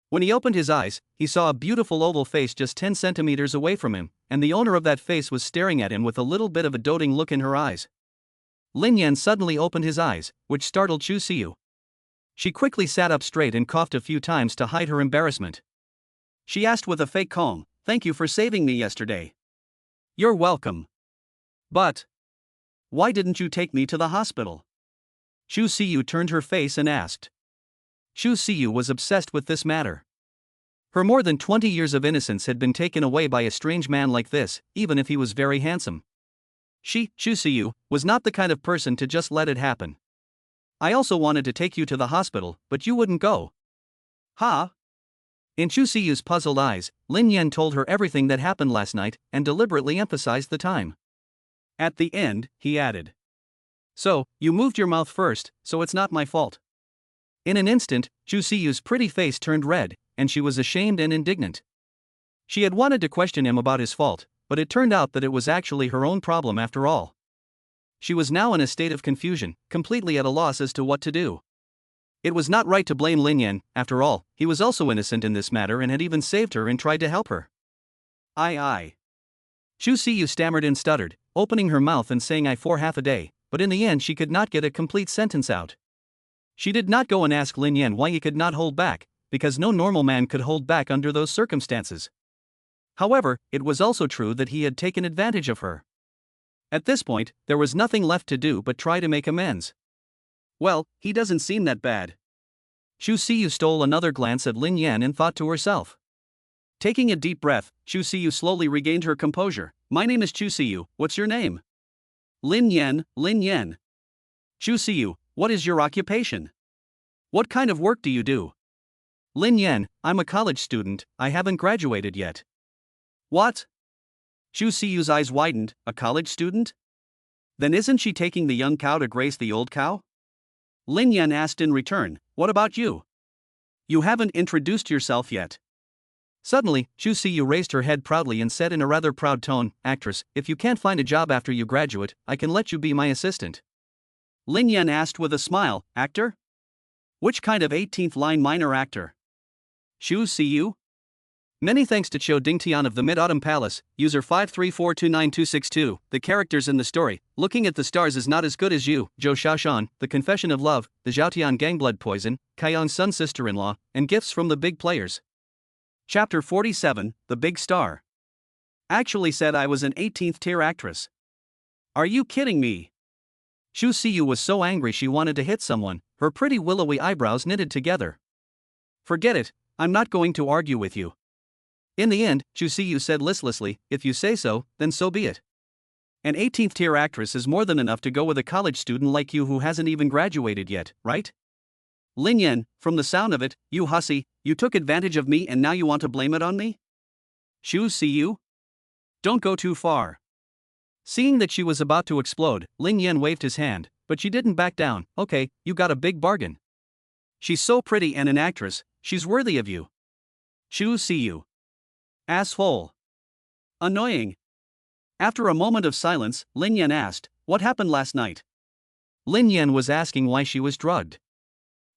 When he opened his eyes, he saw a beautiful oval face just 10 centimeters away from him, and the owner of that face was staring at him with a little bit of a doting look in her eyes. Lin Yan suddenly opened his eyes, which startled Chuu Yu. She quickly sat up straight and coughed a few times to hide her embarrassment. She asked with a fake calm, "Thank you for saving me yesterday." "You're welcome. But why didn't you take me to the hospital?" Chuu Yu turned her face and asked. Chuu Yu was obsessed with this matter. Her more than 20 years of innocence had been taken away by a strange man like this, even if he was very handsome. She, Chuu Yu, was not the kind of person to just let it happen. "I also wanted to take you to the hospital, but you wouldn't go." "Huh?" In Chuu Yu's puzzled eyes, Lin Yan told her everything that happened last night, and deliberately emphasized the time. At the end, he added, "So, you moved your mouth first, so it's not my fault." In an instant, Chuu Yu's pretty face turned red, and she was ashamed and indignant. She had wanted to question him about his fault, but it turned out that it was actually her own problem after all. She was now in a state of confusion, completely at a loss as to what to do. It was not right to blame Lin Yan, after all, he was also innocent in this matter and had even saved her and tried to help her. I. Chuu Yu stammered and stuttered, opening her mouth and saying "I" for half a day, but in the end she could not get a complete sentence out. She did not go and ask Lin Yan why he could not hold back, because no normal man could hold back under those circumstances. However, it was also true that he had taken advantage of her. At this point, there was nothing left to do but try to make amends. Well, he doesn't seem that bad. Chuu Siyu stole another glance at Lin Yan and thought to herself. Taking a deep breath, Chuu Siyu slowly regained her composure. My name is Chuu Siyu, what's your name? Lin Yan, Lin Yan. Chuu Siyu, what is your occupation? What kind of work do you do? Lin Yan, I'm a college student, I haven't graduated yet. What? Chuu Siyu's eyes widened, a college student? Then isn't she taking the young cow to graze the old cow? Lin Yan asked in return, what about you? You haven't introduced yourself yet. Suddenly, Chuu Siyu raised her head proudly and said in a rather proud tone, Actress, if you can't find a job after you graduate, I can let you be my assistant. Lin Yan asked with a smile, Actor? Which kind of 18th line minor actor? Chuu Siyu? Many thanks to Cho Dingtian of the Mid-Autumn Palace, user 534292262. The characters in the story, Looking at the Stars is Not as Good as You, Zhou Xiaoshan, The Confession of Love, The Zhaotian Gang Blood Poison, Kaiyang's Sun Sister-in-Law, and Gifts from the Big Players. Chapter 47, The Big Star. Actually said I was an 18th tier actress. Are you kidding me? Chuu Siyu was so angry she wanted to hit someone, her pretty willowy eyebrows knitted together. Forget it, I'm not going to argue with you. In the end, Chuu Siyu said listlessly, if you say so, then so be it. An 18th tier actress is more than enough to go with a college student like you who hasn't even graduated yet, right? Lin Yan, from the sound of it, you hussy, you took advantage of me and now you want to blame it on me? Chuu Siyu? Don't go too far. Seeing that she was about to explode, Lin Yan waved his hand, but she didn't back down. Okay, you got a big bargain. She's so pretty and an actress, she's worthy of you. Chuu Siyu. Asshole. Annoying. After a moment of silence, Lin Yan asked, what happened last night? Lin Yan was asking why she was drugged.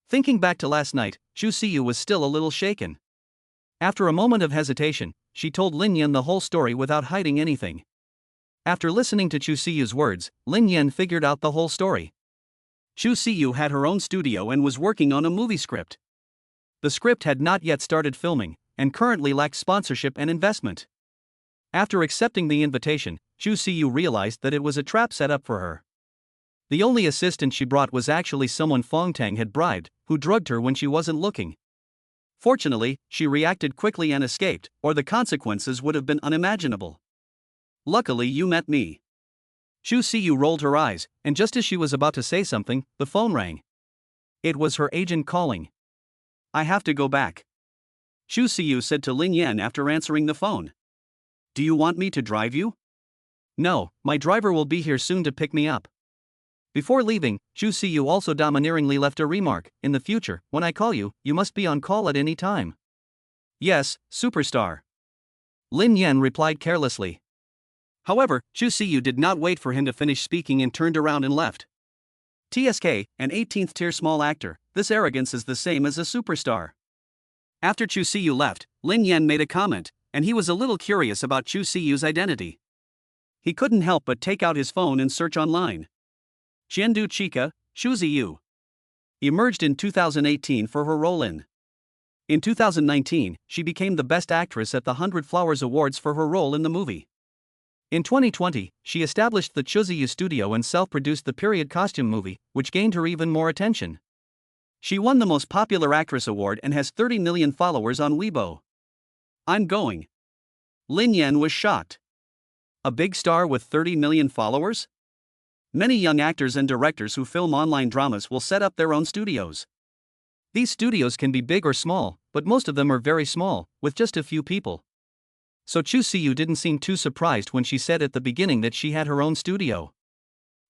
Thinking back to last night, Chuu Siyu was still a little shaken. After a moment of hesitation, she told Lin Yan the whole story without hiding anything. After listening to Chuu Siyu's words, Lin Yan figured out the whole story. Chuu Siyu had her own studio and was working on a movie script. The script had not yet started filming, and currently lacked sponsorship and investment. After accepting the invitation, Chuu Siyu realized that it was a trap set up for her. The only assistant she brought was actually someone Fong Tang had bribed, who drugged her when she wasn't looking. Fortunately, she reacted quickly and escaped, or the consequences would have been unimaginable. Luckily you met me. Chuu Siyu rolled her eyes, and just as she was about to say something, the phone rang. It was her agent calling. I have to go back. Chuu Siyu said to Lin Yan after answering the phone. Do you want me to drive you? No, my driver will be here soon to pick me up. Before leaving, Chuu Siyu also domineeringly left a remark, in the future, when I call you, you must be on call at any time. Yes, superstar. Lin Yan replied carelessly. However, Chuu Siyu did not wait for him to finish speaking and turned around and left. TSK, an 18th tier small actor, this arrogance is the same as a superstar. After Chuu Siyu left, Lin Yan made a comment, and he was a little curious about Chuu Siyu's identity. He couldn't help but take out his phone and search online. Qiandu Chica, Chuu Siyu. Emerged in 2018 for her role in. In 2019, she became the Best Actress at the 100 Flowers Awards for her role in the movie. In 2020, she established the Chuu Siyu studio and self-produced the period costume movie, which gained her even more attention. She won the Most Popular Actress award and has 30 million followers on Weibo. I'm going. Lin Yan was shocked. A big star with 30 million followers? Many young actors and directors who film online dramas will set up their own studios. These studios can be big or small, but most of them are very small, with just a few people. So Chuu Siyu didn't seem too surprised when she said at the beginning that she had her own studio.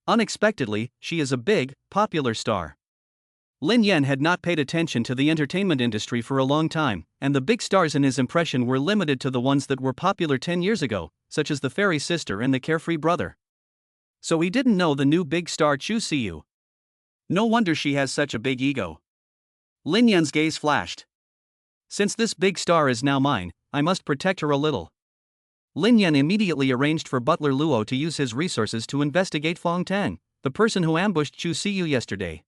Unexpectedly, she is a big, popular star. Lin Yan had not paid attention to the entertainment industry for a long time, and the big stars in his impression were limited to the ones that were popular 10 years ago, such as the fairy sister and the carefree brother. So he didn't know the new big star Chuu Siyu. No wonder she has such a big ego. Lin Yan's gaze flashed. Since this big star is now mine, I must protect her a little. Lin Yan immediately arranged for Butler Luo to use his resources to investigate Fong Tang, the person who ambushed Chuu Siyu yesterday.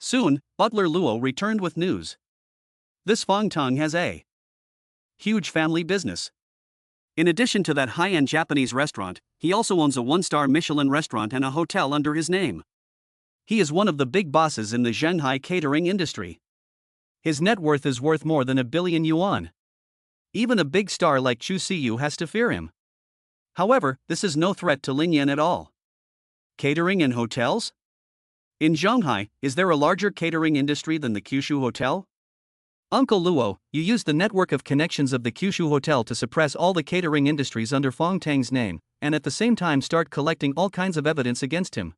Soon, Butler Luo returned with news. This Fong Tang has a huge family business. In addition to that high-end Japanese restaurant, he also owns a one-star Michelin restaurant and a hotel under his name. He is one of the big bosses in the Shanghai catering industry. His net worth is worth more than 1 billion yuan. Even a big star like Xing Yu has to fear him. However, this is no threat to Lin Yan at all. Catering and hotels? In Shanghai, is there a larger catering industry than the Kyushu Hotel? Uncle Luo, you used the network of connections of the Kyushu Hotel to suppress all the catering industries under Fong Tang's name, and at the same time start collecting all kinds of evidence against him.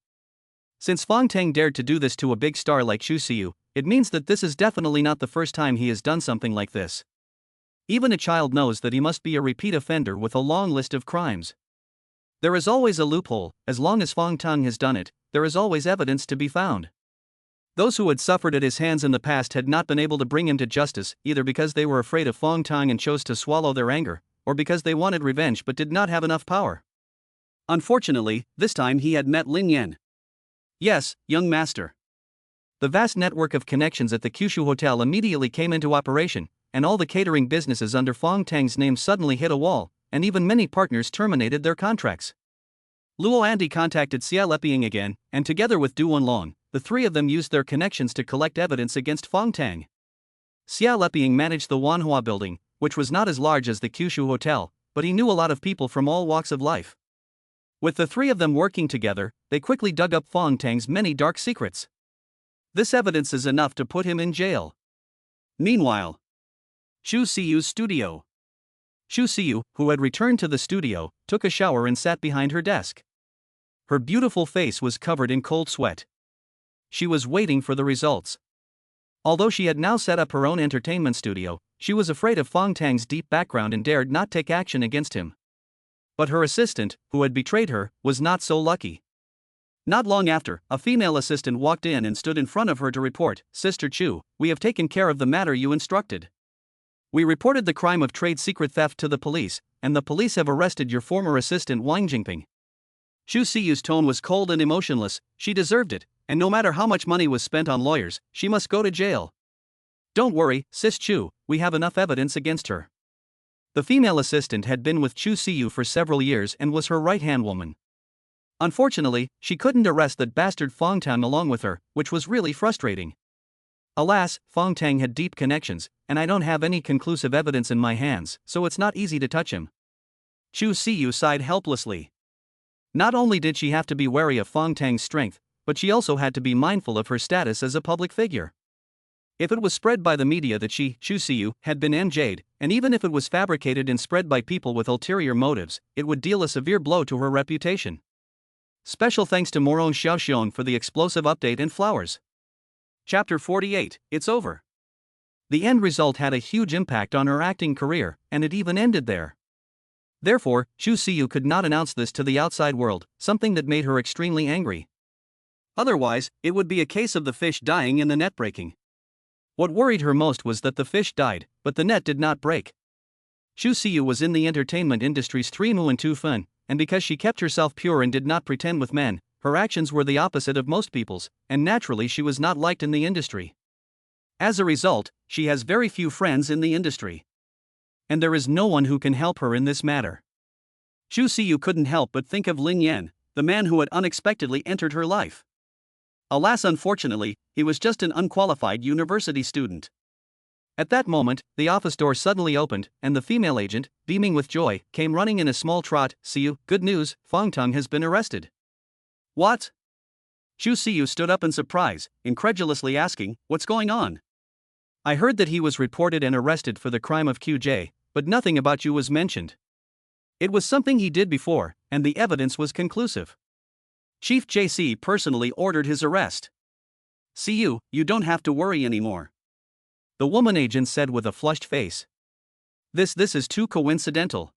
Since Fong Tang dared to do this to a big star like Xing Yu, it means that this is definitely not the first time he has done something like this. Even a child knows that he must be a repeat offender with a long list of crimes. There is always a loophole. As long as Fong Tang has done it, there is always evidence to be found. Those who had suffered at his hands in the past had not been able to bring him to justice, either because they were afraid of Fong Tang and chose to swallow their anger, or because they wanted revenge but did not have enough power. Unfortunately, this time he had met Lin Yan. Yes, young master. The vast network of connections at the Kyushu Hotel immediately came into operation, and all the catering businesses under Fong Tang's name suddenly hit a wall, and even many partners terminated their contracts. Luo Andy contacted Xia Leping again, and together with Du Wenlong, the three of them used their connections to collect evidence against Fong Tang. Xia Leping managed the Wanhua building, which was not as large as the Kyushu Hotel, but he knew a lot of people from all walks of life. With the three of them working together, they quickly dug up Fong Tang's many dark secrets. This evidence is enough to put him in jail. Meanwhile, Xing Yu's studio. Xing Yu, who had returned to the studio, took a shower and sat behind her desk. Her beautiful face was covered in cold sweat. She was waiting for the results. Although she had now set up her own entertainment studio, she was afraid of Fong Tang's deep background and dared not take action against him. But her assistant, who had betrayed her, was not so lucky. Not long after, a female assistant walked in and stood in front of her to report, "Sister Chuu, we have taken care of the matter you instructed. We reported the crime of trade secret theft to the police, and the police have arrested your former assistant Wang Jingping." Xing Yu's tone was cold and emotionless. She deserved it, and no matter how much money was spent on lawyers, she must go to jail. Don't worry, Sis Chuu, we have enough evidence against her. The female assistant had been with Xing Yu for several years and was her right-hand woman. Unfortunately, she couldn't arrest that bastard Fong Tang along with her, which was really frustrating. Alas, Fong Tang had deep connections, and I don't have any conclusive evidence in my hands, so it's not easy to touch him. Xing Yu sighed helplessly. Not only did she have to be wary of Fong Tang's strength, but she also had to be mindful of her status as a public figure. If it was spread by the media that Xing Yu, had been MJ'd, and even if it was fabricated and spread by people with ulterior motives, it would deal a severe blow to her reputation. Special thanks to Moron Xiaoxiong for the explosive update and flowers. Chapter 48, It's Over. The end result had a huge impact on her acting career, and it even ended there. Therefore, Xing Yu could not announce this to the outside world, something that made her extremely angry. Otherwise, it would be a case of the fish dying and the net breaking. What worried her most was that the fish died, but the net did not break. Xing Yu was in the entertainment industry's 3 fun, and because she kept herself pure and did not pretend with men, her actions were the opposite of most people's, and naturally she was not liked in the industry. As a result, she has very few friends in the industry. And there is no one who can help her in this matter. Xing Yu couldn't help but think of Lin Yan, the man who had unexpectedly entered her life. Alas, unfortunately, he was just an unqualified university student. At that moment, the office door suddenly opened, and the female agent, beaming with joy, came running in a small trot. "See you, good news, Fong Tang has been arrested." "What?" Xing Yu stood up in surprise, incredulously asking, "What's going on?" "I heard that he was reported and arrested for the crime of QJ, but nothing about you was mentioned. It was something he did before, and the evidence was conclusive. Chief JC personally ordered his arrest. See you don't have to worry anymore," the woman agent said with a flushed face. This is too coincidental."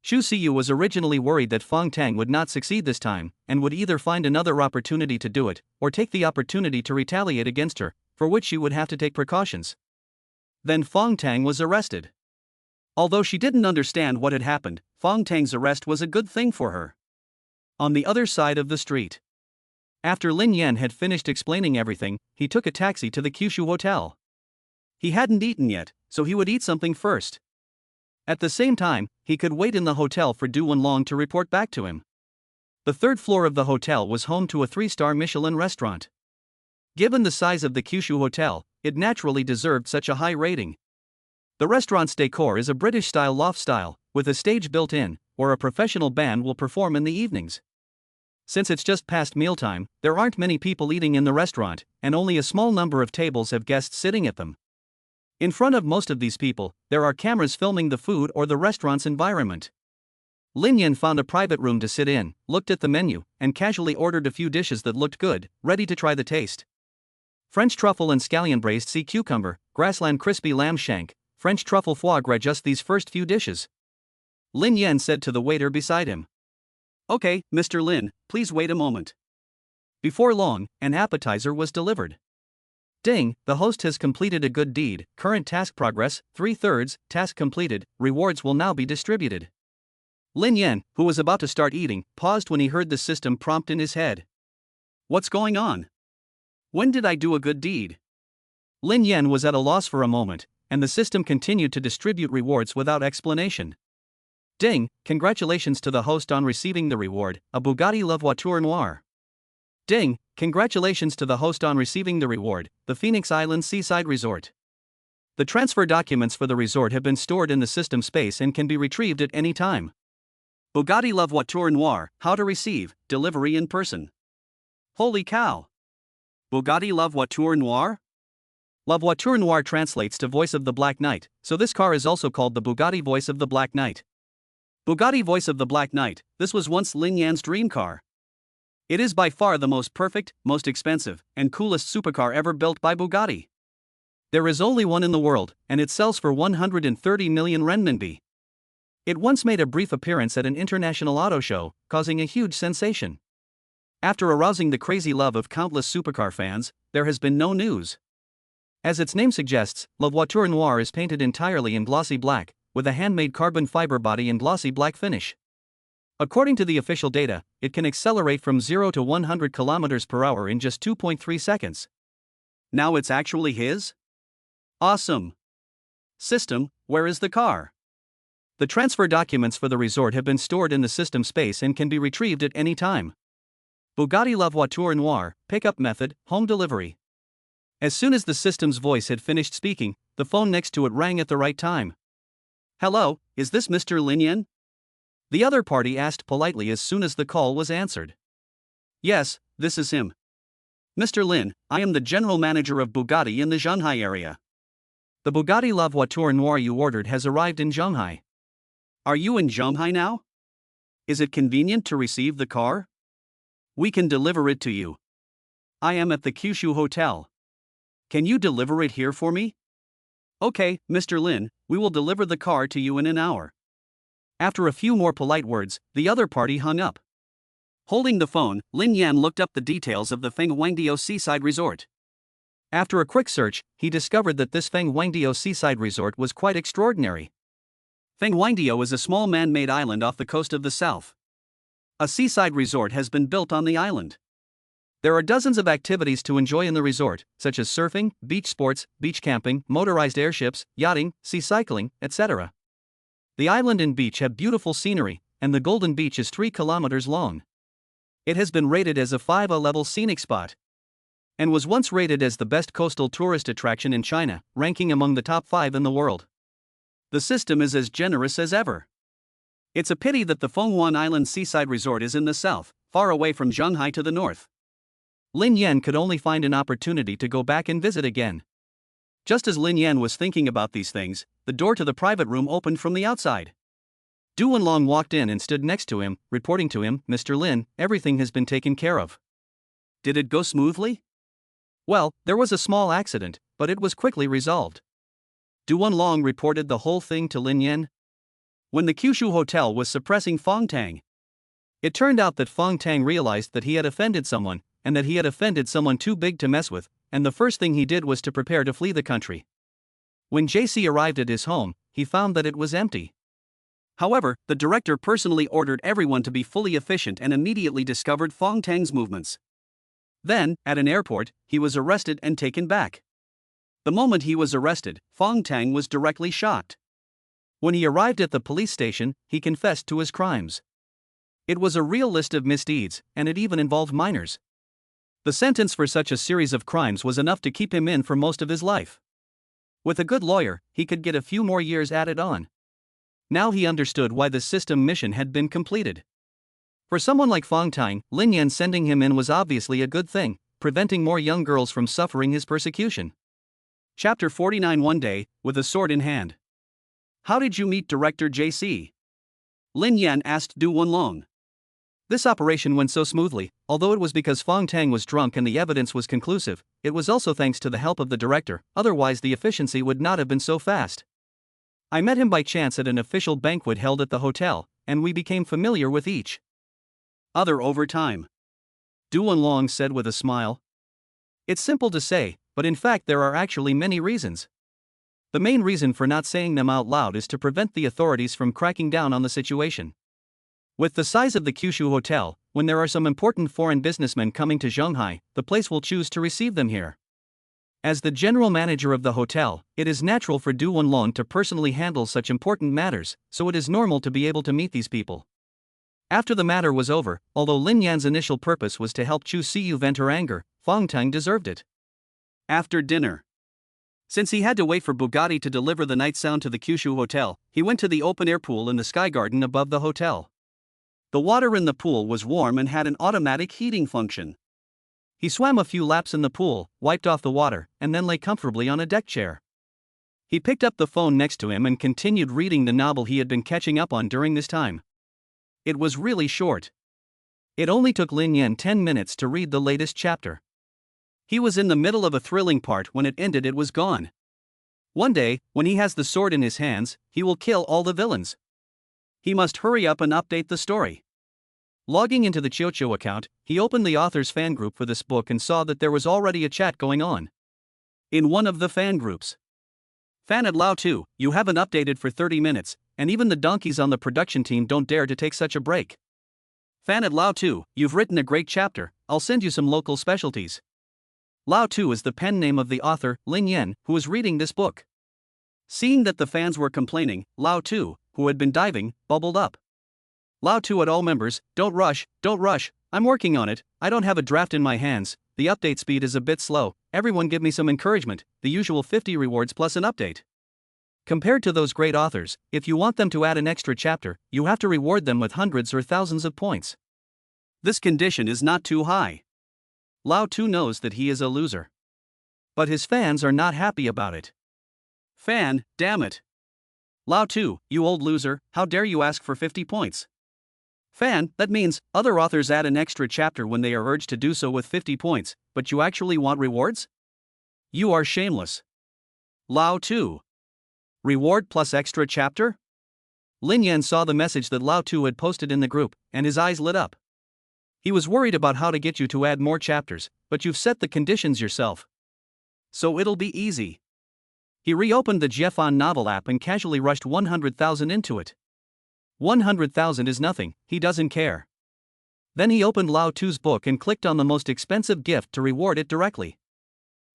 Xing Yu was originally worried that Fong Tang would not succeed this time, and would either find another opportunity to do it, or take the opportunity to retaliate against her, for which she would have to take precautions. Then Fong Tang was arrested. Although she didn't understand what had happened, Fong Tang's arrest was a good thing for her. On the other side of the street. After Lin Yan had finished explaining everything, he took a taxi to the Kyushu Hotel. He hadn't eaten yet, so he would eat something first. At the same time, he could wait in the hotel for Du Wenlong to report back to him. The third floor of the hotel was home to a 3-star Michelin restaurant. Given the size of the Kyushu Hotel, it naturally deserved such a high rating. The restaurant's decor is a British-style loft style, with a stage built in, where a professional band will perform in the evenings. Since it's just past mealtime, there aren't many people eating in the restaurant, and only a small number of tables have guests sitting at them. In front of most of these people, there are cameras filming the food or the restaurant's environment. Lin Yan found a private room to sit in, looked at the menu, and casually ordered a few dishes that looked good, ready to try the taste. French truffle and scallion braised sea cucumber, grassland crispy lamb shank, French truffle foie gras, just these first few dishes. Lin Yan said to the waiter beside him. Okay, Mr. Lin, please wait a moment. Before long, an appetizer was delivered. Ding, the host has completed a good deed, current task progress, 3/3, task completed, rewards will now be distributed. Lin Yan, who was about to start eating, paused when he heard the system prompt in his head. What's going on? When did I do a good deed? Lin Yan was at a loss for a moment, and the system continued to distribute rewards without explanation. Ding, congratulations to the host on receiving the reward, a Bugatti La Voiture Noire. Ding, congratulations to the host on receiving the reward, the Phoenix Island Seaside Resort. The transfer documents for the resort have been stored in the system space and can be retrieved at any time. Bugatti La Voiture Noire, how to receive, delivery in person. Holy cow! Bugatti La Voiture Noire? La Voiture Noire translates to Voice of the Black Knight, so this car is also called the Bugatti Voice of the Black Knight. Bugatti Voice of the Black Knight, this was once Lin Yan's dream car. It is by far the most perfect, most expensive, and coolest supercar ever built by Bugatti. There is only one in the world, and it sells for 130 million renminbi. It once made a brief appearance at an international auto show, causing a huge sensation. After arousing the crazy love of countless supercar fans, there has been no news. As its name suggests, La Voiture Noire is painted entirely in glossy black, with a handmade carbon fiber body and glossy black finish. According to the official data, it can accelerate from 0 to 100 km per hour in just 2.3 seconds. Now it's actually his? Awesome! System, where is the car? The transfer documents for the resort have been stored in the system space and can be retrieved at any time. Bugatti La Voiture Noire, pickup method, home delivery. As soon as the system's voice had finished speaking, the phone next to it rang at the right time. Hello, is this Mr. Lin Yan? The other party asked politely as soon as the call was answered. Yes, this is him. Mr. Lin, I am the general manager of Bugatti in the Zhanghai area. The Bugatti La Voiture Noire you ordered has arrived in Zhanghai. Are you in Zhanghai now? Is it convenient to receive the car? We can deliver it to you. I am at the Kyushu Hotel. Can you deliver it here for me? Okay, Mr. Lin, we will deliver the car to you in an hour. After a few more polite words, the other party hung up. Holding the phone, Lin Yan looked up the details of the Bingyao Seaside Resort. After a quick search, he discovered that this Bingyao Seaside Resort was quite extraordinary. Bingyao is a small man-made island off the coast of the south. A seaside resort has been built on the island. There are dozens of activities to enjoy in the resort, such as surfing, beach sports, beach camping, motorized airships, yachting, sea cycling, etc. The island and beach have beautiful scenery, and the Golden Beach is 3 kilometers long. It has been rated as a 5A-level scenic spot, and was once rated as the best coastal tourist attraction in China, ranking among the top 5 in the world. The system is as generous as ever. It's a pity that the Fong Island Seaside Resort is in the south, far away from Zhanghai to the north. Lin Yan could only find an opportunity to go back and visit again. Just as Lin Yan was thinking about these things, the door to the private room opened from the outside. Du Wenlong walked in and stood next to him, reporting to him, Mr. Lin, everything has been taken care of. Did it go smoothly? Well, there was a small accident, but it was quickly resolved. Du Wenlong reported the whole thing to Lin Yan. When the Kyushu Hotel was suppressing Fong Tang, it turned out that Fong Tang realized that he had offended someone, and that he had offended someone too big to mess with, and the first thing he did was to prepare to flee the country. When JC arrived at his home, he found that it was empty. However, the director personally ordered everyone to be fully efficient and immediately discovered Fong Tang's movements. Then, at an airport, he was arrested and taken back. The moment he was arrested, Fong Tang was directly shocked. When he arrived at the police station, he confessed to his crimes. It was a real list of misdeeds, and it even involved minors. The sentence for such a series of crimes was enough to keep him in for most of his life. With a good lawyer, he could get a few more years added on. Now he understood why the system mission had been completed. For someone like Fong Tang, Lin Yan sending him in was obviously a good thing, preventing more young girls from suffering his persecution. Chapter 49. One day, with a sword in hand. How did you meet Director JC? Lin Yan asked Du Wenlong. This operation went so smoothly, although it was because Fong Tang was drunk and the evidence was conclusive, it was also thanks to the help of the director, otherwise the efficiency would not have been so fast. I met him by chance at an official banquet held at the hotel, and we became familiar with each other over time. Du Wenlong said with a smile. It's simple to say, but in fact there are actually many reasons. The main reason for not saying them out loud is to prevent the authorities from cracking down on the situation. With the size of the Kyushu Hotel, when there are some important foreign businessmen coming to Shanghai, the place will choose to receive them here. As the general manager of the hotel, it is natural for Du Wenlong to personally handle such important matters, so it is normal to be able to meet these people. After the matter was over, although Lin Yan's initial purpose was to help Chuu vent her anger, Fong Tang deserved it. After dinner. Since he had to wait for Bugatti to deliver the night sound to the Kyushu Hotel, he went to the open-air pool in the sky garden above the hotel. The water in the pool was warm and had an automatic heating function. He swam a few laps in the pool, wiped off the water, and then lay comfortably on a deck chair. He picked up the phone next to him and continued reading the novel he had been catching up on during this time. It was really short. It only took Lin Yan 10 minutes to read the latest chapter. He was in the middle of a thrilling part. When it ended, it was gone. One day, when he has the sword in his hands, he will kill all the villains. He must hurry up and update the story. Logging into the Chiuchiu account, he opened the author's fan group for this book and saw that there was already a chat going on. In one of the fan groups. Fan at Lao 2, you haven't updated for 30 minutes, and even the donkeys on the production team don't dare to take such a break. Fan at Lao 2, you've written a great chapter, I'll send you some local specialties. Lao 2 is the pen name of the author, Lin Yan, who is reading this book. Seeing that the fans were complaining, Lao 2, who had been diving, bubbled up. Lao 2 at all members, don't rush, I'm working on it, I don't have a draft in my hands, the update speed is a bit slow, everyone give me some encouragement, the usual 50 rewards plus an update. Compared to those great authors, if you want them to add an extra chapter, you have to reward them with hundreds or thousands of points. This condition is not too high. Lao 2 knows that he is a loser. But his fans are not happy about it. Fan, damn it. Lao 2, you old loser, how dare you ask for 50 points? Fan, that means, other authors add an extra chapter when they are urged to do so with 50 points, but you actually want rewards? You are shameless. Lao 2. Reward plus extra chapter? Lin Yan saw the message that Lao 2 had posted in the group, and his eyes lit up. He was worried about how to get you to add more chapters, but you've set the conditions yourself. So it'll be easy. He reopened the Jiefan novel app and casually rushed 100,000 into it. 100,000 is nothing, he doesn't care. Then he opened Lao 2's book and clicked on the most expensive gift to reward it directly.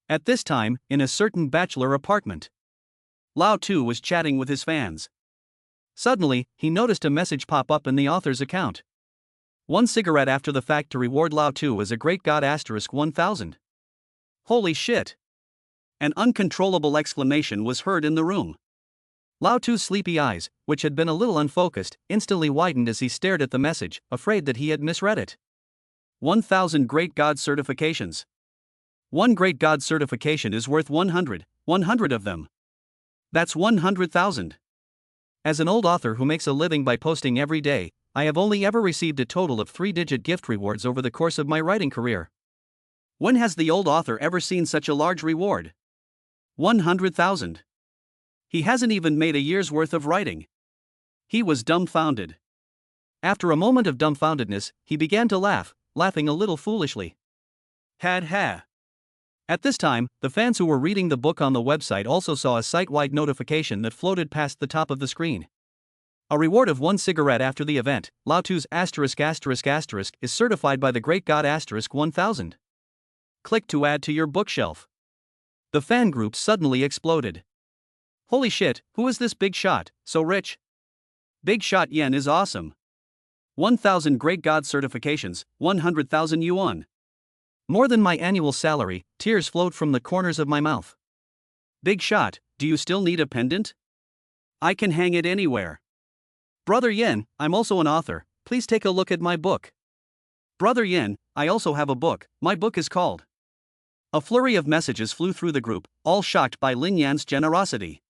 At this time, in a certain bachelor apartment, Lao 2 was chatting with his fans. Suddenly, he noticed a message pop up in the author's account. 1 cigarette after the fact to reward Lao 2 as a great god *1000. Holy shit! An uncontrollable exclamation was heard in the room. Lao 2's sleepy eyes, which had been a little unfocused, instantly widened as he stared at the message, afraid that he had misread it. 1,000 Great God certifications. 1 Great God certification is worth 100 of them. That's 100,000. As an old author who makes a living by posting every day, I have only ever received a total of 3-digit gift rewards over the course of my writing career. When has the old author ever seen such a large reward? 100,000. He hasn't even made a year's worth of writing. He was dumbfounded. After a moment of dumbfoundedness, he began to laugh, laughing a little foolishly. Had ha. At this time, the fans who were reading the book on the website also saw a site-wide notification that floated past the top of the screen. A reward of 1 cigarette after the event, Lao 2's **** is certified by the Great God *1000. Click to add to your bookshelf. The fan group suddenly exploded. Holy shit, who is this big shot, so rich? Big shot Yen is awesome. 1,000 Great God certifications, 100,000 yuan. More than my annual salary, tears flowed from the corners of my mouth. Big shot, do you still need a pendant? I can hang it anywhere. Brother Yen, I'm also an author, please take a look at my book. Brother Yen, I also have a book, my book is called. A flurry of messages flew through the group, all shocked by Lin Yan's generosity.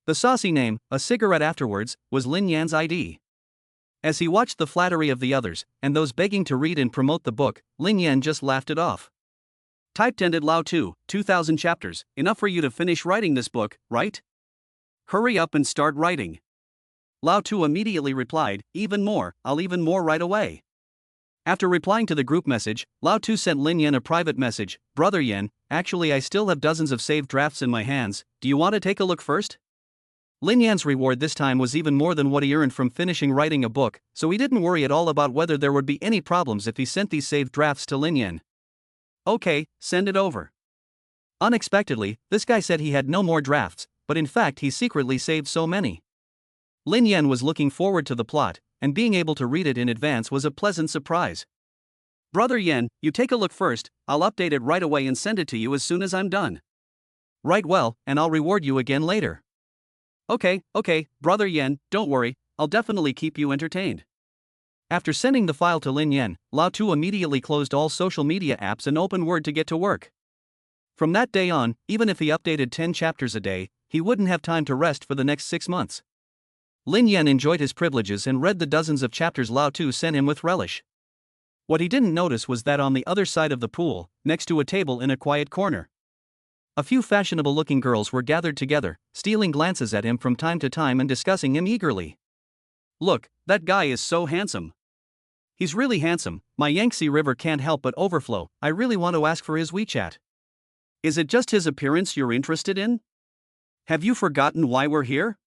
The saucy name, a cigarette afterwards, was Lin Yan's ID. As he watched the flattery of the others, and those begging to read and promote the book, Lin Yan just laughed it off. Typed ended Lao 2,000 chapters, enough for you to finish writing this book, right? Hurry up and start writing. Lao 2 immediately replied, even more, I'll even more right away. After replying to the group message, Lao 2 sent Lin Yan a private message, Brother Yen, actually I still have dozens of saved drafts in my hands, do you want to take a look first? Lin Yan's reward this time was even more than what he earned from finishing writing a book, so he didn't worry at all about whether there would be any problems if he sent these saved drafts to Lin Yan. Okay, send it over. Unexpectedly, this guy said he had no more drafts, but in fact he secretly saved so many. Lin Yan was looking forward to the plot, and being able to read it in advance was a pleasant surprise. Brother Yen, you take a look first, I'll update it right away and send it to you as soon as I'm done. Write well, and I'll reward you again later. Okay, Brother Yen, don't worry, I'll definitely keep you entertained. After sending the file to Lin Yan, Lao 2 immediately closed all social media apps and opened Word to get to work. From that day on, even if he updated 10 chapters a day, he wouldn't have time to rest for the next 6 months. Lin Yan enjoyed his privileges and read the dozens of chapters Lao 2 sent him with relish. What he didn't notice was that on the other side of the pool, next to a table in a quiet corner, a few fashionable-looking girls were gathered together, stealing glances at him from time to time and discussing him eagerly. Look, that guy is so handsome. He's really handsome, my Yangtze River can't help but overflow, I really want to ask for his WeChat. Is it just his appearance you're interested in? Have you forgotten why we're here?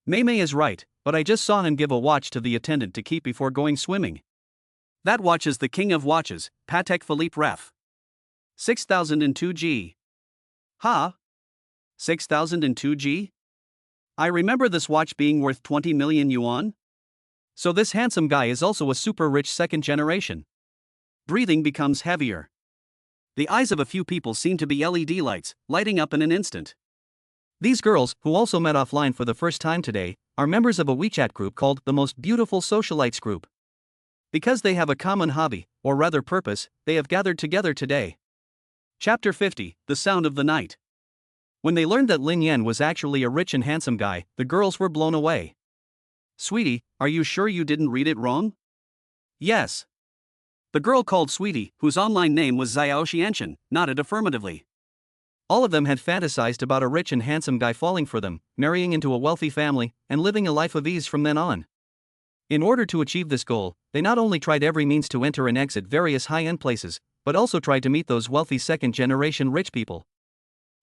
Mei is right, but I just saw him give a watch to the attendant to keep before going swimming. That watch is the king of watches, Patek Philippe Ref. 6002 G. Ha? 6002 G? I remember this watch being worth 20 million yuan. So this handsome guy is also a super rich second generation. Breathing becomes heavier. The eyes of a few people seem to be LED lights, lighting up in an instant. These girls, who also met offline for the first time today, are members of a WeChat group called the Most Beautiful Socialites Group. Because they have a common hobby, or rather purpose, they have gathered together today. Chapter 50, The Sound of the Night. When they learned that Lin Yan was actually a rich and handsome guy, the girls were blown away. Sweetie, are you sure you didn't read it wrong? Yes. The girl called Sweetie, whose online name was Xiao Xianchen, nodded affirmatively. All of them had fantasized about a rich and handsome guy falling for them, marrying into a wealthy family, and living a life of ease from then on. In order to achieve this goal, they not only tried every means to enter and exit various high-end places, but also tried to meet those wealthy second-generation rich people.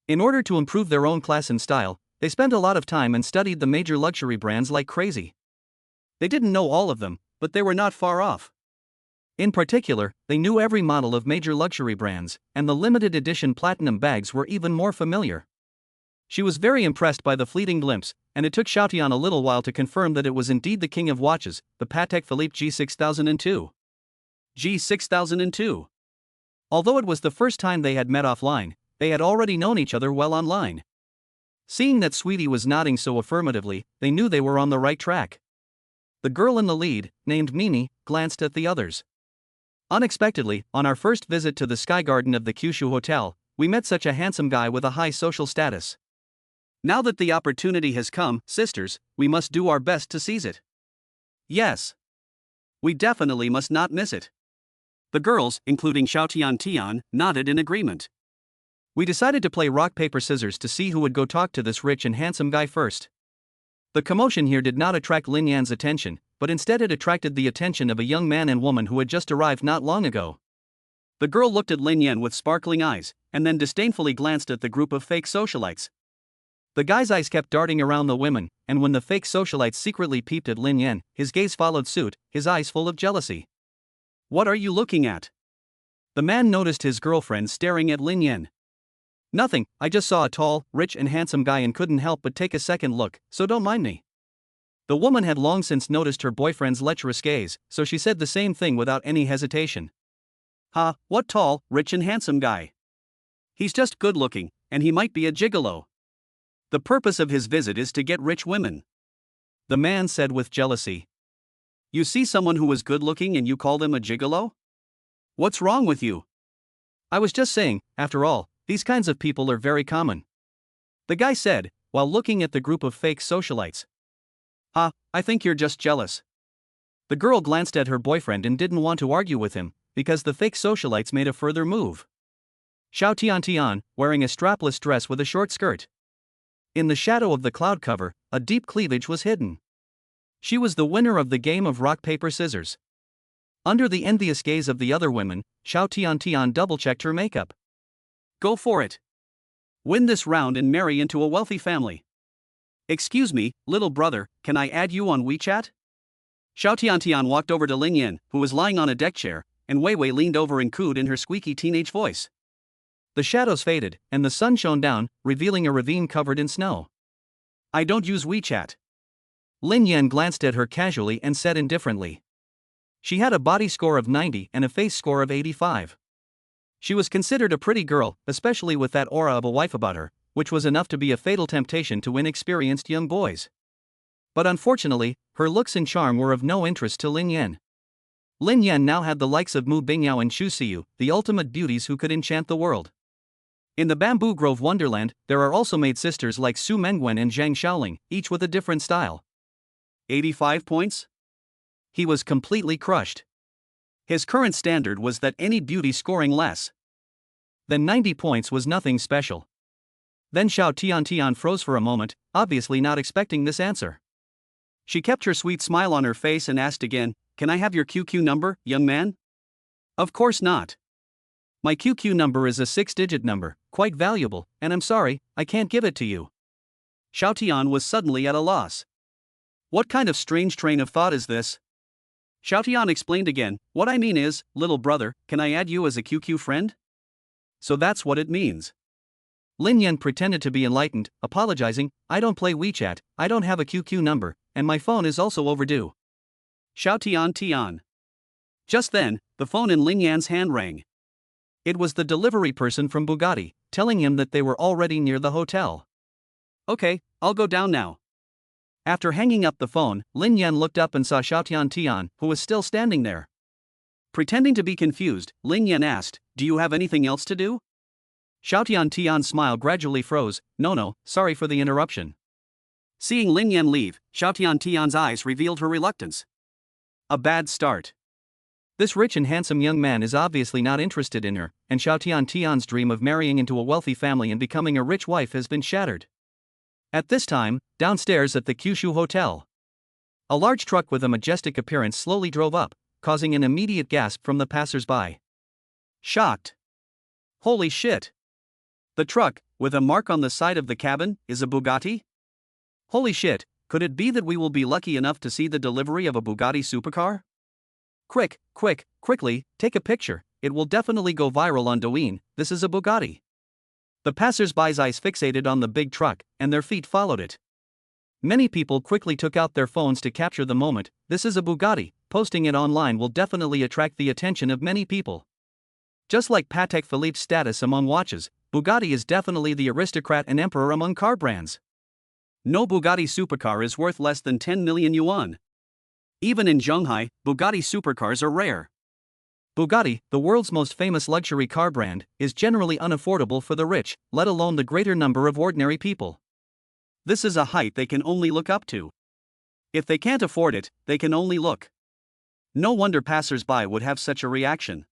In order to improve their own class and style, they spent a lot of time and studied the major luxury brands like crazy. They didn't know all of them, but they were not far off. In particular, they knew every model of major luxury brands, and the limited edition platinum bags were even more familiar. She was very impressed by the fleeting glimpse, and it took Xiaotian a little while to confirm that it was indeed the king of watches, the Patek Philippe G6002. G6002. Although it was the first time they had met offline, they had already known each other well online. Seeing that Sweetie was nodding so affirmatively, they knew they were on the right track. The girl in the lead, named Mimi, glanced at the others. Unexpectedly, on our first visit to the sky garden of the Kyushu Hotel, we met such a handsome guy with a high social status. Now that the opportunity has come, sisters, we must do our best to seize it. Yes. We definitely must not miss it. The girls, including Xiaotian Tian, nodded in agreement. We decided to play rock paper scissors to see who would go talk to this rich and handsome guy first. The commotion here did not attract Lin Yan's attention, but instead it attracted the attention of a young man and woman who had just arrived not long ago. The girl looked at Lin Yan with sparkling eyes, and then disdainfully glanced at the group of fake socialites. The guy's eyes kept darting around the women, and when the fake socialites secretly peeped at Lin Yan, his gaze followed suit, his eyes full of jealousy. What are you looking at? The man noticed his girlfriend staring at Lin Yan. Nothing, I just saw a tall, rich and handsome guy and couldn't help but take a second look, so don't mind me. The woman had long since noticed her boyfriend's lecherous gaze, so she said the same thing without any hesitation. Ha, what tall, rich and handsome guy. He's just good looking, and he might be a gigolo. The purpose of his visit is to get rich women. The man said with jealousy. You see someone who is good looking and you call them a gigolo? What's wrong with you? I was just saying, after all, these kinds of people are very common. The guy said, while looking at the group of fake socialites. I think you're just jealous. The girl glanced at her boyfriend and didn't want to argue with him, because the fake socialites made a further move. Xiao Tian, wearing a strapless dress with a short skirt. In the shadow of the cloud cover, a deep cleavage was hidden. She was the winner of the game of rock paper scissors. Under the envious gaze of the other women, Xiao Tian double-checked her makeup. Go for it. Win this round and marry into a wealthy family. Excuse me, little brother, can I add you on WeChat? Xiao Tian walked over to Lin Yan, who was lying on a deck chair, and Wei Wei leaned over and cooed in her squeaky teenage voice. The shadows faded, and the sun shone down, revealing a ravine covered in snow. I don't use WeChat. Lin Yan glanced at her casually and said indifferently. She had a body score of 90 and a face score of 85. She was considered a pretty girl, especially with that aura of a wife about her, which was enough to be a fatal temptation to inexperienced young boys. But unfortunately, her looks and charm were of no interest to Lin Yan. Lin Yan now had the likes of Bingyao and Chuu, the ultimate beauties who could enchant the world. In the Bamboo Grove Wonderland, there are also maid sisters like Su Mengwen and Zhang Xiaoling, each with a different style. 85 points? He was completely crushed. His current standard was that any beauty scoring less than 90 points was nothing special. Then Xiao Tian froze for a moment, obviously not expecting this answer. She kept her sweet smile on her face and asked again, Can I have your QQ number, young man? Of course not. My QQ number is a 6-digit number, quite valuable, and I'm sorry, I can't give it to you. Xiao Tian was suddenly at a loss. What kind of strange train of thought is this? Xiao Tian explained again, What I mean is, little brother, can I add you as a QQ friend? So that's what it means. Lin Yan pretended to be enlightened, apologizing, I don't play WeChat, I don't have a QQ number, and my phone is also overdue. Xiao Tian. Just then, the phone in Lin Yan's hand rang. It was the delivery person from Bugatti, telling him that they were already near the hotel. Okay, I'll go down now. After hanging up the phone, Lin Yan looked up and saw Xiao Tian, who was still standing there. Pretending to be confused, Lin Yan asked, Do you have anything else to do? Xiao Tian's smile gradually froze, No, sorry for the interruption. Seeing Lin Yan leave, Xiao Tian's eyes revealed her reluctance. A bad start. This rich and handsome young man is obviously not interested in her, and Xiao Tian's dream of marrying into a wealthy family and becoming a rich wife has been shattered. At this time, downstairs at the Kyushu Hotel, a large truck with a majestic appearance slowly drove up, causing an immediate gasp from the passersby. Shocked. Holy shit! The truck, with a mark on the side of the cabin, is a Bugatti? Holy shit, could it be that we will be lucky enough to see the delivery of a Bugatti supercar? Quickly, take a picture, it will definitely go viral on Douyin, this is a Bugatti. The passersby's eyes fixated on the big truck, and their feet followed it. Many people quickly took out their phones to capture the moment, this is a Bugatti, posting it online will definitely attract the attention of many people. Just like Patek Philippe's status among watches, Bugatti is definitely the aristocrat and emperor among car brands. No Bugatti supercar is worth less than 10 million yuan. Even in Shanghai, Bugatti supercars are rare. Bugatti, the world's most famous luxury car brand, is generally unaffordable for the rich, let alone the greater number of ordinary people. This is a height they can only look up to. If they can't afford it, they can only look. No wonder passers-by would have such a reaction.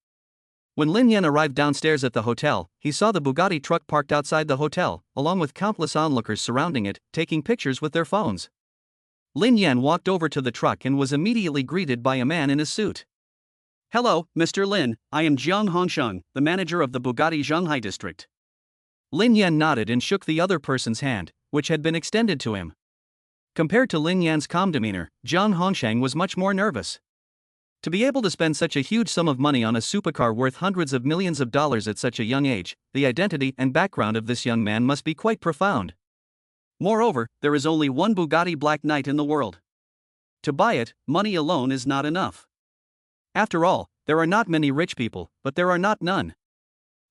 When Lin Yan arrived downstairs at the hotel, he saw the Bugatti truck parked outside the hotel, along with countless onlookers surrounding it, taking pictures with their phones. Lin Yan walked over to the truck and was immediately greeted by a man in a suit. Hello, Mr. Lin, I am Jiang Hongsheng, the manager of the Bugatti Shanghai district. Lin Yan nodded and shook the other person's hand, which had been extended to him. Compared to Lin Yan's calm demeanor, Jiang Hongsheng was much more nervous. To be able to spend such a huge sum of money on a supercar worth hundreds of millions of dollars at such a young age, the identity and background of this young man must be quite profound. Moreover, there is only one Bugatti Black Knight in the world. To buy it, money alone is not enough. After all, There are not many rich people, but there are not none.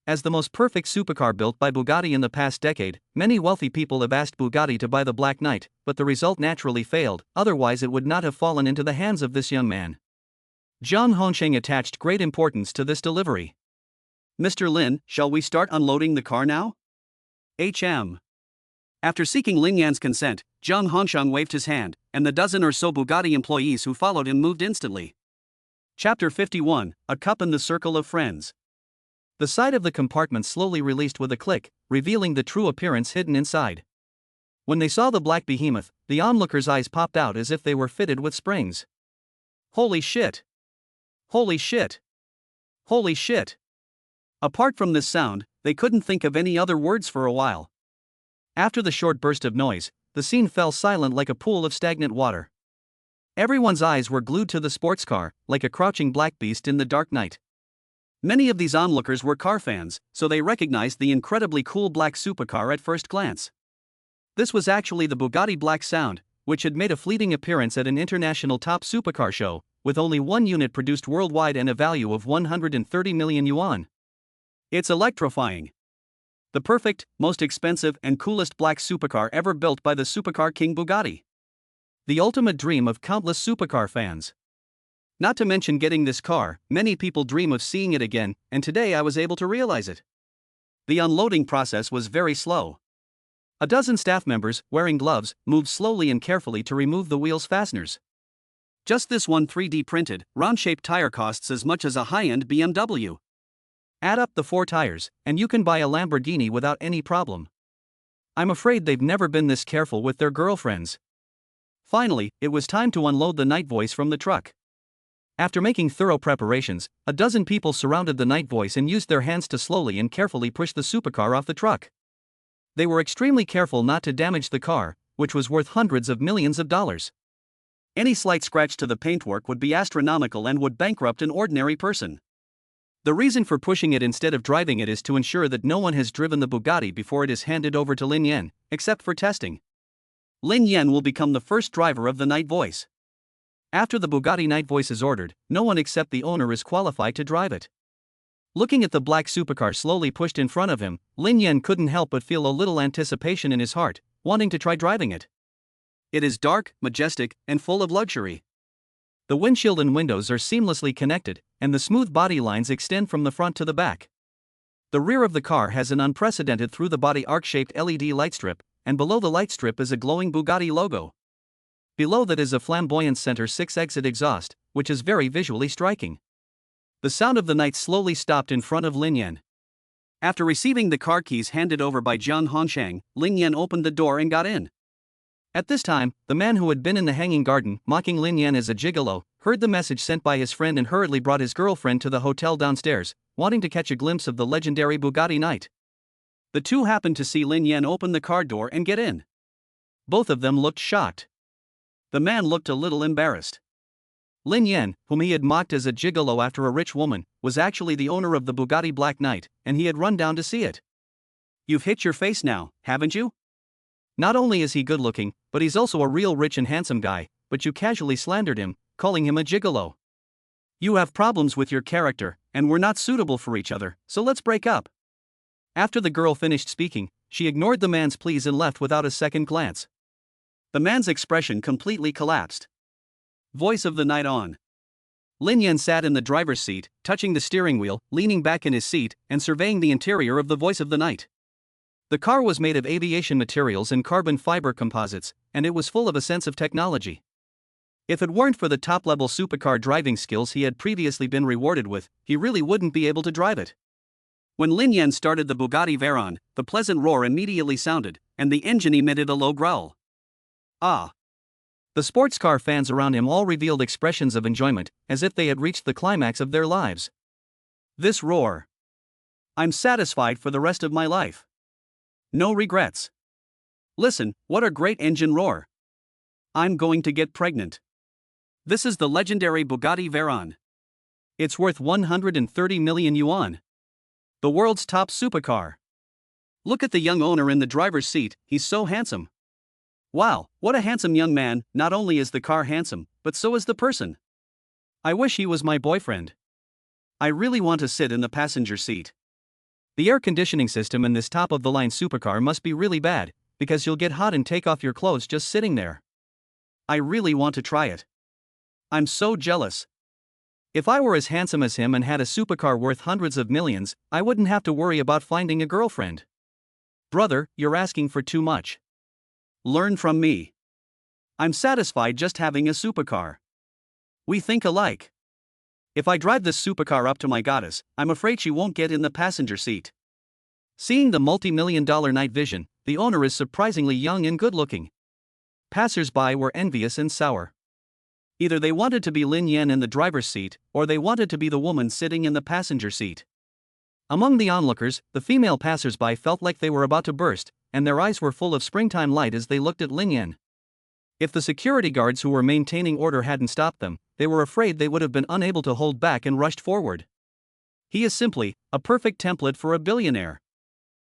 As the most perfect supercar built by Bugatti in the past decade, many wealthy people have asked Bugatti to buy the Black Knight, but the result naturally failed, otherwise it would not have fallen into the hands of this young man. Jiang Hongsheng attached great importance to this delivery. Mr. Lin, shall we start unloading the car now? HM. After seeking Lin Yan's consent, Jiang Hongsheng waved his hand, and the dozen or so Bugatti employees who followed him moved instantly. Chapter 51, A Cup in the Circle of Friends. The side of the compartment slowly released with a click, revealing the true appearance hidden inside. When they saw the black behemoth, the onlookers' eyes popped out as if they were fitted with springs. Holy shit! Holy shit! Holy shit! Apart from this sound, they couldn't think of any other words for a while. After the short burst of noise, the scene fell silent like a pool of stagnant water. Everyone's eyes were glued to the sports car, like a crouching black beast in the dark night. Many of these onlookers were car fans, so they recognized the incredibly cool black supercar at first glance. This was actually the Bugatti Black Sound, which had made a fleeting appearance at an international top supercar show, with only one unit produced worldwide and a value of 130 million yuan. It's electrifying. The perfect, most expensive and coolest black supercar ever built by the supercar king Bugatti. The ultimate dream of countless supercar fans. Not to mention getting this car, many people dream of seeing it again, and today I was able to realize it. The unloading process was very slow. A dozen staff members, wearing gloves, moved slowly and carefully to remove the wheel's fasteners. Just this one 3D printed, round-shaped tire costs as much as a high-end BMW. Add up the 4 tires, and you can buy a Lamborghini without any problem. I'm afraid they've never been this careful with their girlfriends. Finally, it was time to unload the Night Voice from the truck. After making thorough preparations, a dozen people surrounded the Night Voice and used their hands to slowly and carefully push the supercar off the truck. They were extremely careful not to damage the car, which was worth hundreds of millions of dollars. Any slight scratch to the paintwork would be astronomical and would bankrupt an ordinary person. The reason for pushing it instead of driving it is to ensure that no one has driven the Bugatti before it is handed over to Lin Yan, except for testing. Lin Yan will become the first driver of the Night Voice. After the Bugatti Night Voice is ordered, no one except the owner is qualified to drive it. Looking at the black supercar slowly pushed in front of him, Lin Yan couldn't help but feel a little anticipation in his heart, wanting to try driving it. It is dark, majestic, and full of luxury. The windshield and windows are seamlessly connected, and the smooth body lines extend from the front to the back. The rear of the car has an unprecedented through-the-body arc-shaped LED light strip, and below the light strip is a glowing Bugatti logo. Below that is a flamboyant center 6-exit exhaust, which is very visually striking. The sound of the night slowly stopped in front of Lin Yan. After receiving the car keys handed over by Jiang Hongsheng, Lin Yan opened the door and got in. At this time, the man who had been in the hanging garden, mocking Lin Yan as a gigolo, heard the message sent by his friend and hurriedly brought his girlfriend to the hotel downstairs, wanting to catch a glimpse of the legendary Bugatti Knight. The two happened to see Lin Yan open the car door and get in. Both of them looked shocked. The man looked a little embarrassed. Lin Yan, whom he had mocked as a gigolo after a rich woman, was actually the owner of the Bugatti Black Knight, and he had run down to see it. You've hit your face now, haven't you? Not only is he good-looking, but he's also a real rich and handsome guy, but you casually slandered him, calling him a gigolo. You have problems with your character, and we're not suitable for each other, so let's break up. After the girl finished speaking, she ignored the man's pleas and left without a second glance. The man's expression completely collapsed. Voice of the night on. Lin Yan sat in the driver's seat, touching the steering wheel, leaning back in his seat, and surveying the interior of the Voice of the Night. The car was made of aviation materials and carbon fiber composites, and it was full of a sense of technology. If it weren't for the top-level supercar driving skills he had previously been rewarded with, he really wouldn't be able to drive it. When Lin Yan started the Bugatti Veyron, the pleasant roar immediately sounded, and the engine emitted a low growl. Ah! The sports car fans around him all revealed expressions of enjoyment, as if they had reached the climax of their lives. This roar. I'm satisfied for the rest of my life. No regrets. Listen, what a great engine roar. I'm going to get pregnant. This is the legendary Bugatti Veyron. It's worth 130 million yuan. The world's top supercar. Look at the young owner in the driver's seat, he's so handsome. Wow, what a handsome young man. Not only is the car handsome, but so is the person. I wish he was my boyfriend. I really want to sit in the passenger seat. The air conditioning system in this top-of-the-line supercar must be really bad, because you'll get hot and take off your clothes just sitting there. I really want to try it. I'm so jealous. If I were as handsome as him and had a supercar worth hundreds of millions, I wouldn't have to worry about finding a girlfriend. Brother, you're asking for too much. Learn from me. I'm satisfied just having a supercar. We think alike. If I drive this supercar up to my goddess, I'm afraid she won't get in the passenger seat. Seeing the multi-million-dollar night vision, the owner is surprisingly young and good-looking. Passersby were envious and sour. Either they wanted to be Lin Yan in the driver's seat, or they wanted to be the woman sitting in the passenger seat. Among the onlookers, the female passersby felt like they were about to burst, and their eyes were full of springtime light as they looked at Lin Yan. If the security guards who were maintaining order hadn't stopped them, they were afraid they would have been unable to hold back and rushed forward. He is simply a perfect template for a billionaire.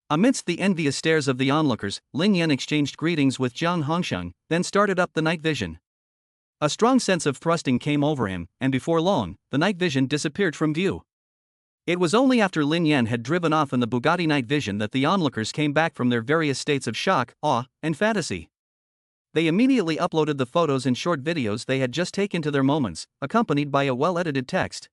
Amidst the envious stares of the onlookers, Lin Yan exchanged greetings with Jiang Hongsheng, then started up the night vision. A strong sense of thrusting came over him, and before long, the night vision disappeared from view. It was only after Lin Yan had driven off in the Bugatti night vision that the onlookers came back from their various states of shock, awe, and fantasy. They immediately uploaded the photos and short videos they had just taken to their moments, accompanied by a well-edited text.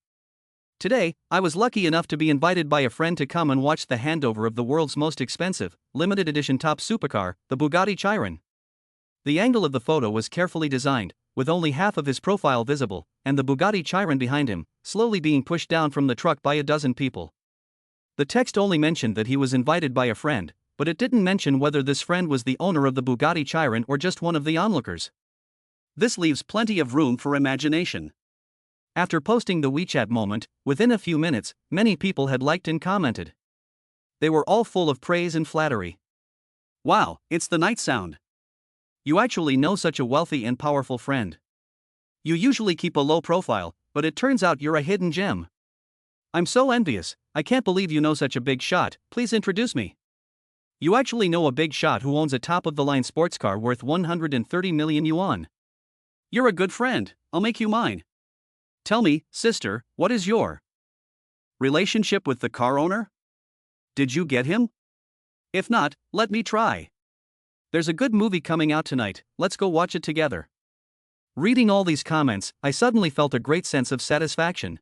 Today, I was lucky enough to be invited by a friend to come and watch the handover of the world's most expensive, limited edition top supercar, the Bugatti Chiron. The angle of the photo was carefully designed, with only half of his profile visible, and the Bugatti Chiron behind him, slowly being pushed down from the truck by a dozen people. The text only mentioned that he was invited by a friend, but it didn't mention whether this friend was the owner of the Bugatti Chiron or just one of the onlookers. This leaves plenty of room for imagination. After posting the WeChat moment, within a few minutes, many people had liked and commented. They were all full of praise and flattery. Wow, it's the night sound. You actually know such a wealthy and powerful friend. You usually keep a low profile, but it turns out you're a hidden gem. I'm so envious. I can't believe you know such a big shot. Please introduce me. You actually know a big shot who owns a top-of-the-line sports car worth 130 million yuan. You're a good friend. I'll make you mine. Tell me, sister, what is your relationship with the car owner? Did you get him? If not, let me try. There's a good movie coming out tonight, let's go watch it together. Reading all these comments, I suddenly felt a great sense of satisfaction.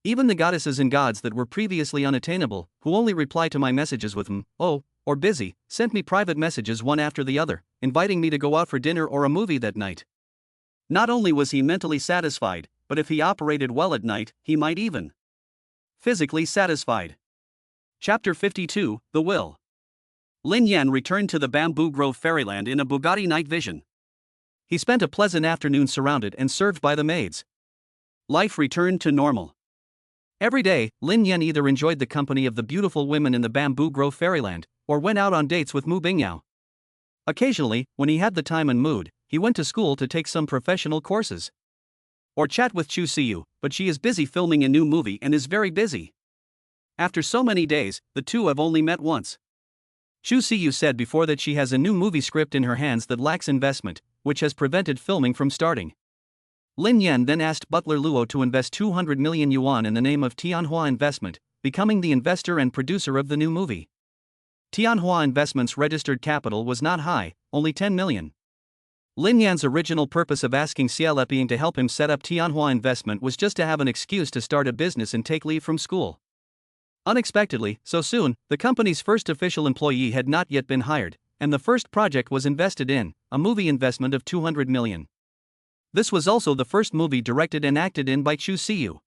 Even the goddesses and gods that were previously unattainable, who only reply to my messages with oh, or busy, sent me private messages one after the other, inviting me to go out for dinner or a movie that night. Not only was he mentally satisfied, but if he operated well at night, he might even physically satisfied. Chapter 52, The Will. Lin Yan returned to the Bamboo Grove Fairyland in a Bugatti night vision. He spent a pleasant afternoon surrounded and served by the maids. Life returned to normal. Every day, Lin Yan either enjoyed the company of the beautiful women in the Bamboo Grove Fairyland, or went out on dates with Bingyao. Occasionally, when he had the time and mood, he went to school to take some professional courses. Or chat with Chuu, but she is busy filming a new movie and is very busy. After so many days, the two have only met once. Chuu said before that she has a new movie script in her hands that lacks investment, which has prevented filming from starting. Lin Yan then asked butler Luo to invest 200 million yuan in the name of Wanhua Investment, becoming the investor and producer of the new movie. Wanhua Investment's registered capital was not high, only 10 million. Lin Yan's original purpose of asking Xialeping to help him set up Wanhua Investment was just to have an excuse to start a business and take leave from school. Unexpectedly, so soon, the company's first official employee had not yet been hired, and the first project was invested in, a movie investment of 200 million. This was also the first movie directed and acted in by Chuu.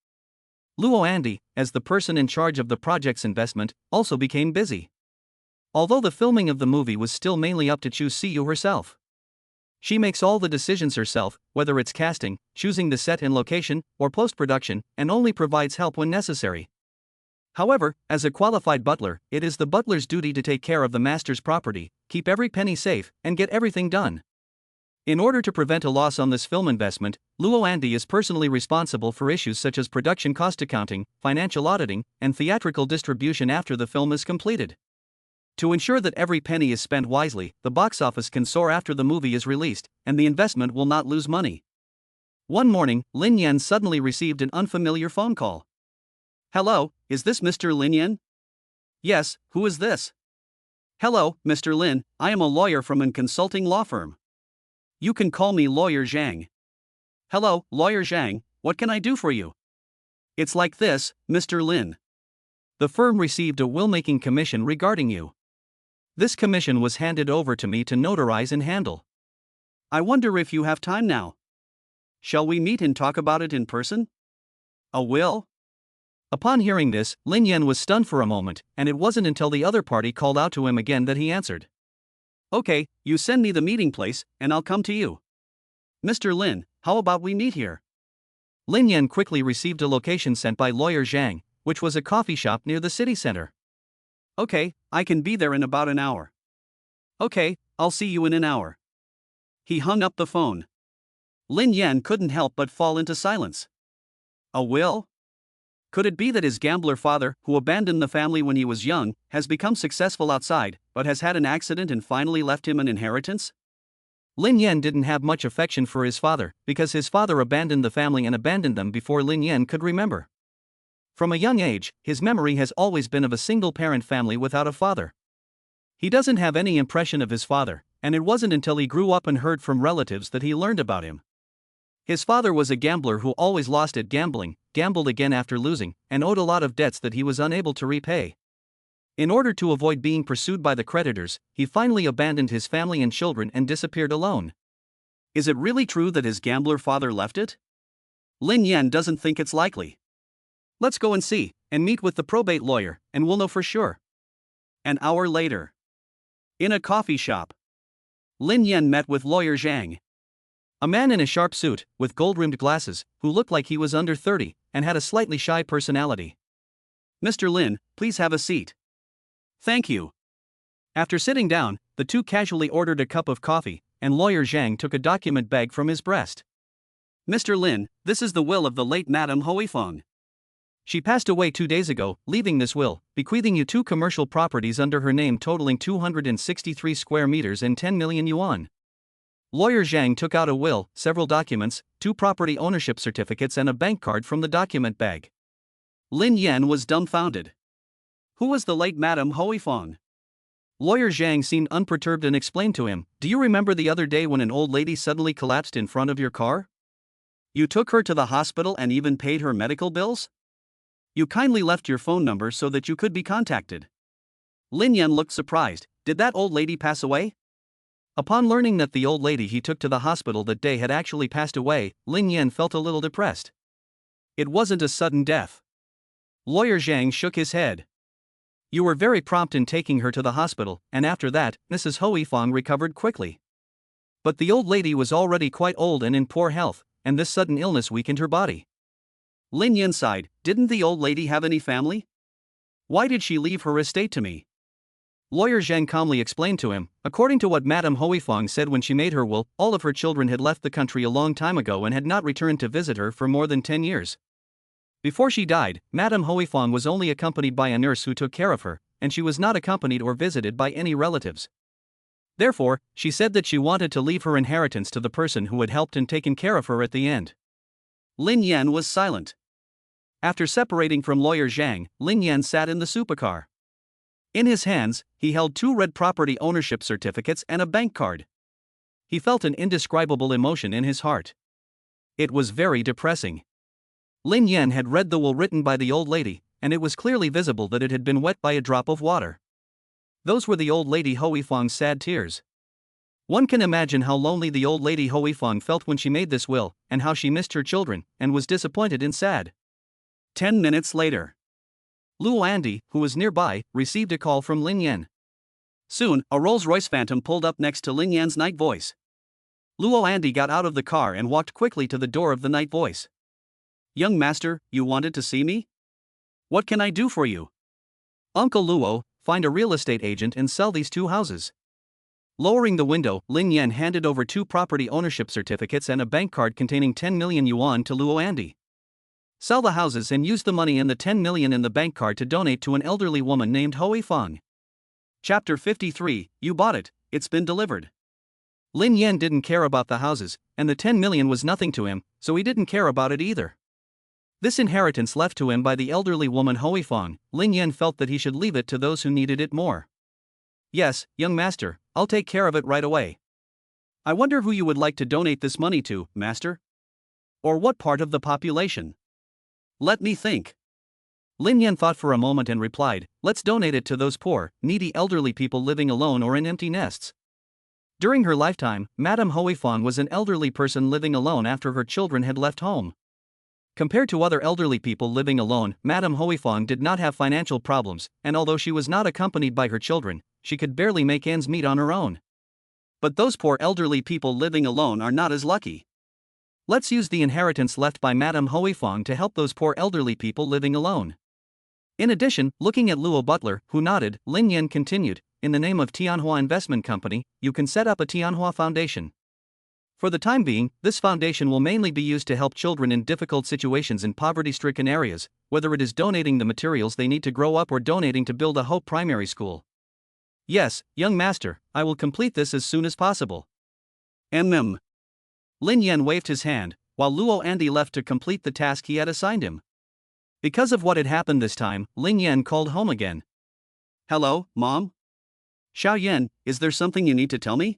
Luo Andy, as the person in charge of the project's investment, also became busy. Although the filming of the movie was still mainly up to Chuu herself. She makes all the decisions herself, whether it's casting, choosing the set and location, or post-production, and only provides help when necessary. However, as a qualified butler, it is the butler's duty to take care of the master's property, keep every penny safe, and get everything done. In order to prevent a loss on this film investment, Luo Andy is personally responsible for issues such as production cost accounting, financial auditing, and theatrical distribution after the film is completed. To ensure that every penny is spent wisely, the box office can soar after the movie is released, and the investment will not lose money. One morning, Lin Yan suddenly received an unfamiliar phone call. Hello, is this Mr. Lin Yan? Yes, who is this? Hello, Mr. Lin, I am a lawyer from a consulting law firm. You can call me Lawyer Zhang. Hello, Lawyer Zhang, what can I do for you? It's like this, Mr. Lin. The firm received a will-making commission regarding you. This commission was handed over to me to notarize and handle. I wonder if you have time now. Shall we meet and talk about it in person? A will? Upon hearing this, Lin Yan was stunned for a moment, and it wasn't until the other party called out to him again that he answered. Okay, you send me the meeting place, and I'll come to you. Mr. Lin, how about we meet here? Lin Yan quickly received a location sent by Lawyer Zhang, which was a coffee shop near the city center. Okay, I can be there in about an hour. Okay, I'll see you in an hour. He hung up the phone. Lin Yan couldn't help but fall into silence. A will? Could it be that his gambler father, who abandoned the family when he was young, has become successful outside, but has had an accident and finally left him an inheritance? Lin Yan didn't have much affection for his father, because his father abandoned the family and abandoned them before Lin Yan could remember. From a young age, his memory has always been of a single-parent family without a father. He doesn't have any impression of his father, and it wasn't until he grew up and heard from relatives that he learned about him. His father was a gambler who always lost at gambling, gambled again after losing, and owed a lot of debts that he was unable to repay. In order to avoid being pursued by the creditors, he finally abandoned his family and children and disappeared alone. Is it really true that his gambler father left it? Lin Yan doesn't think it's likely. Let's go and see, and meet with the probate lawyer, and we'll know for sure. An hour later. In a coffee shop. Lin Yan met with Lawyer Zhang. A man in a sharp suit, with gold-rimmed glasses, who looked like he was under 30, and had a slightly shy personality. Mr. Lin, please have a seat. Thank you. After sitting down, the two casually ordered a cup of coffee, and Lawyer Zhang took a document bag from his breast. Mr. Lin, this is the will of the late Madame Fong. She passed away 2 days ago, leaving this will, bequeathing you 2 commercial properties under her name totaling 263 square meters and 10 million yuan. Lawyer Zhang took out a will, several documents, 2 property ownership certificates and a bank card from the document bag. Lin Yan was dumbfounded. Who was the late Madame Fong? Lawyer Zhang seemed unperturbed and explained to him, do you remember the other day when an old lady suddenly collapsed in front of your car? You took her to the hospital and even paid her medical bills? You kindly left your phone number so that you could be contacted. Lin Yan looked surprised. Did that old lady pass away? Upon learning that the old lady he took to the hospital that day had actually passed away, Lin Yan felt a little depressed. It wasn't a sudden death. Lawyer Zhang shook his head. You were very prompt in taking her to the hospital, and after that, Mrs. Fong recovered quickly. But the old lady was already quite old and in poor health, and this sudden illness weakened her body. Lin Yan sighed. Didn't the old lady have any family? Why did she leave her estate to me? Lawyer Zhang calmly explained to him, according to what Madame Fong said when she made her will, all of her children had left the country a long time ago and had not returned to visit her for more than 10 years. Before she died, Madame Fong was only accompanied by a nurse who took care of her, and she was not accompanied or visited by any relatives. Therefore, she said that she wanted to leave her inheritance to the person who had helped and taken care of her at the end. Lin Yan was silent. After separating from Lawyer Zhang, Lin Yan sat in the supercar. In his hands, he held 2 red property ownership certificates and a bank card. He felt an indescribable emotion in his heart. It was very depressing. Lin Yan had read the will written by the old lady, and it was clearly visible that it had been wet by a drop of water. Those were the old lady Fong's sad tears. One can imagine how lonely the old lady Fong felt when she made this will, and how she missed her children, and was disappointed and sad. 10 minutes later. Luo Andy, who was nearby, received a call from Lin Yan. Soon, a Rolls-Royce Phantom pulled up next to Lin Yan's Night Voice. Luo Andy got out of the car and walked quickly to the door of the Night Voice. Young master, you wanted to see me? What can I do for you? Uncle Luo, find a real estate agent and sell these 2 houses. Lowering the window, Lin Yan handed over 2 property ownership certificates and a bank card containing 10 million yuan to Luo Andy. Sell the houses and use the money and the 10 million in the bank card to donate to an elderly woman named Fong. Chapter 53, You bought it, it's been delivered. Lin Yan didn't care about the houses, and the 10 million was nothing to him, so he didn't care about it either. This inheritance left to him by the elderly woman Hui Fong, Lin Yan felt that he should leave it to those who needed it more. Yes, young master, I'll take care of it right away. I wonder who you would like to donate this money to, master? Or what part of the population? Let me think. Lin Yan thought for a moment and replied, let's donate it to those poor, needy elderly people living alone or in empty nests. During her lifetime, Madame Hui Fong was an elderly person living alone after her children had left home. Compared to other elderly people living alone, Madame Hui Fong did not have financial problems, and although she was not accompanied by her children, she could barely make ends meet on her own. But those poor elderly people living alone are not as lucky. Let's use the inheritance left by Madame Hui Fong to help those poor elderly people living alone. In addition, looking at Luo Butler, who nodded, Lin Yan continued, in the name of Tianhua Investment Company, you can set up a Tianhua Foundation. For the time being, this foundation will mainly be used to help children in difficult situations in poverty-stricken areas, whether it is donating the materials they need to grow up or donating to build a Hope Primary School. Yes, young master, I will complete this as soon as possible. Lin Yan waved his hand, while Luo Andy left to complete the task he had assigned him. Because of what had happened this time, Lin Yan called home again. Hello, Mom? Xiao Yan, is there something you need to tell me?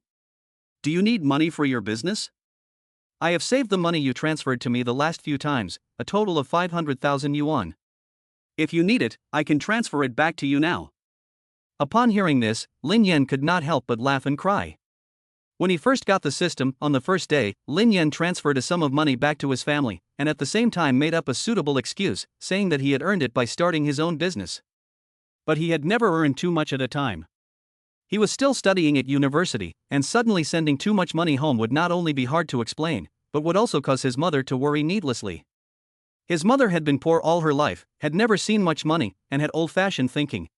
Do you need money for your business? I have saved the money you transferred to me the last few times, a total of 500,000 yuan. If you need it, I can transfer it back to you now. Upon hearing this, Lin Yan could not help but laugh and cry. When he first got the system, on the first day, Lin Yan transferred a sum of money back to his family, and at the same time made up a suitable excuse, saying that he had earned it by starting his own business. But he had never earned too much at a time. He was still studying at university, and suddenly sending too much money home would not only be hard to explain, but would also cause his mother to worry needlessly. His mother had been poor all her life, had never seen much money, and had old-fashioned thinking.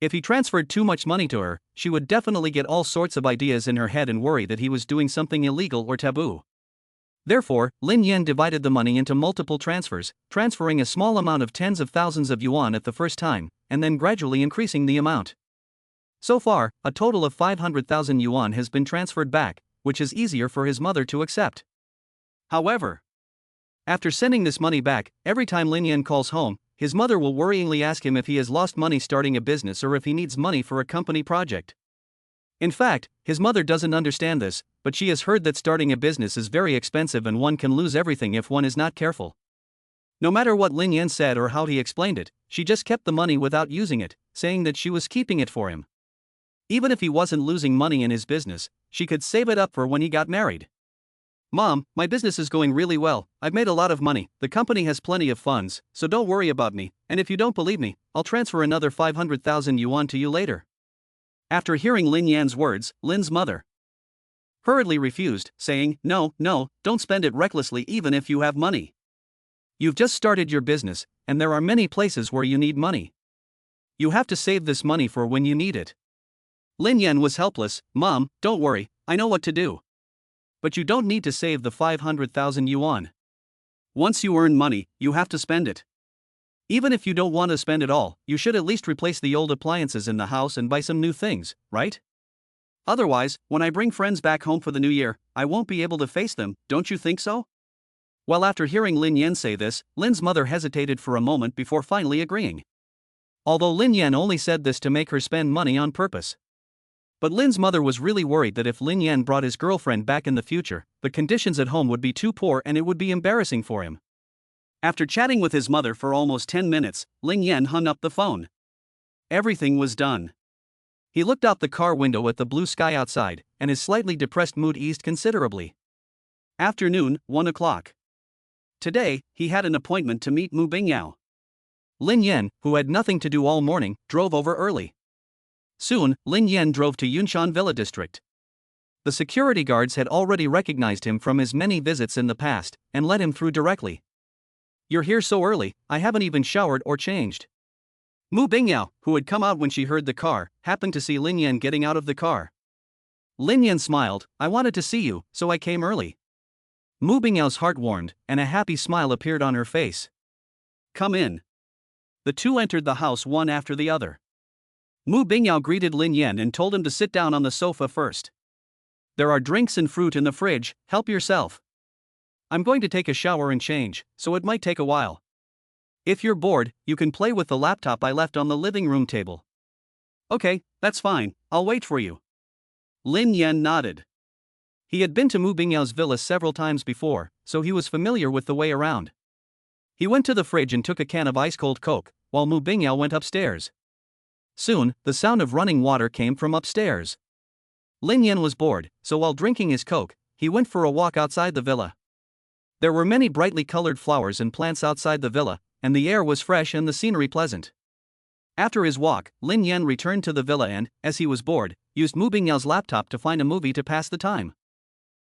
If he transferred too much money to her, she would definitely get all sorts of ideas in her head and worry that he was doing something illegal or taboo. Therefore, Lin Yan divided the money into multiple transfers, transferring a small amount of tens of thousands of yuan at the first time, and then gradually increasing the amount. So far, a total of 500,000 yuan has been transferred back, which is easier for his mother to accept. However, after sending this money back, every time Lin Yan calls home, his mother will worryingly ask him if he has lost money starting a business or if he needs money for a company project. In fact, his mother doesn't understand this, but she has heard that starting a business is very expensive and one can lose everything if one is not careful. No matter what Lin Yan said or how he explained it, she just kept the money without using it, saying that she was keeping it for him. Even if he wasn't losing money in his business, she could save it up for when he got married. Mom, my business is going really well, I've made a lot of money, the company has plenty of funds, so don't worry about me, and if you don't believe me, I'll transfer another 500,000 yuan to you later. After hearing Lin Yan's words, Lin's mother hurriedly refused, saying, No, don't spend it recklessly even if you have money. You've just started your business, and there are many places where you need money. You have to save this money for when you need it. Lin Yan was helpless. Mom, don't worry, I know what to do. But you don't need to save the 500,000 yuan. Once you earn money, you have to spend it. Even if you don't want to spend it all, you should at least replace the old appliances in the house and buy some new things, right? Otherwise, when I bring friends back home for the new year, I won't be able to face them, don't you think so? Well, after hearing Lin Yan say this, Lin's mother hesitated for a moment before finally agreeing. Although Lin Yan only said this to make her spend money on purpose. But Lin's mother was really worried that if Lin Yan brought his girlfriend back in the future, the conditions at home would be too poor and it would be embarrassing for him. After chatting with his mother for almost 10 minutes, Lin Yan hung up the phone. Everything was done. He looked out the car window at the blue sky outside, and his slightly depressed mood eased considerably. Afternoon, 1 o'clock. Today, he had an appointment to meet Bingyao. Lin Yan, who had nothing to do all morning, drove over early. Soon, Lin Yan drove to Yunshan Villa District. The security guards had already recognized him from his many visits in the past, and let him through directly. You're here so early, I haven't even showered or changed. Bingyao, who had come out when she heard the car, happened to see Lin Yan getting out of the car. Lin Yan smiled, I wanted to see you, so I came early. Bingyao's heart warmed, and a happy smile appeared on her face. Come in. The two entered the house one after the other. Bingyao greeted Lin Yan and told him to sit down on the sofa first. There are drinks and fruit in the fridge, help yourself. I'm going to take a shower and change, so it might take a while. If you're bored, you can play with the laptop I left on the living room table. Okay, that's fine, I'll wait for you. Lin Yan nodded. He had been to Mu Bingyao's villa several times before, so he was familiar with the way around. He went to the fridge and took a can of ice-cold Coke, while Mu Bingyao went upstairs. Soon, the sound of running water came from upstairs. Lin Yan was bored, so while drinking his Coke, he went for a walk outside the villa. There were many brightly colored flowers and plants outside the villa, and the air was fresh and the scenery pleasant. After his walk, Lin Yan returned to the villa and, as he was bored, used Mu Bingyao's laptop to find a movie to pass the time.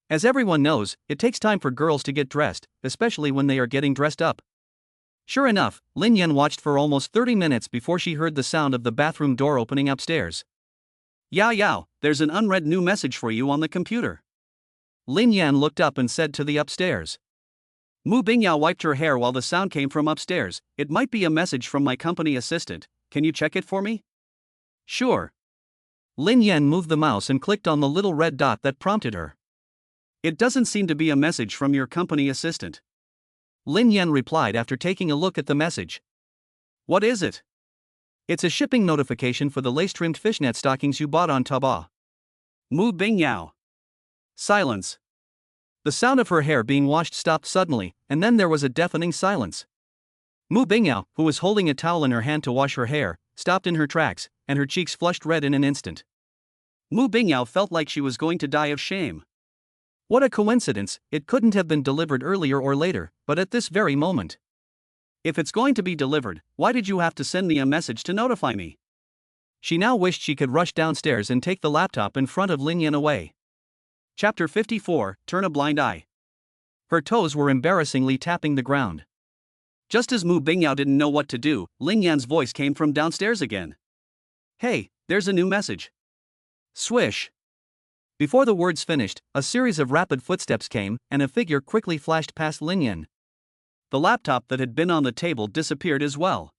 As everyone knows, it takes time for girls to get dressed, especially when they are getting dressed up. Sure enough, Lin Yan watched for almost 30 minutes before she heard the sound of the bathroom door opening upstairs. Yao Yao, there's an unread new message for you on the computer. Lin Yan looked up and said to the upstairs. Mu Bingyao wiped her hair while the sound came from upstairs. It might be a message from my company assistant, can you check it for me? Sure. Lin Yan moved the mouse and clicked on the little red dot that prompted her. It doesn't seem to be a message from your company assistant. Lin Yan replied after taking a look at the message. What is it? It's a shipping notification for the lace-trimmed fishnet stockings you bought on Taobao. Mu Bingyao. Silence. The sound of her hair being washed stopped suddenly, and then there was a deafening silence. Mu Bingyao, who was holding a towel in her hand to wash her hair, stopped in her tracks, and her cheeks flushed red in an instant. Mu Bingyao felt like she was going to die of shame. What a coincidence, it couldn't have been delivered earlier or later, but at this very moment. If it's going to be delivered, why did you have to send me a message to notify me? She now wished she could rush downstairs and take the laptop in front of Lin Yan away. Chapter 54, Turn a Blind Eye. Her toes were embarrassingly tapping the ground. Just as Mu Bingyao didn't know what to do, Lin Yan's voice came from downstairs again. Hey, there's a new message. Swish. Before the words finished, a series of rapid footsteps came, and a figure quickly flashed past Lin Yan. The laptop that had been on the table disappeared as well.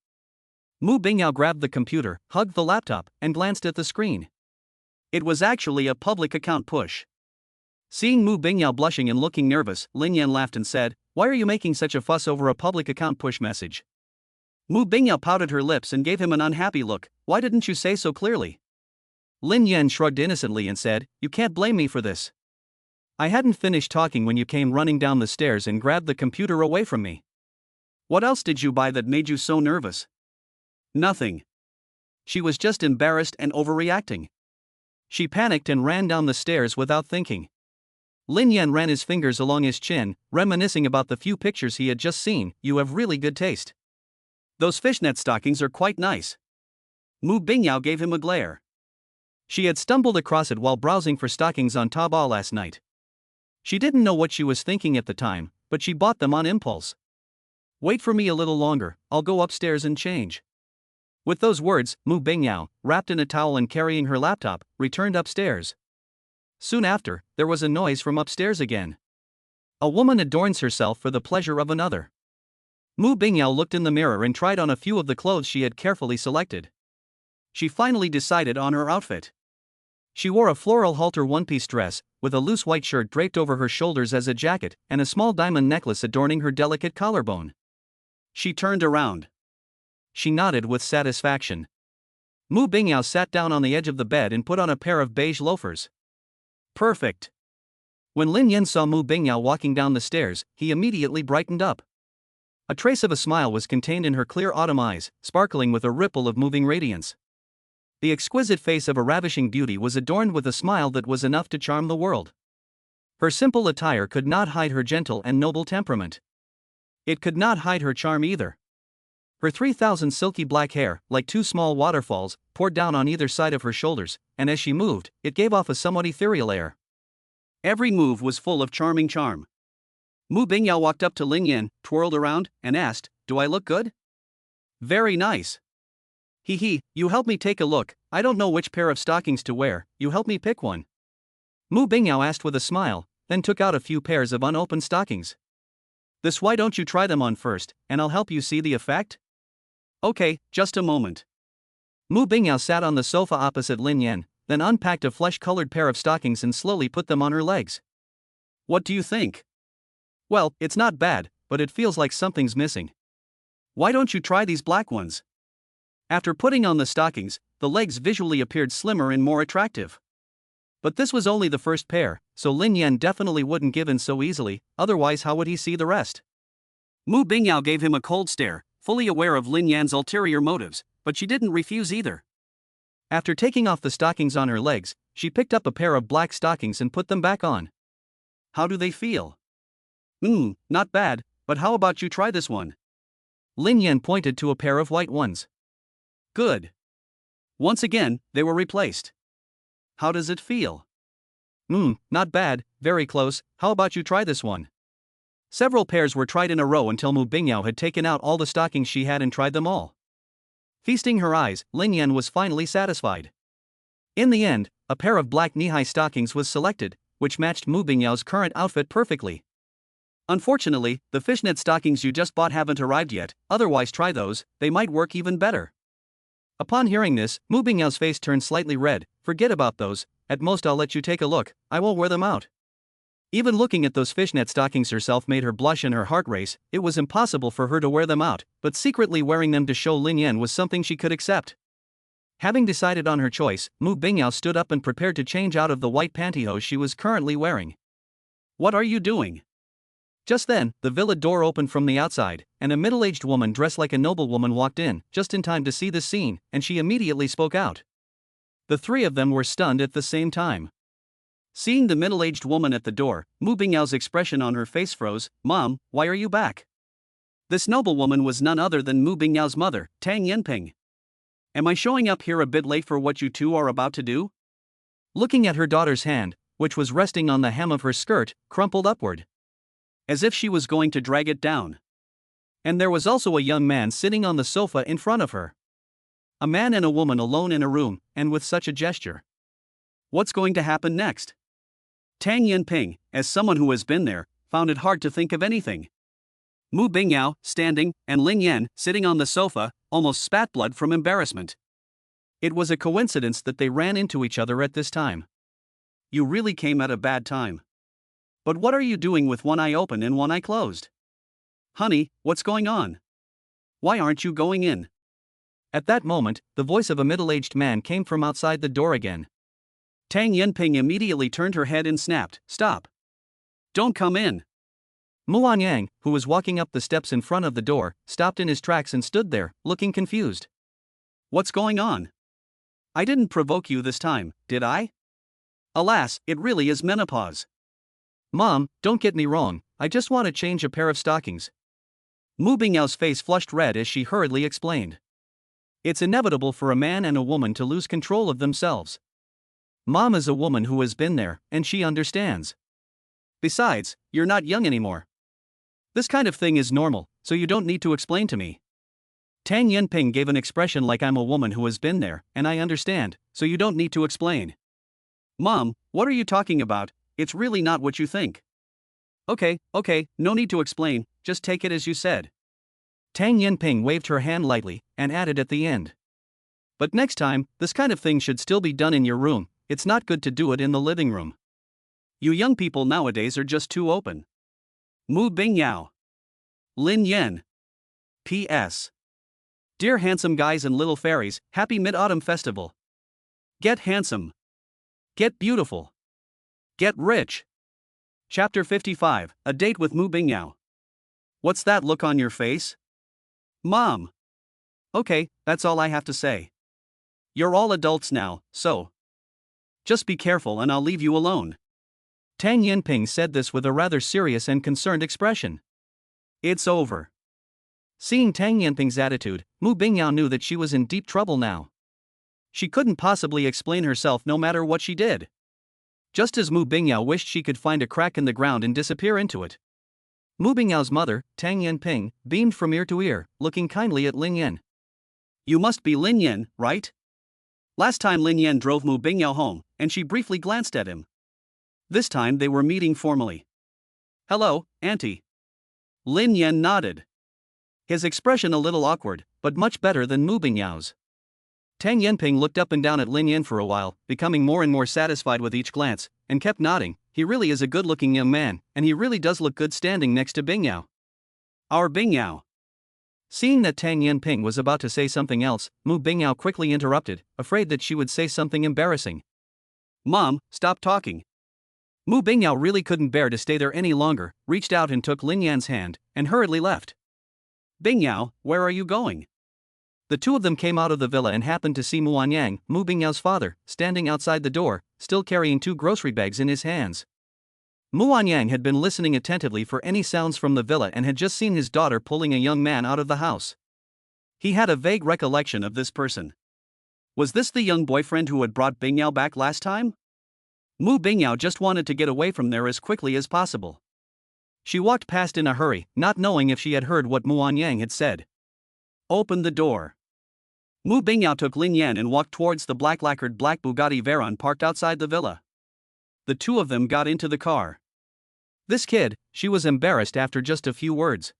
Mu Bingyao grabbed the computer, hugged the laptop, and glanced at the screen. It was actually a public account push. Seeing Mu Bingyao blushing and looking nervous, Lin Yan laughed and said, Why are you making such a fuss over a public account push message? Mu Bingyao pouted her lips and gave him an unhappy look. Why didn't you say so clearly? Lin Yan shrugged innocently and said, You can't blame me for this. I hadn't finished talking when you came running down the stairs and grabbed the computer away from me. What else did you buy that made you so nervous? Nothing. She was just embarrassed and overreacting. She panicked and ran down the stairs without thinking. Lin Yan ran his fingers along his chin, reminiscing about the few pictures he had just seen. You have really good taste. Those fishnet stockings are quite nice. Mu Bingyao gave him a glare. She had stumbled across it while browsing for stockings on Taobao last night. She didn't know what she was thinking at the time, but she bought them on impulse. Wait for me a little longer, I'll go upstairs and change. With those words, Mu Bingyao, wrapped in a towel and carrying her laptop, returned upstairs. Soon after, there was a noise from upstairs again. A woman adorns herself for the pleasure of another. Mu Bingyao looked in the mirror and tried on a few of the clothes she had carefully selected. She finally decided on her outfit. She wore a floral halter one-piece dress, with a loose white shirt draped over her shoulders as a jacket, and a small diamond necklace adorning her delicate collarbone. She turned around. She nodded with satisfaction. Mu Bingyao sat down on the edge of the bed and put on a pair of beige loafers. Perfect. When Lin Yan saw Mu Bingyao walking down the stairs, he immediately brightened up. A trace of a smile was contained in her clear autumn eyes, sparkling with a ripple of moving radiance. The exquisite face of a ravishing beauty was adorned with a smile that was enough to charm the world. Her simple attire could not hide her gentle and noble temperament. It could not hide her charm either. Her 3,000 silky black hair, like two small waterfalls, poured down on either side of her shoulders, and as she moved, it gave off a somewhat ethereal air. Every move was full of charming charm. Mu Bingyao walked up to Lin Yan, twirled around, and asked, Do I look good? Very nice. Hee hee, you help me take a look, I don't know which pair of stockings to wear, you help me pick one. Mu Bingyao asked with a smile, then took out a few pairs of unopened stockings. This, why don't you try them on first, and I'll help you see the effect? Okay, just a moment. Mu Bingyao sat on the sofa opposite Lin Yan, then unpacked a flesh-colored pair of stockings and slowly put them on her legs. What do you think? Well, it's not bad, but it feels like something's missing. Why don't you try these black ones? After putting on the stockings, the legs visually appeared slimmer and more attractive. But this was only the first pair, so Lin Yan definitely wouldn't give in so easily, otherwise how would he see the rest? Mu Bingyao gave him a cold stare, fully aware of Lin Yan's ulterior motives, but she didn't refuse either. After taking off the stockings on her legs, she picked up a pair of black stockings and put them back on. How do they feel? Not bad, but how about you try this one? Lin Yan pointed to a pair of white ones. Good. Once again, they were replaced. How does it feel? Not bad, very close, how about you try this one? Several pairs were tried in a row until Mu Bingyao had taken out all the stockings she had and tried them all. Feasting her eyes, Lin Yan was finally satisfied. In the end, a pair of black knee-high stockings was selected, which matched Mu Bingyao's current outfit perfectly. Unfortunately, the fishnet stockings you just bought haven't arrived yet, otherwise try those, they might work even better. Upon hearing this, Mu Bingyao's face turned slightly red. Forget about those, at most I'll let you take a look, I will wear them out. Even looking at those fishnet stockings herself made her blush and her heart race. It was impossible for her to wear them out, but secretly wearing them to show Lin Yan was something she could accept. Having decided on her choice, Mu Bingyao stood up and prepared to change out of the white pantyhose she was currently wearing. What are you doing? Just then, the villa door opened from the outside, and a middle-aged woman dressed like a noblewoman walked in, just in time to see the scene, and she immediately spoke out. The three of them were stunned at the same time. Seeing the middle-aged woman at the door, Mu Bingyao's expression on her face froze. Mom, why are you back? This noblewoman was none other than Mu Bingyao's mother, Tang Yanping. Am I showing up here a bit late for what you two are about to do? Looking at her daughter's hand, which was resting on the hem of her skirt, crumpled upward, as if she was going to drag it down. And there was also a young man sitting on the sofa in front of her. A man and a woman alone in a room, and with such a gesture. What's going to happen next? Tang Yanping, as someone who has been there, found it hard to think of anything. Mu Bingyao, standing, and Lin Yan, sitting on the sofa, almost spat blood from embarrassment. It was a coincidence that they ran into each other at this time. You really came at a bad time. But what are you doing with one eye open and one eye closed? Honey, what's going on? Why aren't you going in? At that moment, the voice of a middle-aged man came from outside the door again. Tang Yanping immediately turned her head and snapped, Stop! Don't come in! Muan Yang, who was walking up the steps in front of the door, stopped in his tracks and stood there, looking confused. What's going on? I didn't provoke you this time, did I? Alas, it really is menopause. Mom, don't get me wrong, I just want to change a pair of stockings. Mu Bingyao's face flushed red as she hurriedly explained. It's inevitable for a man and a woman to lose control of themselves. Mom is a woman who has been there, and she understands. Besides, you're not young anymore. This kind of thing is normal, so you don't need to explain to me. Tang Yanping gave an expression like I'm a woman who has been there, and I understand, so you don't need to explain. Mom, what are you talking about? It's really not what you think. Okay, no need to explain, just take it as you said. Tang Yanping waved her hand lightly, and added at the end. But next time, this kind of thing should still be done in your room, it's not good to do it in the living room. You young people nowadays are just too open. Mu Bingyao. Lin Yan. P.S. Dear handsome guys and little fairies, happy Mid-Autumn Festival. Get handsome. Get beautiful. Get rich. Chapter 55, A Date with Mu Bingyao. What's that look on your face? Mom. Okay, that's all I have to say. You're all adults now, so just be careful and I'll leave you alone. Tang Yanping said this with a rather serious and concerned expression. It's over. Seeing Tang Yanping's attitude, Mu Bingyao knew that she was in deep trouble now. She couldn't possibly explain herself no matter what she did. Just as Mu Bingyao wished she could find a crack in the ground and disappear into it. Mu Bingyao's mother, Tang Yanping, beamed from ear to ear, looking kindly at Lin Yan. You must be Lin Yan, right? Last time Lin Yan drove Mu Bingyao home, and she briefly glanced at him. This time they were meeting formally. Hello, Auntie. Lin Yan nodded. His expression a little awkward, but much better than Mu Bingyao's. Tang Yanping looked up and down at Lin Yan for a while, becoming more and more satisfied with each glance, and kept nodding. He really is a good-looking young man, and he really does look good standing next to Bingyao. Our Bingyao. Seeing that Tang Yanping was about to say something else, Mu Bingyao quickly interrupted, afraid that she would say something embarrassing. Mom, stop talking. Mu Bingyao really couldn't bear to stay there any longer, reached out and took Lin Yan's hand, and hurriedly left. Bingyao, where are you going? The two of them came out of the villa and happened to see Yang, Mu Bingyao's father, standing outside the door, still carrying 2 grocery bags in his hands. Yang had been listening attentively for any sounds from the villa and had just seen his daughter pulling a young man out of the house. He had a vague recollection of this person. Was this the young boyfriend who had brought Bingyao back last time? Mu Bingyao just wanted to get away from there as quickly as possible. She walked past in a hurry, not knowing if she had heard what Yang had said. Open the door. Mu Bingyao took Lin Yan and walked towards the black-lacquered black Bugatti Veyron parked outside the villa. The two of them got into the car. This kid, she was embarrassed after just a few words.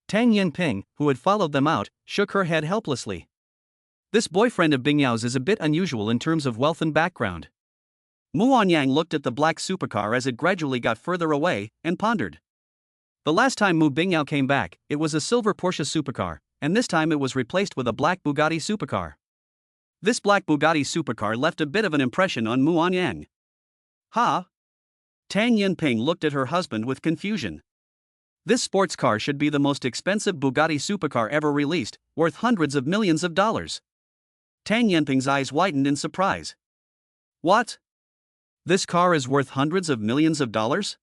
Tang Yanping, who had followed them out, shook her head helplessly. This boyfriend of Bingyao's is a bit unusual in terms of wealth and background. Yang looked at the black supercar as it gradually got further away, and pondered. The last time Mu Bingyao came back, it was a silver Porsche supercar, and this time it was replaced with a black Bugatti supercar. This black Bugatti supercar left a bit of an impression on Yang. Huh? Tang Yanping looked at her husband with confusion. This sports car should be the most expensive Bugatti supercar ever released, worth hundreds of millions of dollars. Tang Yanping's eyes widened in surprise. What? This car is worth hundreds of millions of dollars?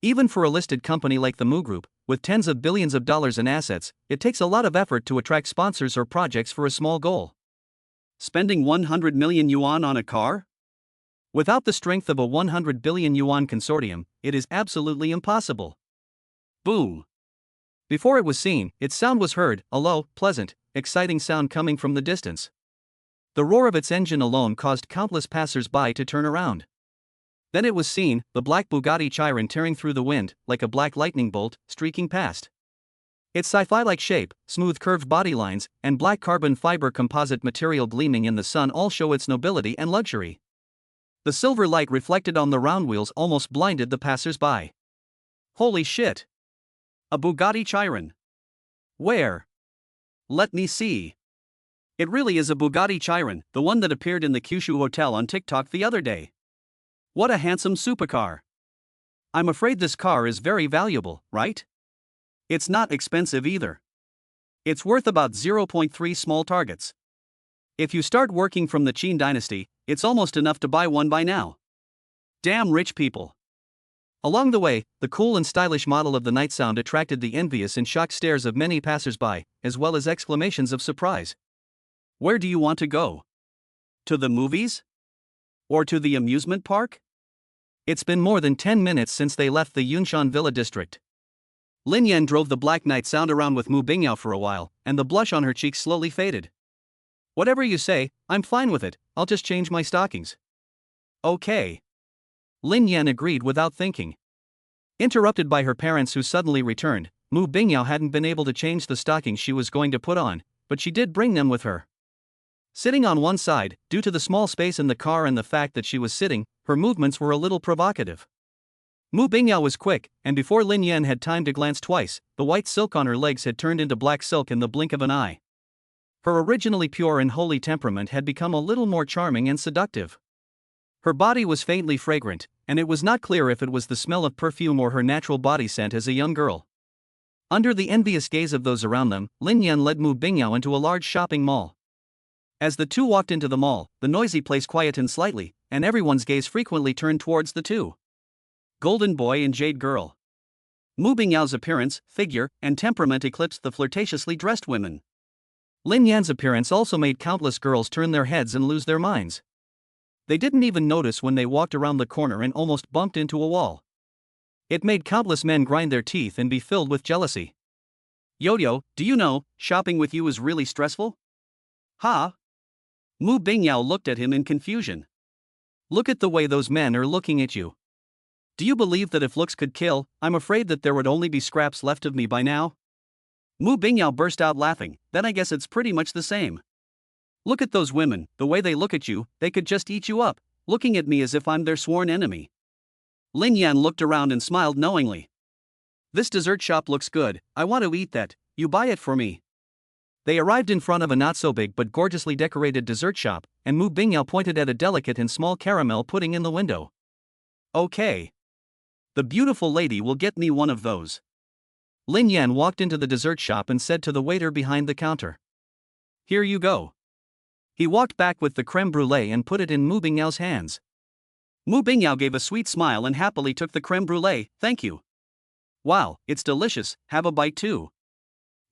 Even for a listed company like the Mu Group, with tens of billions of dollars in assets, it takes a lot of effort to attract sponsors or projects for a small goal. Spending 100 million yuan on a car? Without the strength of a 100 billion yuan consortium, it is absolutely impossible. Boom! Before it was seen, its sound was heard, a low, pleasant, exciting sound coming from the distance. The roar of its engine alone caused countless passers-by to turn around. Then it was seen, the black Bugatti Chiron tearing through the wind, like a black lightning bolt, streaking past. Its sci-fi-like shape, smooth curved body lines, and black carbon fiber composite material gleaming in the sun all show its nobility and luxury. The silver light reflected on the round wheels almost blinded the passers-by. Holy shit! A Bugatti Chiron. Where? Let me see. It really is a Bugatti Chiron, the one that appeared in the Kyushu Hotel on TikTok the other day. What a handsome supercar. I'm afraid this car is very valuable, right? It's not expensive either. It's worth about 0.3 small targets. If you start working from the Qin dynasty, it's almost enough to buy one by now. Damn rich people. Along the way, the cool and stylish model of the night sound attracted the envious and shocked stares of many passers-by, as well as exclamations of surprise. Where do you want to go? To the movies? Or to the amusement park? It's been more than 10 minutes since they left the Yunshan Villa district. Lin Yan drove the black night sound around with Mu Bingyao for a while, and the blush on her cheeks slowly faded. Whatever you say, I'm fine with it, I'll just change my stockings. Okay. Lin Yan agreed without thinking. Interrupted by her parents who suddenly returned, Mu Bingyao hadn't been able to change the stockings she was going to put on, but she did bring them with her. Sitting on one side, due to the small space in the car and the fact that she was sitting, her movements were a little provocative. Mu Bingyao was quick, and before Lin Yan had time to glance twice, the white silk on her legs had turned into black silk in the blink of an eye. Her originally pure and holy temperament had become a little more charming and seductive. Her body was faintly fragrant, and it was not clear if it was the smell of perfume or her natural body scent as a young girl. Under the envious gaze of those around them, Lin Yan led Mu Bingyao into a large shopping mall. As the two walked into the mall, the noisy place quietened slightly, and everyone's gaze frequently turned towards the two. Golden boy and jade girl. Mu Bingyao's appearance, figure, and temperament eclipsed the flirtatiously dressed women. Lin Yan's appearance also made countless girls turn their heads and lose their minds. They didn't even notice when they walked around the corner and almost bumped into a wall. It made countless men grind their teeth and be filled with jealousy. Yo-yo, do you know, shopping with you is really stressful? Huh? Mu Bingyao looked at him in confusion. Look at the way those men are looking at you. Do you believe that if looks could kill, I'm afraid that there would only be scraps left of me by now? Mu Bingyao burst out laughing, then I guess it's pretty much the same. Look at those women, the way they look at you, they could just eat you up, looking at me as if I'm their sworn enemy. Lin Yan looked around and smiled knowingly. This dessert shop looks good, I want to eat that, you buy it for me. They arrived in front of a not-so-big but gorgeously decorated dessert shop, and Mu Bingyao pointed at a delicate and small caramel pudding in the window. Okay. The beautiful lady will get me one of those. Lin Yan walked into the dessert shop and said to the waiter behind the counter. Here you go. He walked back with the creme brulee and put it in Mu Bingyao's hands. Mu Bingyao gave a sweet smile and happily took the creme brulee. Thank you. Wow, it's delicious, have a bite too.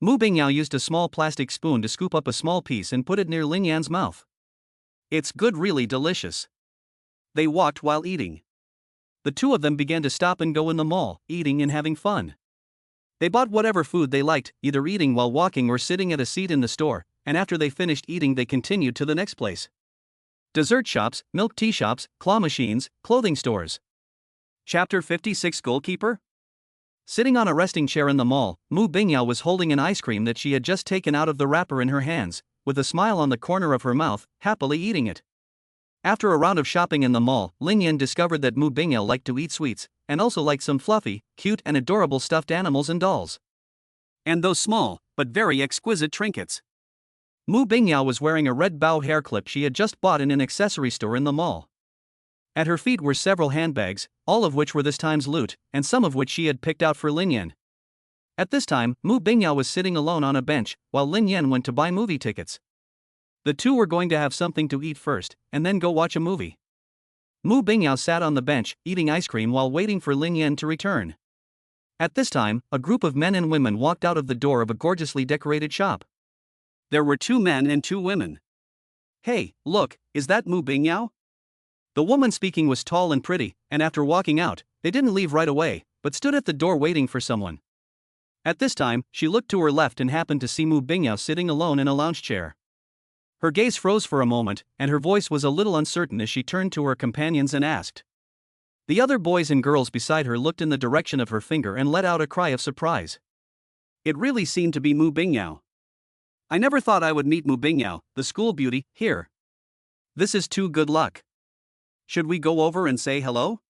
Mu Bingyao used a small plastic spoon to scoop up a small piece and put it near Lin Yan's mouth. It's good, really delicious. They walked while eating. The two of them began to stop and go in the mall, eating and having fun. They bought whatever food they liked, either eating while walking or sitting at a seat in the store, and after they finished eating they continued to the next place. Dessert shops, milk tea shops, claw machines, clothing stores. Chapter 56 Goalkeeper? Sitting on a resting chair in the mall, Mu Bingyao was holding an ice cream that she had just taken out of the wrapper in her hands, with a smile on the corner of her mouth, happily eating it. After a round of shopping in the mall, Lin Yan discovered that Mu Bingyao liked to eat sweets, and also liked some fluffy, cute and adorable stuffed animals and dolls. And those small, but very exquisite trinkets. Mu Bingyao was wearing a red bow hair clip she had just bought in an accessory store in the mall. At her feet were several handbags, all of which were this time's loot, and some of which she had picked out for Lin Yan. At this time, Mu Bingyao was sitting alone on a bench, while Lin Yan went to buy movie tickets. The two were going to have something to eat first, and then go watch a movie. Mu Bingyao sat on the bench, eating ice cream while waiting for Lin Yan to return. At this time, a group of men and women walked out of the door of a gorgeously decorated shop. There were 2 men and 2 women. Hey, look, is that Mu Bingyao? The woman speaking was tall and pretty, and after walking out, they didn't leave right away, but stood at the door waiting for someone. At this time, she looked to her left and happened to see Mu Bingyao sitting alone in a lounge chair. Her gaze froze for a moment, and her voice was a little uncertain as she turned to her companions and asked. The other boys and girls beside her looked in the direction of her finger and let out a cry of surprise. It really seemed to be Mu Bingyao. I never thought I would meet Mu Bingyao, the school beauty, here. This is too good luck. Should we go over and say hello?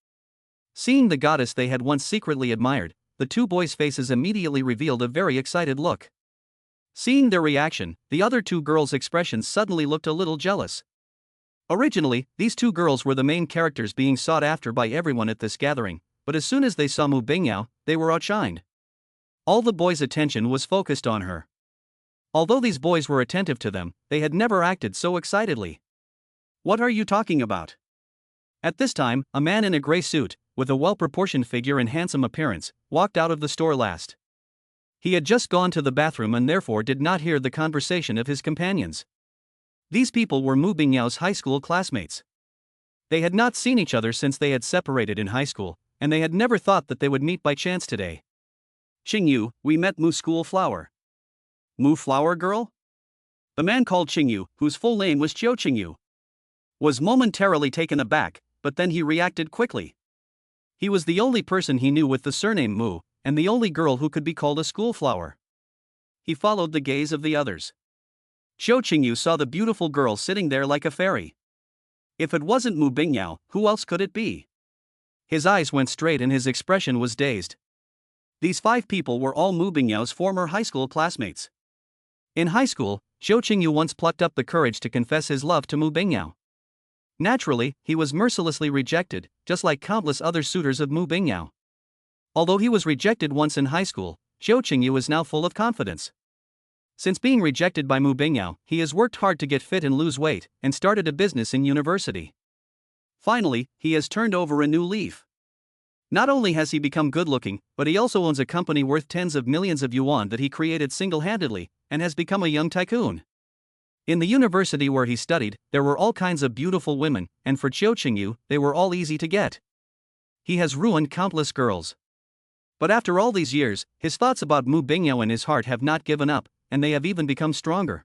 Seeing the goddess they had once secretly admired, the 2 boys' faces immediately revealed a very excited look. Seeing their reaction, the other 2 girls' expressions suddenly looked a little jealous. Originally, these 2 girls were the main characters being sought after by everyone at this gathering, but as soon as they saw Mu Bingyao, they were outshined. All the boys' attention was focused on her. Although these boys were attentive to them, they had never acted so excitedly. What are you talking about? At this time, a man in a gray suit, with a well-proportioned figure and handsome appearance, walked out of the store last. He had just gone to the bathroom and therefore did not hear the conversation of his companions. These people were Mu Bingyao's high school classmates. They had not seen each other since they had separated in high school, and they had never thought that they would meet by chance today. Xing Yu, we met Mu School Flower. Mu Flower Girl? The man called Xing Yu, whose full name was Xing Yu, was momentarily taken aback, but then he reacted quickly. He was the only person he knew with the surname Mu, and the only girl who could be called a school flower. He followed the gaze of the others. Xing Yu saw the beautiful girl sitting there like a fairy. If it wasn't Mu Bingyao, who else could it be? His eyes went straight and his expression was dazed. These 5 people were all Mu Bingyao's former high school classmates. In high school, Xing Yu once plucked up the courage to confess his love to Mu Bingyao. Naturally, he was mercilessly rejected, just like countless other suitors of Mu Bingyao. Although he was rejected once in high school, Xing Yu is now full of confidence. Since being rejected by Mu Bingyao, he has worked hard to get fit and lose weight, and started a business in university. Finally, he has turned over a new leaf. Not only has he become good-looking, but he also owns a company worth tens of millions of yuan that he created single-handedly, and has become a young tycoon. In the university where he studied, there were all kinds of beautiful women, and for Xing Yu, they were all easy to get. He has ruined countless girls. But after all these years, his thoughts about Mu Bingyao in his heart have not given up, and they have even become stronger.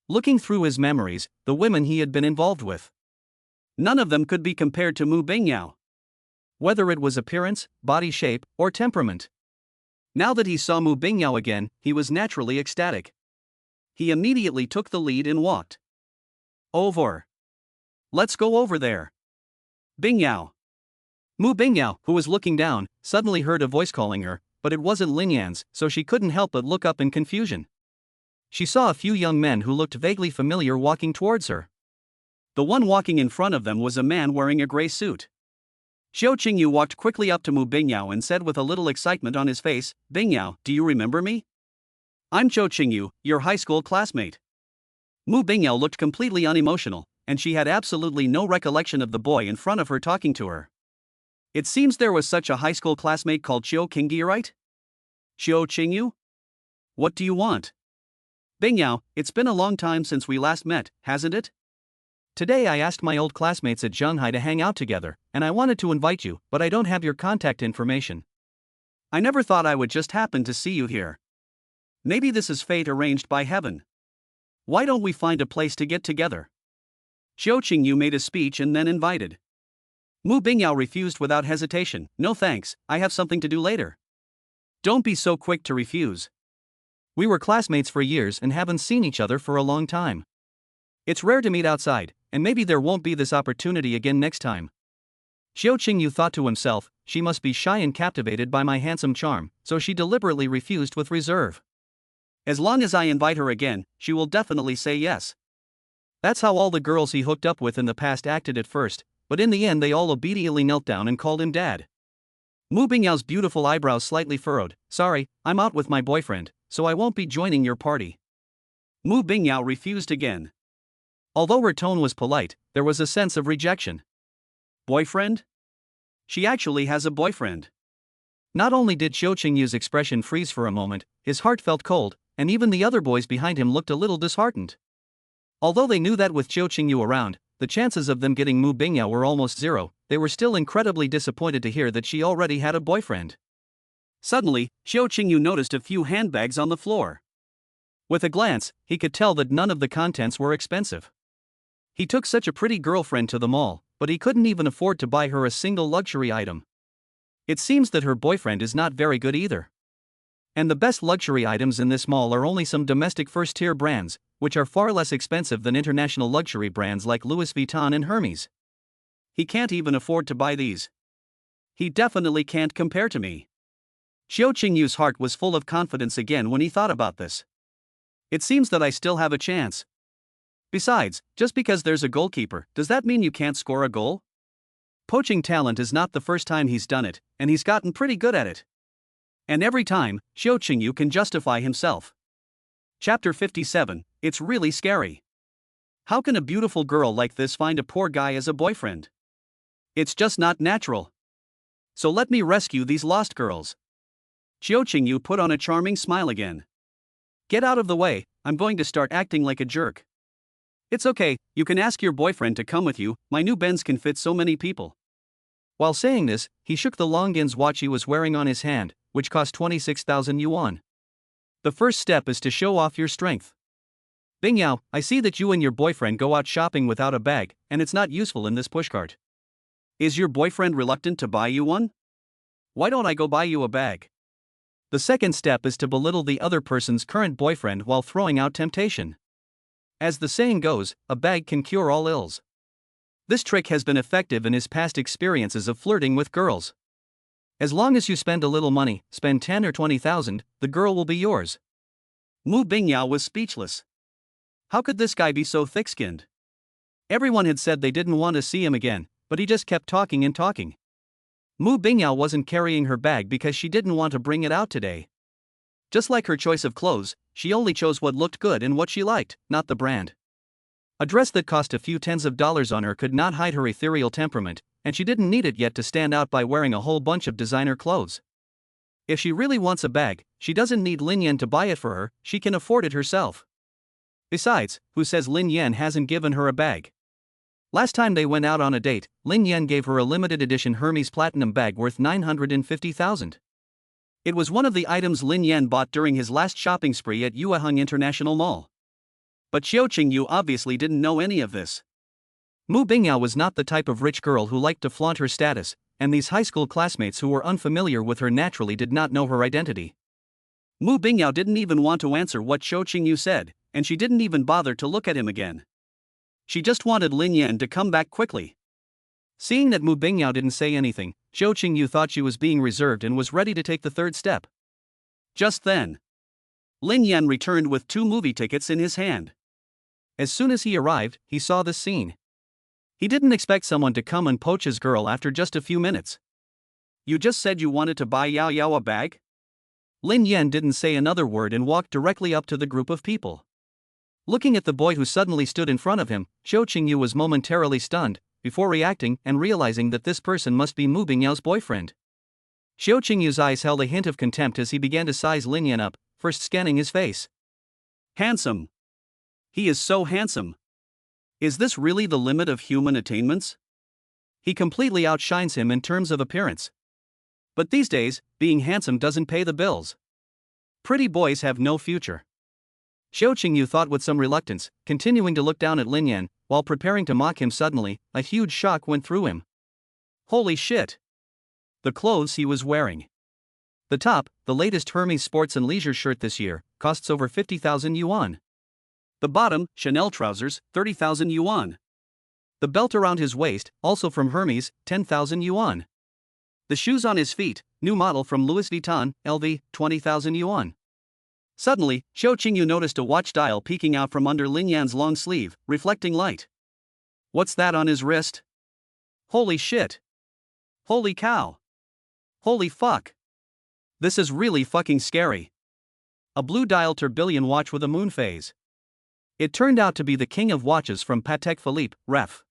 Looking through his memories, the women he had been involved with, none of them could be compared to Mu Bingyao. Whether it was appearance, body shape, or temperament. Now that he saw Mu Bingyao again, he was naturally ecstatic. He immediately took the lead and walked over. Let's go over there. Bingyao. Mu Bingyao, who was looking down, suddenly heard a voice calling her, but it wasn't Lin Yan's, so she couldn't help but look up in confusion. She saw a few young men who looked vaguely familiar walking towards her. The one walking in front of them was a man wearing a gray suit. Xing Yu walked quickly up to Bingyao and said with a little excitement on his face, "Bingyao, do you remember me? I'm Xing Yu, your high school classmate." Bingyao looked completely unemotional, and she had absolutely no recollection of the boy in front of her talking to her. It seems there was such a high school classmate called Xing Yu, right? Xing Yu? What do you want? Bingyao, it's been a long time since we last met, hasn't it? Today I asked my old classmates at Zhenghai to hang out together, and I wanted to invite you, but I don't have your contact information. I never thought I would just happen to see you here. Maybe this is fate arranged by heaven. Why don't we find a place to get together? Xing Yu made a speech and then invited. Bingyao refused without hesitation. No thanks, I have something to do later. Don't be so quick to refuse. We were classmates for years and haven't seen each other for a long time. It's rare to meet outside, and maybe there won't be this opportunity again next time. Xing Yu thought to himself, she must be shy and captivated by my handsome charm, so she deliberately refused with reserve. As long as I invite her again, she will definitely say yes. That's how all the girls he hooked up with in the past acted at first, but in the end they all obediently knelt down and called him dad. Bingyao's beautiful eyebrows slightly furrowed. Sorry, I'm out with my boyfriend, so I won't be joining your party. Bingyao refused again. Although her tone was polite, there was a sense of rejection. Boyfriend? She actually has a boyfriend. Not only did Xing Yu's expression freeze for a moment, his heart felt cold, and even the other boys behind him looked a little disheartened. Although they knew that with Xing Yu around, the chances of them getting Bingyao were almost zero, they were still incredibly disappointed to hear that she already had a boyfriend. Suddenly, Xing Yu noticed a few handbags on the floor. With a glance, he could tell that none of the contents were expensive. He took such a pretty girlfriend to the mall, but he couldn't even afford to buy her a single luxury item. It seems that her boyfriend is not very good either. And the best luxury items in this mall are only some domestic first-tier brands, which are far less expensive than international luxury brands like Louis Vuitton and Hermes. He can't even afford to buy these. He definitely can't compare to me. Xing Yu's heart was full of confidence again when he thought about this. It seems that I still have a chance. Besides, just because there's a goalkeeper, does that mean you can't score a goal? Poaching talent is not the first time he's done it, and he's gotten pretty good at it. And every time, Xing Yu can justify himself. Chapter 57, It's really scary. How can a beautiful girl like this find a poor guy as a boyfriend? It's just not natural. So let me rescue these lost girls. Xing Yu put on a charming smile again. Get out of the way, I'm going to start acting like a jerk. It's okay, you can ask your boyfriend to come with you, my new Benz can fit so many people. While saying this, he shook the Longines watch he was wearing on his hand, which cost 26,000 yuan. The first step is to show off your strength. Bingyao, I see that you and your boyfriend go out shopping without a bag, and it's not useful in this pushcart. Is your boyfriend reluctant to buy you one? Why don't I go buy you a bag? The second step is to belittle the other person's current boyfriend while throwing out temptation. As the saying goes, a bag can cure all ills. This trick has been effective in his past experiences of flirting with girls. As long as you spend a little money, spend 10 or 20,000, the girl will be yours. Bingyao was speechless. How could this guy be so thick-skinned? Everyone had said they didn't want to see him again, but he just kept talking and talking. Bingyao wasn't carrying her bag because she didn't want to bring it out today. Just like her choice of clothes, she only chose what looked good and what she liked, not the brand. A dress that cost a few tens of dollars on her could not hide her ethereal temperament, and she didn't need it yet to stand out by wearing a whole bunch of designer clothes. If she really wants a bag, she doesn't need Lin Yan to buy it for her, she can afford it herself. Besides, who says Lin Yan hasn't given her a bag? Last time they went out on a date, Lin Yan gave her a limited edition Hermes Platinum bag worth 950,000. It was one of the items Lin Yan bought during his last shopping spree at Yueheng International Mall. But Xing Yu obviously didn't know any of this. Bingyao was not the type of rich girl who liked to flaunt her status, and these high school classmates who were unfamiliar with her naturally did not know her identity. Bingyao didn't even want to answer what Xing Yu said, and she didn't even bother to look at him again. She just wanted Lin Yan to come back quickly. Seeing that Mu Bingyao didn't say anything, Xing Yu thought she was being reserved and was ready to take the third step. Just then, Lin Yan returned with 2 movie tickets in his hand. As soon as he arrived, he saw this scene. He didn't expect someone to come and poach his girl after just a few minutes. You just said you wanted to buy Yao Yao a bag? Lin Yan didn't say another word and walked directly up to the group of people. Looking at the boy who suddenly stood in front of him, Xing Yu was momentarily stunned, before reacting and realizing that this person must be Mu Bingyao's boyfriend. Xing Yu's eyes held a hint of contempt as he began to size Lin Yan up, first scanning his face. Handsome. He is so handsome. Is this really the limit of human attainments? He completely outshines him in terms of appearance. But these days, being handsome doesn't pay the bills. Pretty boys have no future. Xing Yu thought with some reluctance, continuing to look down at Lin Yan, while preparing to mock him. Suddenly, a huge shock went through him. Holy shit! The clothes he was wearing. The top, the latest Hermes sports and leisure shirt this year, costs over 50,000 yuan. The bottom, Chanel trousers, 30,000 yuan. The belt around his waist, also from Hermes, 10,000 yuan. The shoes on his feet, new model from Louis Vuitton, LV, 20,000 yuan. Suddenly, Xing Yu noticed a watch dial peeking out from under Lin Yan's long sleeve, reflecting light. What's that on his wrist? Holy shit! Holy cow! Holy fuck! This is really fucking scary. A blue dial tourbillon watch with a moon phase. It turned out to be the king of watches from Patek Philippe, Ref.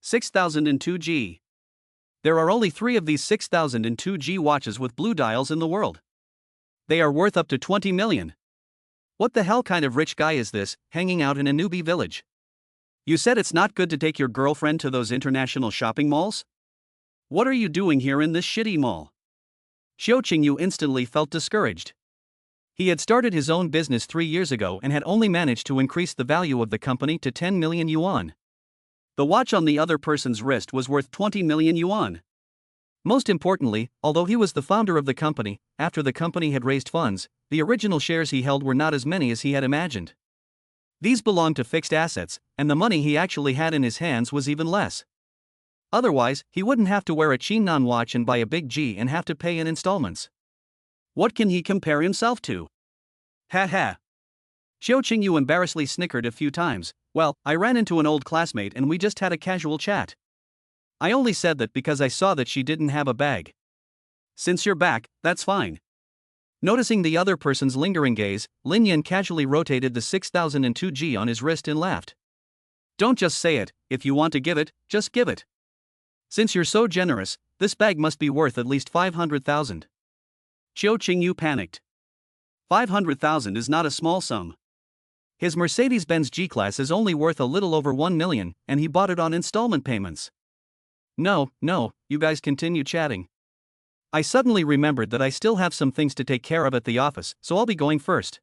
6002G. There are only 3 of these 6002G watches with blue dials in the world. They are worth up to 20 million. What the hell kind of rich guy is this, hanging out in a newbie village? You said it's not good to take your girlfriend to those international shopping malls? What are you doing here in this shitty mall? Xing Yu instantly felt discouraged. He had started his own business 3 years ago and had only managed to increase the value of the company to 10 million yuan. The watch on the other person's wrist was worth 20 million yuan. Most importantly, although he was the founder of the company, after the company had raised funds, the original shares he held were not as many as he had imagined. These belonged to fixed assets, and the money he actually had in his hands was even less. Otherwise, he wouldn't have to wear a Qingnan watch and buy a big G and have to pay in installments. What can he compare himself to? Ha ha. Xing Yu embarrassedly snickered a few times. Well, I ran into an old classmate and we just had a casual chat. I only said that because I saw that she didn't have a bag. Since you're back, that's fine. Noticing the other person's lingering gaze, Lin Yan casually rotated the 6002G on his wrist and laughed. Don't just say it, if you want to give it, just give it. Since you're so generous, this bag must be worth at least 500,000. Xing Yu panicked. 500,000 is not a small sum. His Mercedes-Benz G-Class is only worth a little over 1 million, and he bought it on installment payments. No, you guys continue chatting. I suddenly remembered that I still have some things to take care of at the office, so I'll be going first.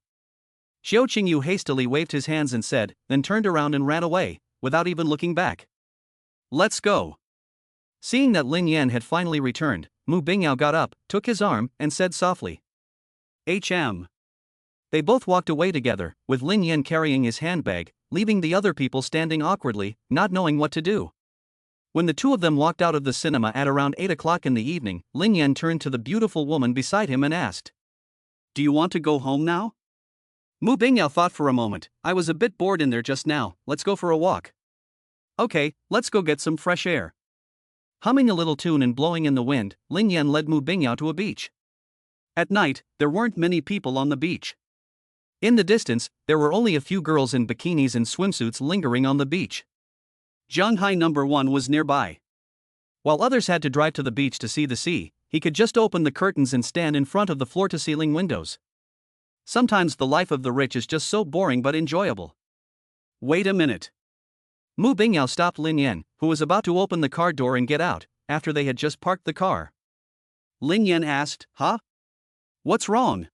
Xing Yu hastily waved his hands and said, then turned around and ran away, without even looking back. Let's go. Seeing that Lin Yan had finally returned, Mu Bingyao got up, took his arm, and said softly, HM. They both walked away together, with Lin Yan carrying his handbag, leaving the other people standing awkwardly, not knowing what to do. When the two of them walked out of the cinema at around 8 o'clock in the evening, Lin Yan turned to the beautiful woman beside him and asked, Do you want to go home now? Mu Bingyao thought for a moment. I was a bit bored in there just now, let's go for a walk. Okay, let's go get some fresh air. Humming a little tune and blowing in the wind, Lin Yan led Mu Bingyao to a beach. At night, there weren't many people on the beach. In the distance, there were only a few girls in bikinis and swimsuits lingering on the beach. Zhanghai number 1 was nearby. While others had to drive to the beach to see the sea, he could just open the curtains and stand in front of the floor-to-ceiling windows. Sometimes the life of the rich is just so boring but enjoyable. Wait a minute. Mu Bingyao stopped Lin Yan, who was about to open the car door and get out, after they had just parked the car. Lin Yan asked, Huh? What's wrong?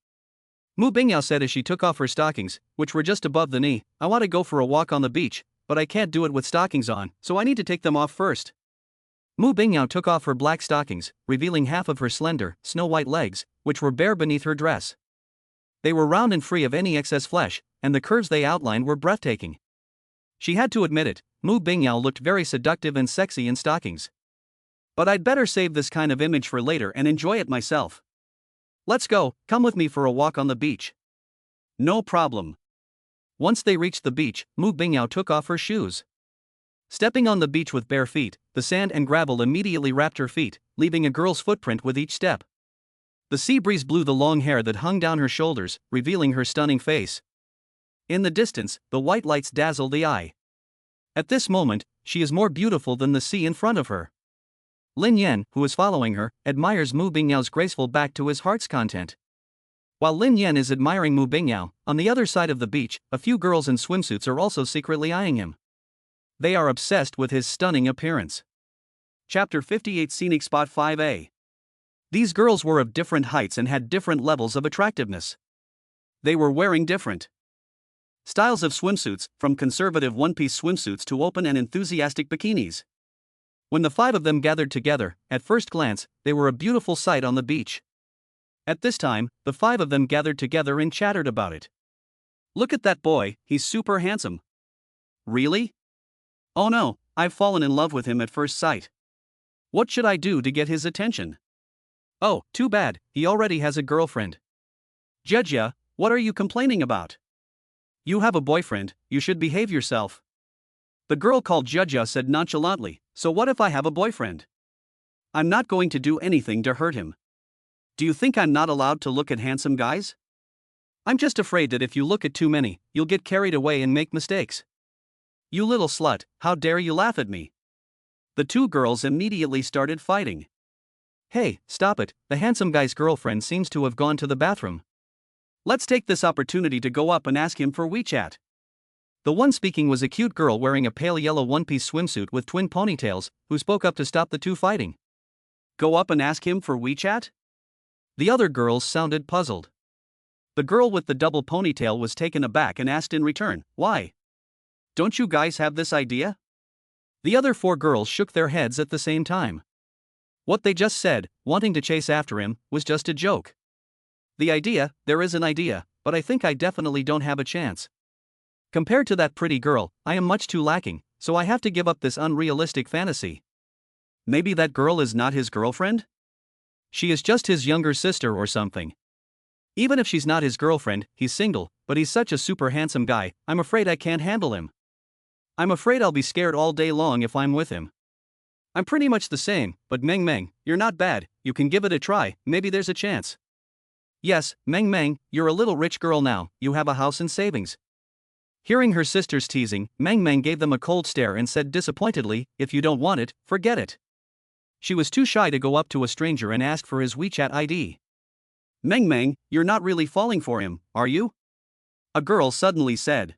Mu Bingyao said as she took off her stockings, which were just above the knee, I want to go for a walk on the beach, but I can't do it with stockings on, so I need to take them off first. Mu Bingyao took off her black stockings, revealing half of her slender, snow-white legs, which were bare beneath her dress. They were round and free of any excess flesh, and the curves they outlined were breathtaking. She had to admit it, Mu Bingyao looked very seductive and sexy in stockings. But I'd better save this kind of image for later and enjoy it myself. Let's go, come with me for a walk on the beach. No problem. Once they reached the beach, Bingyao took off her shoes. Stepping on the beach with bare feet, the sand and gravel immediately wrapped her feet, leaving a girl's footprint with each step. The sea breeze blew the long hair that hung down her shoulders, revealing her stunning face. In the distance, the white lights dazzle the eye. At this moment, she is more beautiful than the sea in front of her. Lin Yan, who is following her, admires Bingyao's graceful back to his heart's content. While Lin Yan is admiring Bingyao, on the other side of the beach, a few girls in swimsuits are also secretly eyeing him. They are obsessed with his stunning appearance. Chapter 58 Scenic Spot 5A. These girls were of different heights and had different levels of attractiveness. They were wearing different styles of swimsuits, from conservative one-piece swimsuits to open and enthusiastic bikinis. When the five of them gathered together, at first glance, they were a beautiful sight on the beach. At this time, the five of them gathered together and chattered about it. Look at that boy, he's super handsome. Really? Oh no, I've fallen in love with him at first sight. What should I do to get his attention? Oh, too bad, he already has a girlfriend. Jejia, what are you complaining about? You have a boyfriend, you should behave yourself. The girl called Jejia said nonchalantly, so what if I have a boyfriend? I'm not going to do anything to hurt him. Do you think I'm not allowed to look at handsome guys? I'm just afraid that if you look at too many, you'll get carried away and make mistakes. You little slut, how dare you laugh at me? The two girls immediately started fighting. Hey, stop it, the handsome guy's girlfriend seems to have gone to the bathroom. Let's take this opportunity to go up and ask him for WeChat. The one speaking was a cute girl wearing a pale yellow one-piece swimsuit with twin ponytails, who spoke up to stop the two fighting. Go up and ask him for WeChat? The other girls sounded puzzled. The girl with the double ponytail was taken aback and asked in return, why? Don't you guys have this idea? The other four girls shook their heads at the same time. What they just said, wanting to chase after him, was just a joke. The idea, there is an idea, but I think I definitely don't have a chance. Compared to that pretty girl, I am much too lacking, so I have to give up this unrealistic fantasy. Maybe that girl is not his girlfriend? She is just his younger sister or something. Even if she's not his girlfriend, he's single, but he's such a super handsome guy, I'm afraid I can't handle him. I'm afraid I'll be scared all day long if I'm with him. I'm pretty much the same, but Meng, you're not bad, you can give it a try, maybe there's a chance. Yes, Meng, you're a little rich girl now, you have a house and savings. Hearing her sisters teasing, Meng gave them a cold stare and said disappointedly, if you don't want it, forget it. She was too shy to go up to a stranger and ask for his WeChat ID. Meng, you're not really falling for him, are you? A girl suddenly said.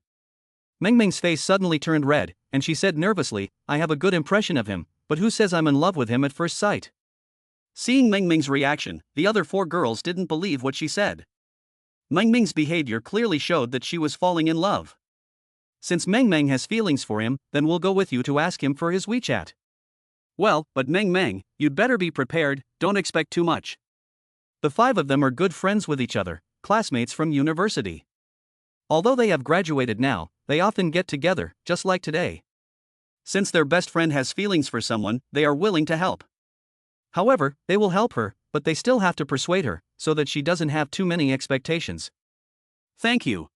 Meng's face suddenly turned red, and she said nervously, I have a good impression of him, but who says I'm in love with him at first sight? Seeing Meng's reaction, the other four girls didn't believe what she said. Meng's behavior clearly showed that she was falling in love. Since Meng has feelings for him, then we'll go with you to ask him for his WeChat. Well, but Meng, you'd better be prepared, don't expect too much. The five of them are good friends with each other, classmates from university. Although they have graduated now, they often get together, just like today. Since their best friend has feelings for someone, they are willing to help. However, they will help her, but they still have to persuade her, so that she doesn't have too many expectations. Thank you.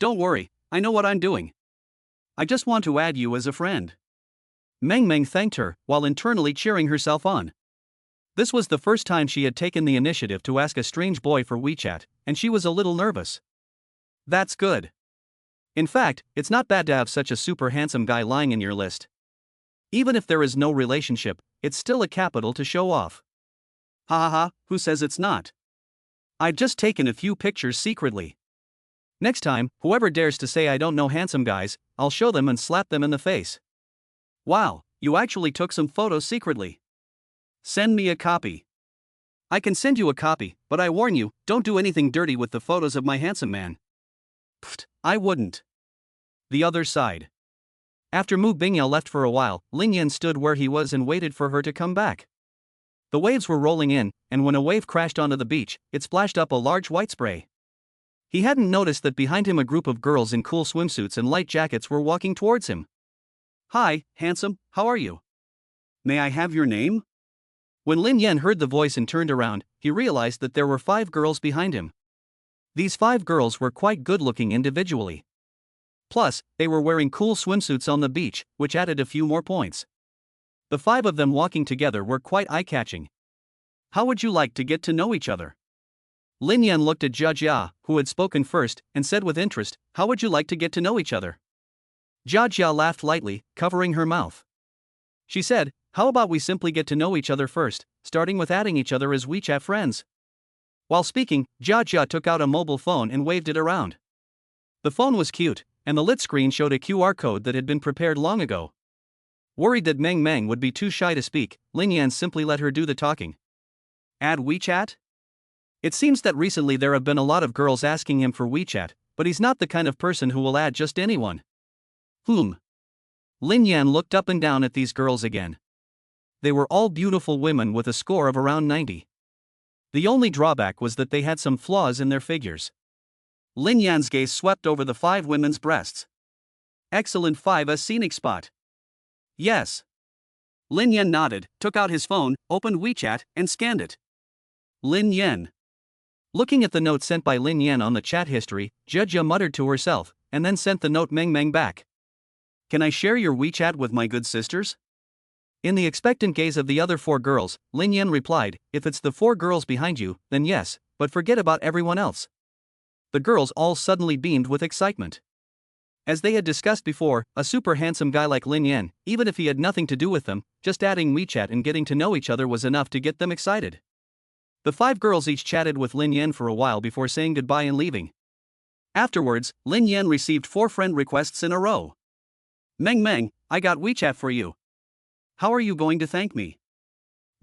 Don't worry, I know what I'm doing. I just want to add you as a friend. Meng thanked her, while internally cheering herself on. This was the first time she had taken the initiative to ask a strange boy for WeChat, and she was a little nervous. That's good. In fact, it's not bad to have such a super handsome guy lying in your list. Even if there is no relationship, it's still a capital to show off. Who says it's not? I've just taken a few pictures secretly. Next time, whoever dares to say I don't know handsome guys, I'll show them and slap them in the face. Wow, you actually took some photos secretly. Send me a copy. I can send you a copy, but I warn you, don't do anything dirty with the photos of my handsome man. Pfft, I wouldn't. The other side. After Bingyao left for a while, Lin Yan stood where he was and waited for her to come back. The waves were rolling in, and when a wave crashed onto the beach, it splashed up a large white spray. He hadn't noticed that behind him a group of girls in cool swimsuits and light jackets were walking towards him. Hi, handsome, how are you? May I have your name? When Lin Yan heard the voice and turned around, he realized that there were 5 girls behind him. These 5 girls were quite good-looking individually. Plus, they were wearing cool swimsuits on the beach, which added a few more points. The 5 of them walking together were quite eye-catching. How would you like to get to know each other? Lin Yan looked at Jia Jia, who had spoken first, and said with interest, how would you like to get to know each other? Jia Jia laughed lightly, covering her mouth. She said, how about we simply get to know each other first, starting with adding each other as WeChat friends? While speaking, Jia Jia took out a mobile phone and waved it around. The phone was cute, and the lit screen showed a QR code that had been prepared long ago. Worried that Meng Meng would be too shy to speak, Lin Yan simply let her do the talking. Add WeChat? It seems that recently there have been a lot of girls asking him for WeChat, but he's not the kind of person who will add just anyone. Lin Yan looked up and down at these girls again. They were all beautiful women with a score of around 90. The only drawback was that they had some flaws in their figures. Lin Yan's gaze swept over the 5 women's breasts. Excellent 5, a scenic spot. Yes. Lin Yan nodded, took out his phone, opened WeChat, and scanned it. Lin Yan. Looking at the note sent by Lin Yan on the chat history, Jia Jia muttered to herself, and then sent the note Meng Meng back. Can I share your WeChat with my good sisters? In the expectant gaze of the other 4 girls, Lin Yan replied, if it's the 4 girls behind you, then yes, but forget about everyone else. The girls all suddenly beamed with excitement. As they had discussed before, a super handsome guy like Lin Yan, even if he had nothing to do with them, just adding WeChat and getting to know each other was enough to get them excited. The 5 girls each chatted with Lin Yan for a while before saying goodbye and leaving. Afterwards, Lin Yan received 4 friend requests in a row. Meng Meng, I got WeChat for you. How are you going to thank me?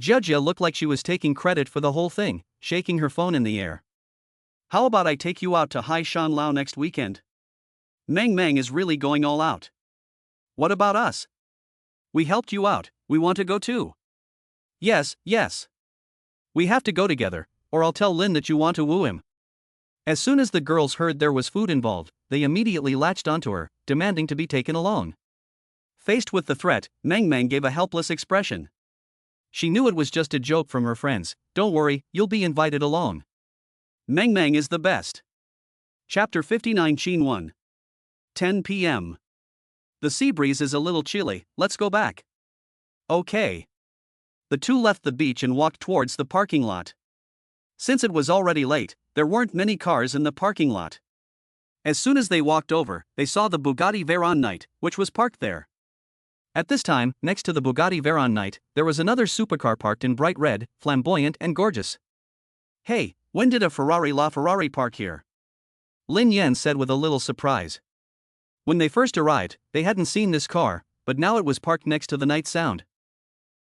Jia Jia looked like she was taking credit for the whole thing, shaking her phone in the air. How about I take you out to Hai Shan Lao next weekend? Meng Meng is really going all out. What about us? We helped you out, we want to go too. Yes. We have to go together, or I'll tell Lin that you want to woo him. As soon as the girls heard there was food involved, they immediately latched onto her, demanding to be taken along. Faced with the threat, Meng Meng gave a helpless expression. She knew it was just a joke from her friends. Don't worry, you'll be invited along. Meng Meng is the best. Chapter 59 Chen One. 10 p.m. The sea breeze is a little chilly, let's go back. Okay. The 2 left the beach and walked towards the parking lot. Since it was already late, there weren't many cars in the parking lot. As soon as they walked over, they saw the Bugatti Veyron Knight, which was parked there. At this time, next to the Bugatti Veyron Knight, there was another supercar parked in bright red, flamboyant and gorgeous. Hey, when did a Ferrari park here? Lin Yan said with a little surprise. When they first arrived, they hadn't seen this car, but now it was parked next to the Night Sound.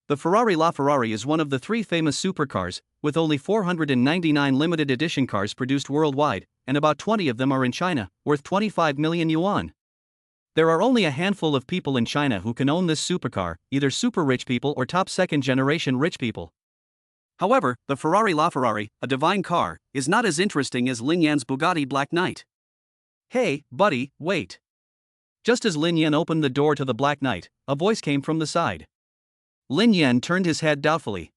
The Ferrari is one of the 3 famous supercars, with only 499 limited edition cars produced worldwide, and about 20 of them are in China, worth 25 million yuan. There are only a handful of people in China who can own this supercar, either super rich people or top second-generation rich people. However, the Ferrari, a divine car, is not as interesting as Lin Yan's Bugatti Black Knight. Hey, buddy, wait. Just as Lin Yan opened the door to the Black Knight, a voice came from the side. Lin Yan turned his head doubtfully.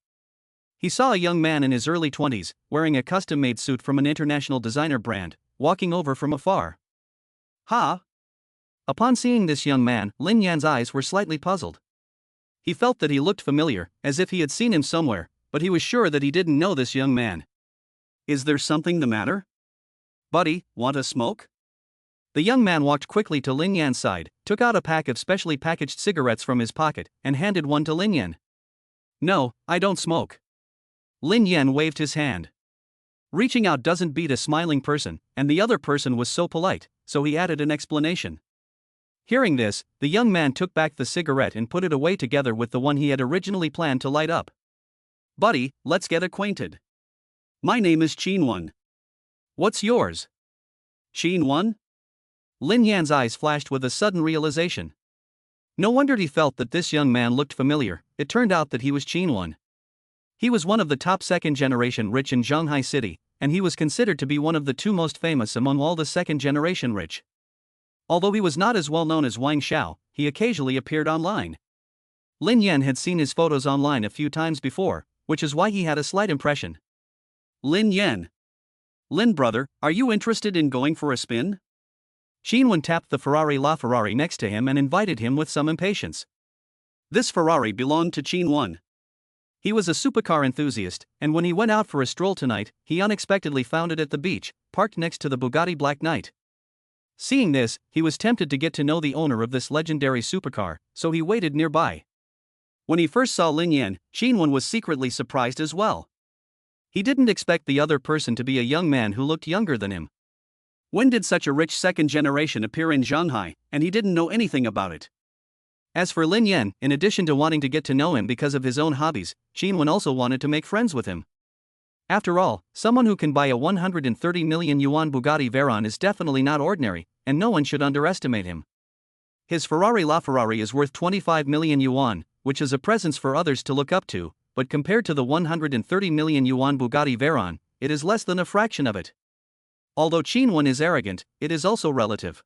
He saw a young man in his early 20s, wearing a custom-made suit from an international designer brand, walking over from afar. Ha! Upon seeing this young man, Lin Yan's eyes were slightly puzzled. He felt that he looked familiar, as if he had seen him somewhere, but he was sure that he didn't know this young man. Is there something the matter? Buddy, want a smoke? The young man walked quickly to Lin Yan's side, took out a pack of specially packaged cigarettes from his pocket, and handed one to Lin Yan. No, I don't smoke. Lin Yan waved his hand. Reaching out doesn't beat a smiling person, and the other person was so polite, so he added an explanation. Hearing this, the young man took back the cigarette and put it away together with the one he had originally planned to light up. Buddy, let's get acquainted. My name is Chen One. What's yours? Chen One? Lin Yan's eyes flashed with a sudden realization. No wonder he felt that this young man looked familiar. It turned out that he was Chen One. He was one of the top second-generation rich in Shanghai City, and he was considered to be one of the 2 most famous among all the second-generation rich. Although he was not as well known as Wang Xiao, he occasionally appeared online. Lin Yan had seen his photos online a few times before, which is why he had a slight impression. Lin Yan. Lin brother, are you interested in going for a spin? Xing Yu tapped the Ferrari next to him and invited him with some impatience. This Ferrari belonged to Chen One. He was a supercar enthusiast, and when he went out for a stroll tonight, he unexpectedly found it at the beach, parked next to the Bugatti Black Knight. Seeing this, he was tempted to get to know the owner of this legendary supercar, so he waited nearby. When he first saw Lin Yan, Chen One was secretly surprised as well. He didn't expect the other person to be a young man who looked younger than him. When did such a rich second generation appear in Shanghai, and he didn't know anything about it? As for Lin Yan, in addition to wanting to get to know him because of his own hobbies, Chen One also wanted to make friends with him. After all, someone who can buy a 130 million yuan Bugatti Veyron is definitely not ordinary, and no one should underestimate him. His Ferrari is worth 25 million yuan, which is a presence for others to look up to, but compared to the 130 million yuan Bugatti Veyron, it is less than a fraction of it. Although Chen One is arrogant, it is also relative.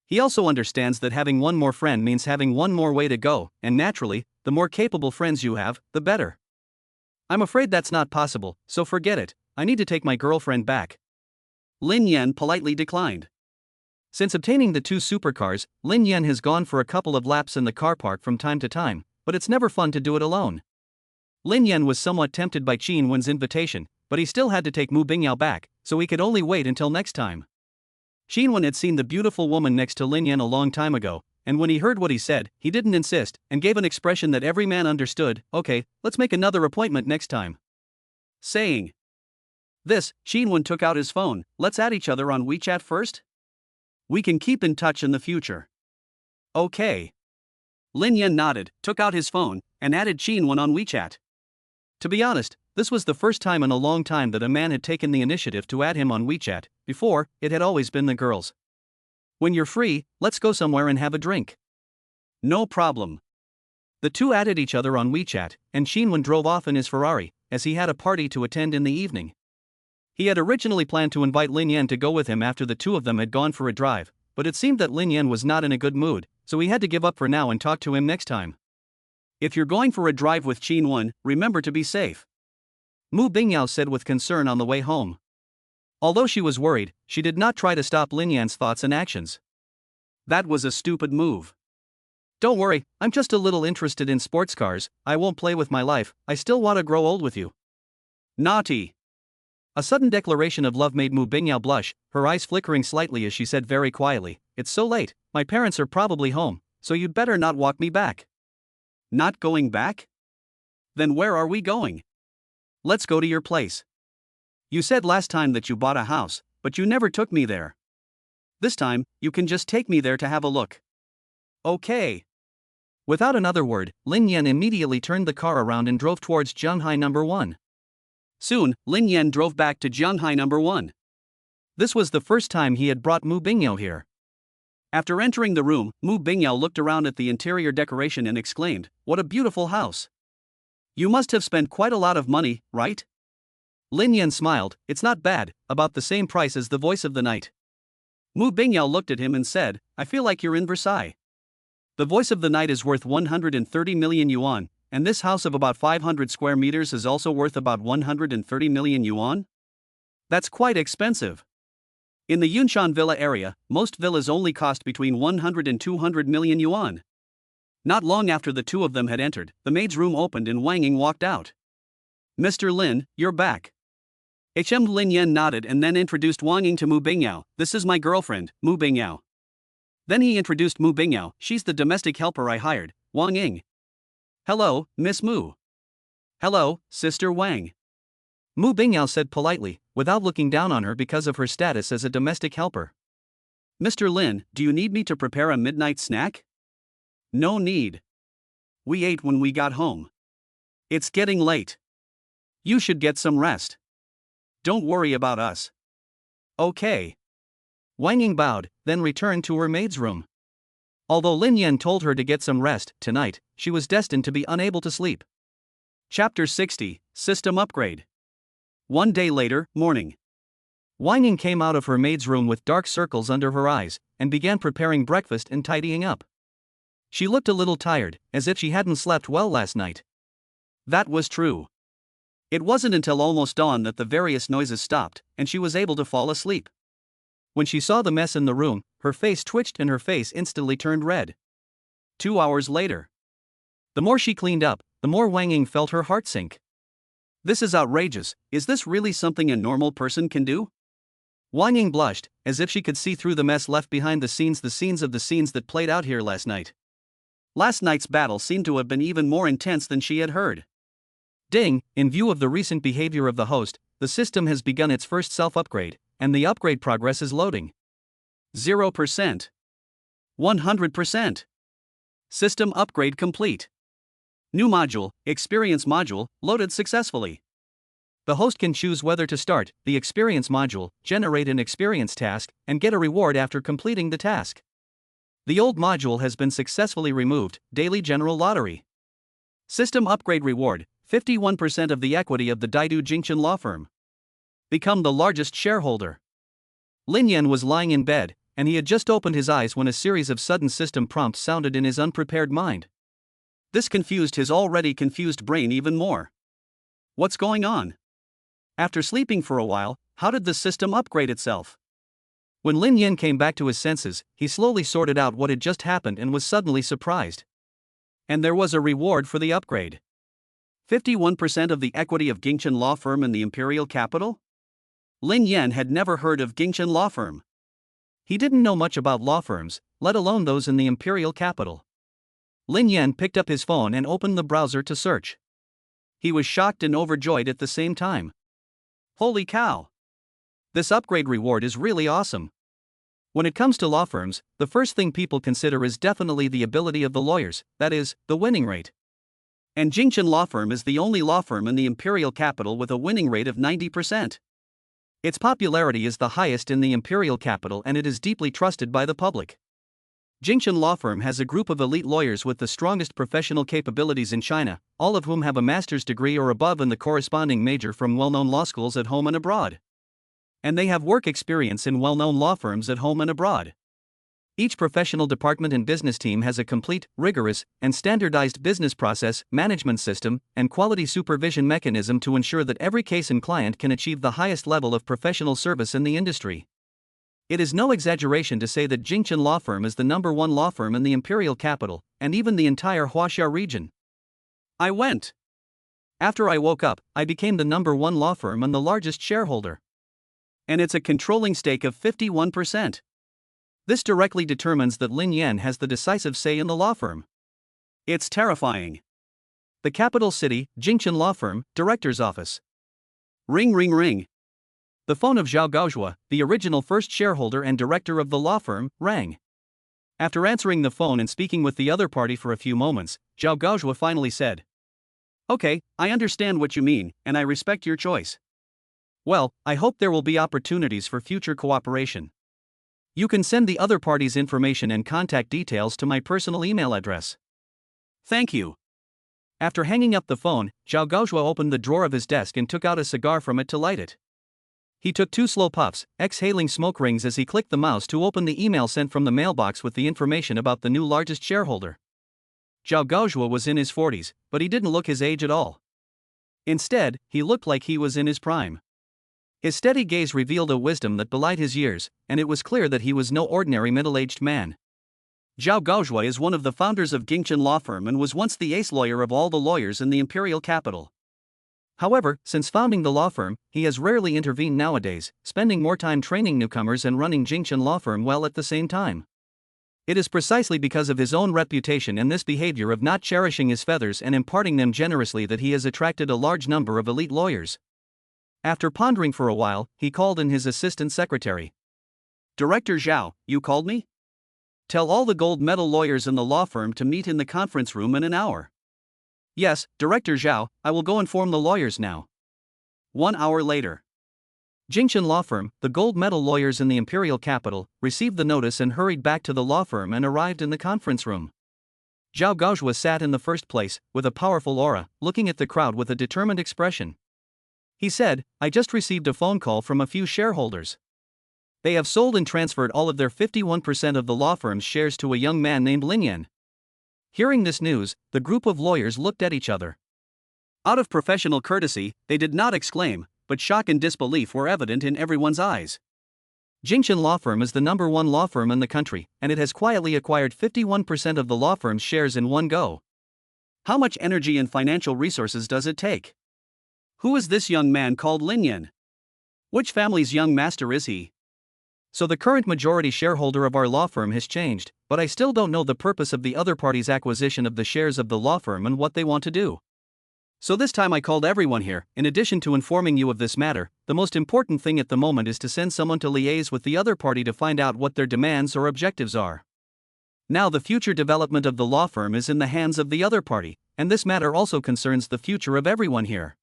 He also understands that having one more friend means having one more way to go, and naturally, the more capable friends you have, the better. I'm afraid that's not possible, so forget it, I need to take my girlfriend back. Lin Yan politely declined. Since obtaining the two supercars, Lin Yan has gone for a couple of laps in the car park from time to time, but it's never fun to do it alone. Lin Yan was somewhat tempted by Chen Wen's invitation, but he still had to take Bingyao back, so he could only wait until next time. Chen Wen had seen the beautiful woman next to Lin Yan a long time ago, and when he heard what he said, he didn't insist, and gave an expression that every man understood. Okay, let's make another appointment next time. Saying this, Chen Wen took out his phone. Let's add each other on WeChat first? We can keep in touch in the future. Okay. Lin Yan nodded, took out his phone, and added Chen Wen on WeChat. To be honest, this was the first time in a long time that a man had taken the initiative to add him on WeChat. Before, it had always been the girls. When you're free, let's go somewhere and have a drink. No problem. The two added each other on WeChat, and Chen Wen drove off in his Ferrari, as he had a party to attend in the evening. He had originally planned to invite Lin Yan to go with him after the two of them had gone for a drive, but it seemed that Lin Yan was not in a good mood, so he had to give up for now and talk to him next time. If you're going for a drive with Chen Wen, remember to be safe. Bingyao said with concern on the way home. Although she was worried, she did not try to stop Lin Yan's thoughts and actions. That was a stupid move. Don't worry, I'm just a little interested in sports cars, I won't play with my life, I still want to grow old with you. Naughty. A sudden declaration of love made Bingyao blush, her eyes flickering slightly as she said very quietly, it's so late, my parents are probably home, so you'd better not walk me back. Not going back? Then where are we going? Let's go to your place. You said last time that you bought a house, but you never took me there. This time, you can just take me there to have a look. Okay. Without another word, Lin Yan immediately turned the car around and drove towards Shanghai No. 1. Soon, Lin Yan drove back to Shanghai No. 1. This was the first time he had brought Bingyao here. After entering the room, Bingyao looked around at the interior decoration and exclaimed, "What a beautiful house! You must have spent quite a lot of money, right?" Lin Yan smiled, "It's not bad, about the same price as the voice of the night." Bingyao looked at him and said, "I feel like you're in Versailles. The voice of the night is worth 130 million yuan, and this house of about 500 square meters is also worth about 130 million yuan? That's quite expensive. In the Yunshan villa area, most villas only cost between 100 and 200 million yuan. Not long after the two of them had entered, the maid's room opened and Wang walked out. "Mr. Lin, you're back." Lin Yan nodded and then introduced Wang to Bingyao. "This is my girlfriend, Bingyao." Then he introduced Bingyao. "She's the domestic helper I hired, Wang. "Hello, Miss Mu." "Hello, Sister Wang." Bingyao said politely, without looking down on her because of her status as a domestic helper. "Mr. Lin, do you need me to prepare a midnight snack?" "No need. We ate when we got home. It's getting late. You should get some rest. Don't worry about us." "Okay." Wang bowed, then returned to her maid's room. Although Lin Yan told her to get some rest, tonight, she was destined to be unable to sleep. Chapter 60, System Upgrade. One day later, morning. Wang came out of her maid's room with dark circles under her eyes, and began preparing breakfast and tidying up. She looked a little tired, as if she hadn't slept well last night. That was true. It wasn't until almost dawn that the various noises stopped, and she was able to fall asleep. When she saw the mess in the room, her face twitched and her face instantly turned red. 2 hours later. The more she cleaned up, the more Wang Ying felt her heart sink. This is outrageous. Is this really something a normal person can do? Wang Ying blushed, as if she could see through the mess left behind the scenes that played out here last night. Last night's battle seemed to have been even more intense than she had heard. Ding, in view of the recent behavior of the host, the system has begun its first self-upgrade, and the upgrade progress is loading. 0%. 100%. System upgrade complete. New module, experience module, loaded successfully. The host can choose whether to start the experience module, generate an experience task, and get a reward after completing the task. The old module has been successfully removed, daily general lottery. System upgrade reward, 51% of the equity of the Daidu Jingchen law firm. Become the largest shareholder. Lin Yan was lying in bed, and he had just opened his eyes when a series of sudden system prompts sounded in his unprepared mind. This confused his already confused brain even more. What's going on? After sleeping for a while, how did the system upgrade itself? When Lin Yan came back to his senses, he slowly sorted out what had just happened and was suddenly surprised. And there was a reward for the upgrade. 51% of the equity of Jingchen law firm in the imperial capital? Lin Yan had never heard of Jingchen law firm. He didn't know much about law firms, let alone those in the imperial capital. Lin Yan picked up his phone and opened the browser to search. He was shocked and overjoyed at the same time. Holy cow! This upgrade reward is really awesome. When it comes to law firms, the first thing people consider is definitely the ability of the lawyers, that is, the winning rate. And Jingchen law firm is the only law firm in the imperial capital with a winning rate of 90%. Its popularity is the highest in the imperial capital and it is deeply trusted by the public. Jingchen law firm has a group of elite lawyers with the strongest professional capabilities in China, all of whom have a master's degree or above in the corresponding major from well-known law schools at home and abroad. And they have work experience in well-known law firms at home and abroad. Each professional department and business team has a complete, rigorous, and standardized business process, management system, and quality supervision mechanism to ensure that every case and client can achieve the highest level of professional service in the industry. It is no exaggeration to say that Jingchen law firm is the number one law firm in the imperial capital, and even the entire Huaxia region. I went. After I woke up, I became the number one law firm and the largest shareholder. And it's a controlling stake of 51%. This directly determines that Lin Yan has the decisive say in the law firm. It's terrifying. The capital city, Jingchen law firm, director's office. Ring ring ring. The phone of Zhao Gaozhua, the original first shareholder and director of the law firm, rang. After answering the phone and speaking with the other party for a few moments, Zhao Gaozhua finally said, "Okay, I understand what you mean, and I respect your choice. Well, I hope there will be opportunities for future cooperation. You can send the other party's information and contact details to my personal email address." Thank you. After hanging up the phone, Zhao Gaozhua opened the drawer of his desk and took out a cigar from it to light it. He took 2 slow puffs, exhaling smoke rings as he clicked the mouse to open the email sent from the mailbox with the information about the new largest shareholder. Zhao Gaozhua was in his 40s, but he didn't look his age at all. Instead, he looked like he was in his prime. His steady gaze revealed a wisdom that belied his years, and it was clear that he was no ordinary middle-aged man. Zhao Gaozhua is one of the founders of Jingchen law firm and was once the ace lawyer of all the lawyers in the imperial capital. However, since founding the law firm, he has rarely intervened nowadays, spending more time training newcomers and running Jingchen law firm well at the same time. It is precisely because of his own reputation and this behavior of not cherishing his feathers and imparting them generously that he has attracted a large number of elite lawyers. After pondering for a while, he called in his assistant secretary. "Director Zhao, you called me? Tell all the gold medal lawyers in the law firm to meet in the conference room in an hour." "Yes, Director Zhao, I will go inform the lawyers now." 1 hour later. Jingchen law firm, the gold medal lawyers in the imperial capital, received the notice and hurried back to the law firm and arrived in the conference room. Zhao Gaozhua sat in the first place, with a powerful aura, looking at the crowd with a determined expression. He said, "I just received a phone call from a few shareholders. They have sold and transferred all of their 51% of the law firm's shares to a young man named Lin Yan." Hearing this news, the group of lawyers looked at each other. Out of professional courtesy, they did not exclaim, but shock and disbelief were evident in everyone's eyes. Jingchen Law Firm is the #1 law firm in the country, and it has quietly acquired 51% of the law firm's shares in one go. How much energy and financial resources does it take? Who is this young man called Lin Yin? Which family's young master is he? So the current majority shareholder of our law firm has changed, but I still don't know the purpose of the other party's acquisition of the shares of the law firm and what they want to do. So this time I called everyone here. In addition to informing you of this matter, the most important thing at the moment is to send someone to liaise with the other party to find out what their demands or objectives are. Now the future development of the law firm is in the hands of the other party, and this matter also concerns the future of everyone here.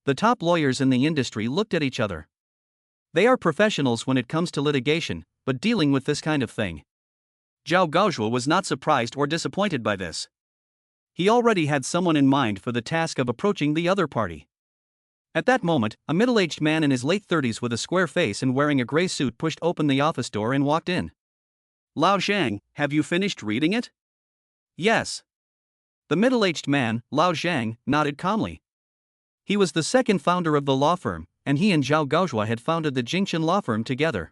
The top lawyers in the industry looked at each other. They are professionals when it comes to litigation, but dealing with this kind of thing. Zhao Gaozhuo was not surprised or disappointed by this. He already had someone in mind for the task of approaching the other party. At that moment, a middle-aged man in his late 30s with a square face and wearing a gray suit pushed open the office door and walked in. Lao Zhang, have you finished reading it? Yes. The middle-aged man, Lao Zhang, nodded calmly. He was the second founder of the law firm, and he and Zhao Gaozhuo had founded the Jingchen law firm together.